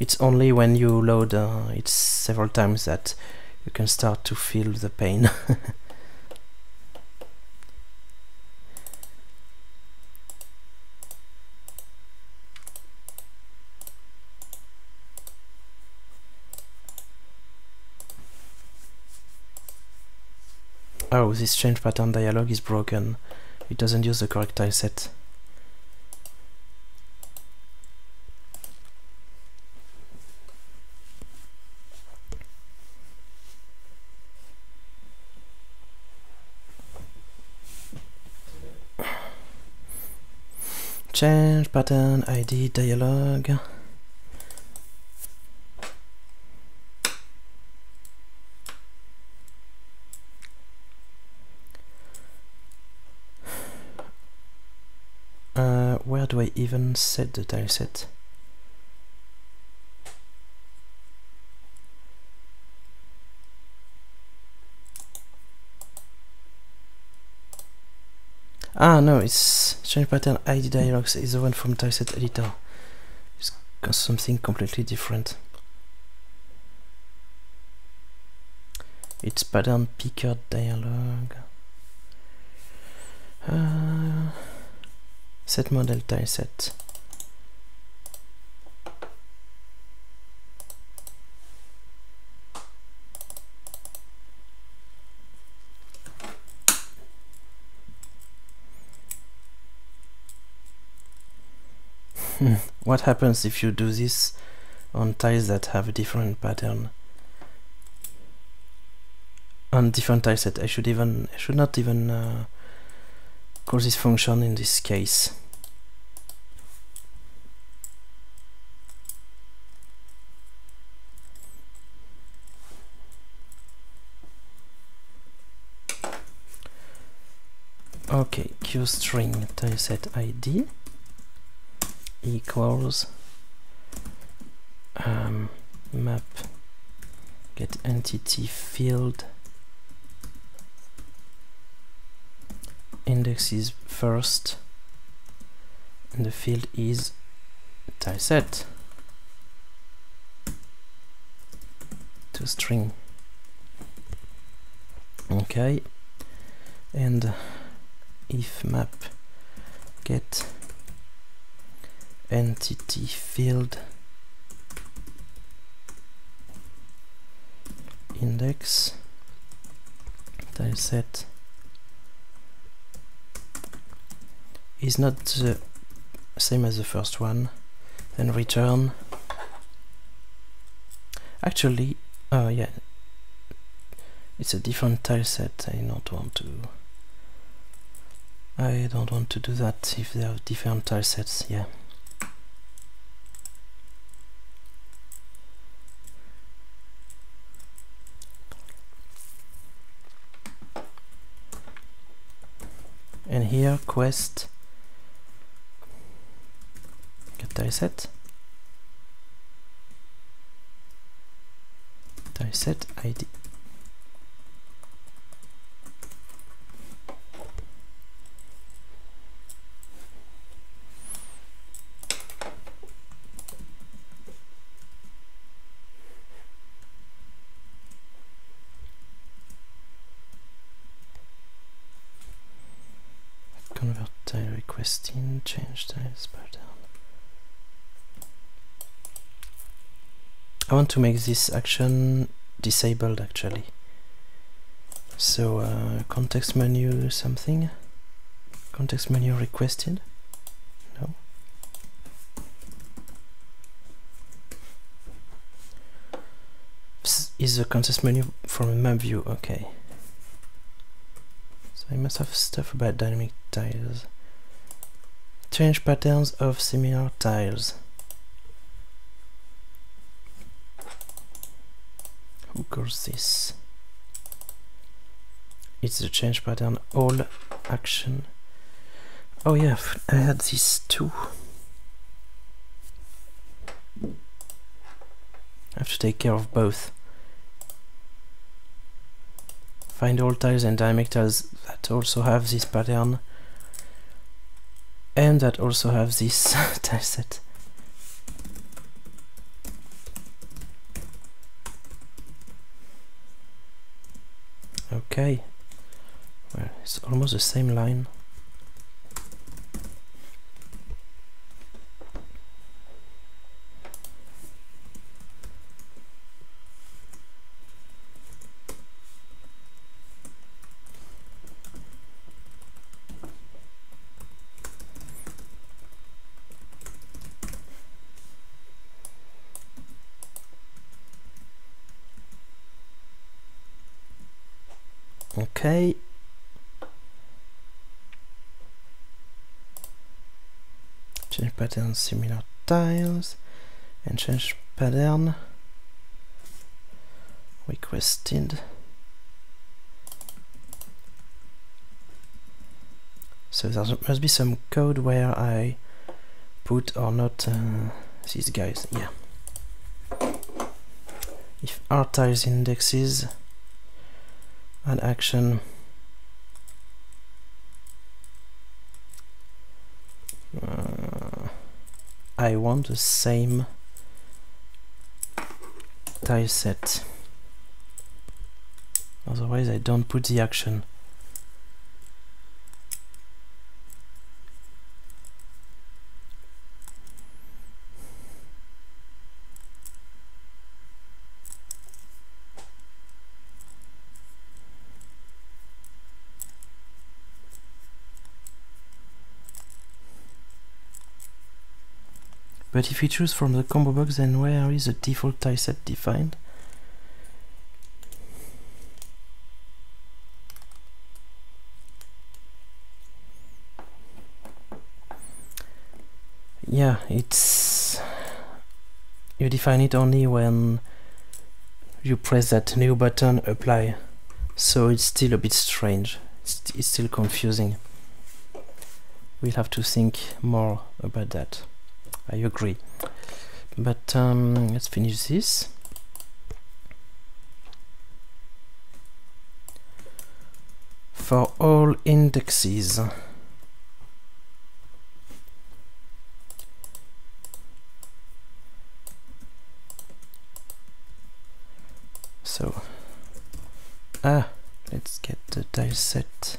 It's only when you load it several times that you can start to feel the pain. Oh, this change pattern dialog is broken. It doesn't use the correct tileset. Change pattern ID dialog. Where do I even set the tileset? Ah no, it's change pattern ID dialogs is the one from Tileset Editor. It's got something completely different. It's pattern picker dialog. Set model tileset. What happens if you do this on tiles that have a different pattern? On different tileset, I should not even call this function in this case. Okay, qstring tileset ID equals map get entity field index is first and the field is tileset to string. Okay, and if map get entity field index tileset is not the same as the first one, then return. Actually, yeah, it's a different tileset. I don't want to do that if they have different tilesets. Yeah. And here quest get tileset ID. Convert tile request in, change tiles pattern. I want to make this action disabled actually. So context menu something. Context menu requested. No. This is the context menu from a map view. Okay. I must have stuff about dynamic tiles. Change patterns of similar tiles. Who calls this? It's the change pattern all action. Oh yeah, I had this too. I have to take care of both. Find all tiles and dynamic tiles that also have this pattern and that also have this tileset. Okay, well, it's almost the same line. Okay. Change pattern similar tiles and change pattern requested. So there must be some code where I put or not these guys. Yeah. If R tiles indexes an action I want the same tile set. Otherwise I don't put the action. But if we choose from the combo box, then where is the default tile set defined? Yeah, it's... you define it only when you press that new button, apply. So it's still a bit strange. It's still confusing. We'll have to think more about that. I agree. But let's finish this. For all indexes, so let's get the tile set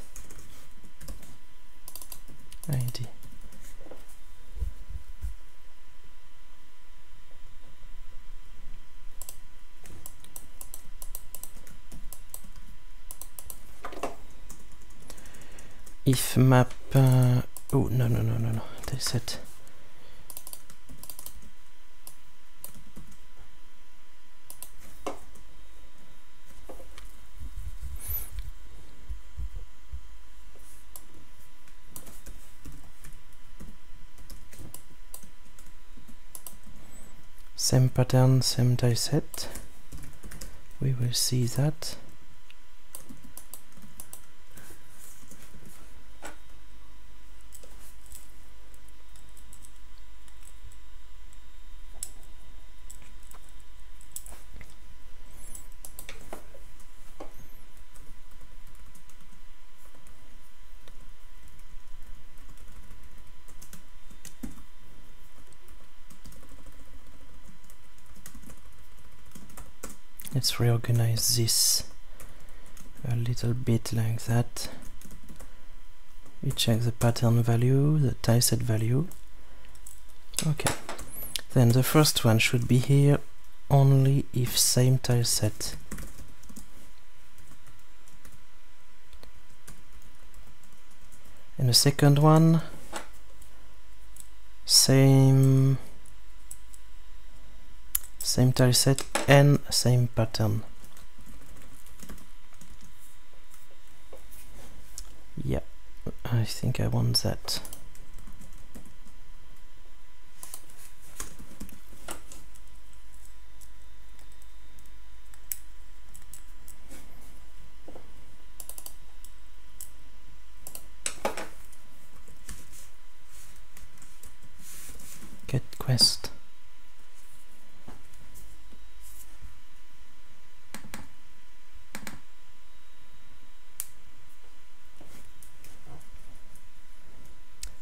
ID. If map oh no, tile set. Same pattern, same tile set. We will see that. Let's reorganize this a little bit like that. We check the pattern value, the tile set value. Okay. Then the first one should be here only if same tile set. And the second one, same tile set and same pattern. Yeah, I think I want that. Get quest.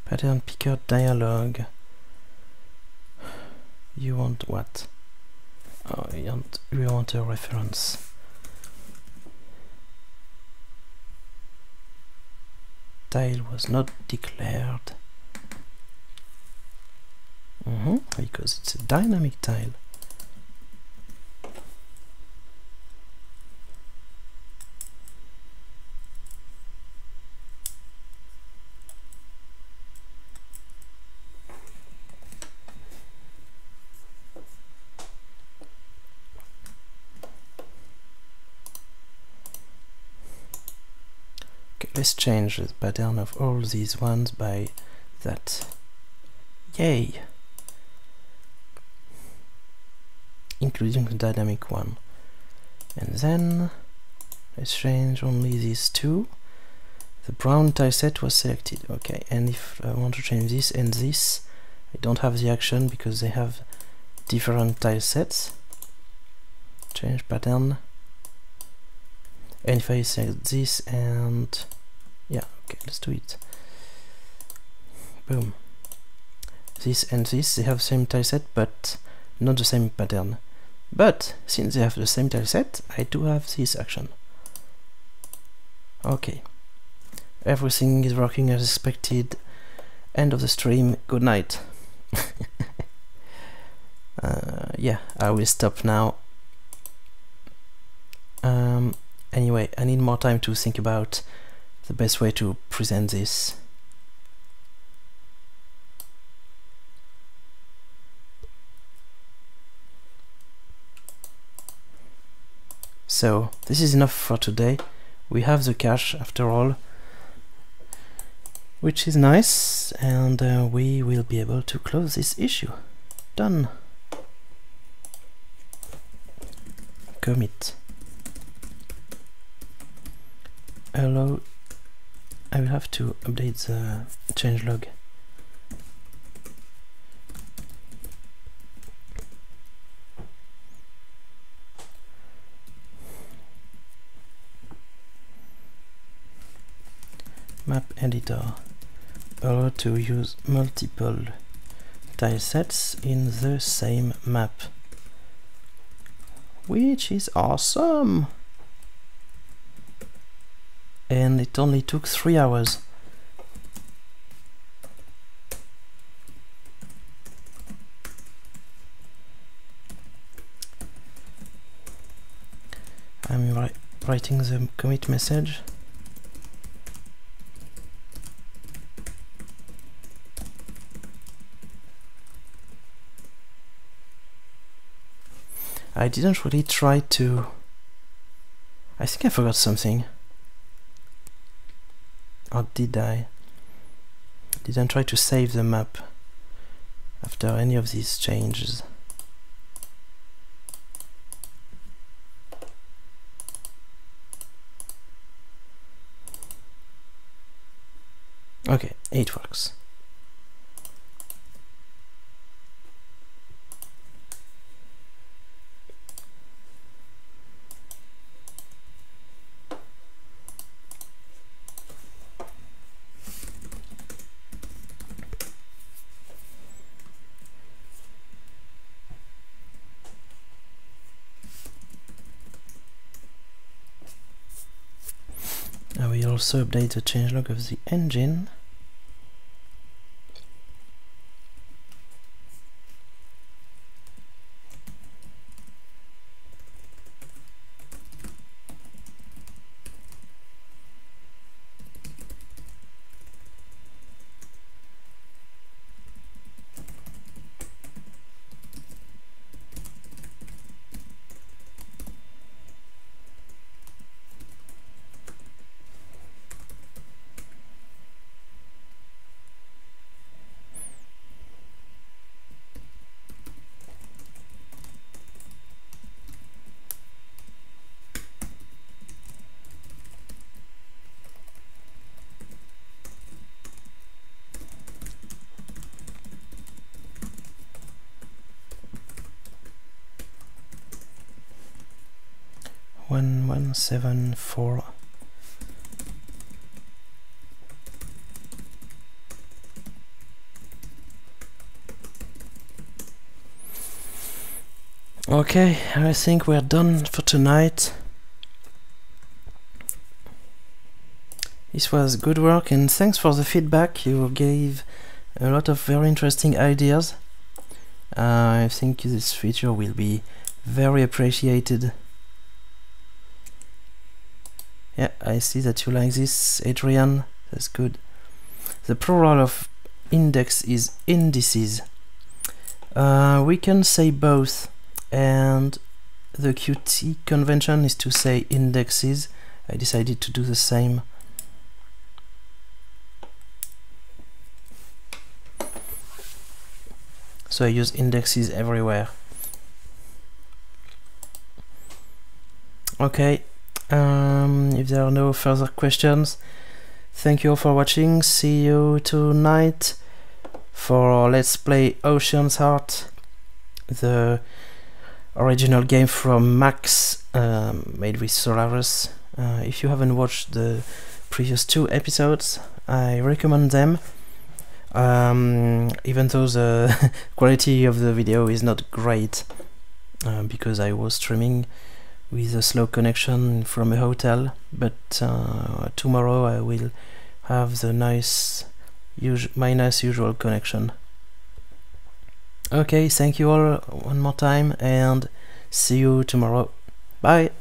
Pattern picker dialog. You want what? Oh, you want a reference. Tile was not declared. Because it's a dynamic tile. Okay, let's change the pattern of all these ones by that. Yay! Including the dynamic one. And then let's change only these two. The brown tile set was selected. Okay, and if I want to change this and this, I don't have the action because they have different tile sets. Change pattern. And if I select this and yeah, okay, let's do it. Boom. this and this, they have the same tileset but not the same pattern. But since they have the same tileset, I do have this action. Okay, everything is working as expected. End of the stream. Good night. Yeah, I will stop now. Anyway, I need more time to think about the best way to present this. So this is enough for today. We have the cache after all, which is nice, and we will be able to close this issue. Done. Commit. Hello. I will have to update the changelog. Map editor. Allow to use multiple tilesets in the same map, which is awesome. And it only took 3 hours. I'm writing the commit message. I didn't really try to... I think I forgot something. Or did I? Didn't try to save the map after any of these changes. Okay, it works. I will also update the changelog of the engine. One 174. Okay, I think we're done for tonight. This was good work, and thanks for the feedback. You gave a lot of very interesting ideas. I think this feature will be very appreciated. Yeah, I see that you like this, Adrian. That's good. The plural of index is indices. We can say both, and the Qt convention is to say indexes. I decided to do the same. So I use indexes everywhere. Okay. If there are no further questions, thank you all for watching. See you tonight for Let's Play Ocean's Heart, the original game from Max, made with Solarus. If you haven't watched the previous 2 episodes, I recommend them. even though the quality of the video is not great, because I was streaming with a slow connection from a hotel, but tomorrow I will have the my nice usual connection. Okay, thank you all one more time, and see you tomorrow. Bye!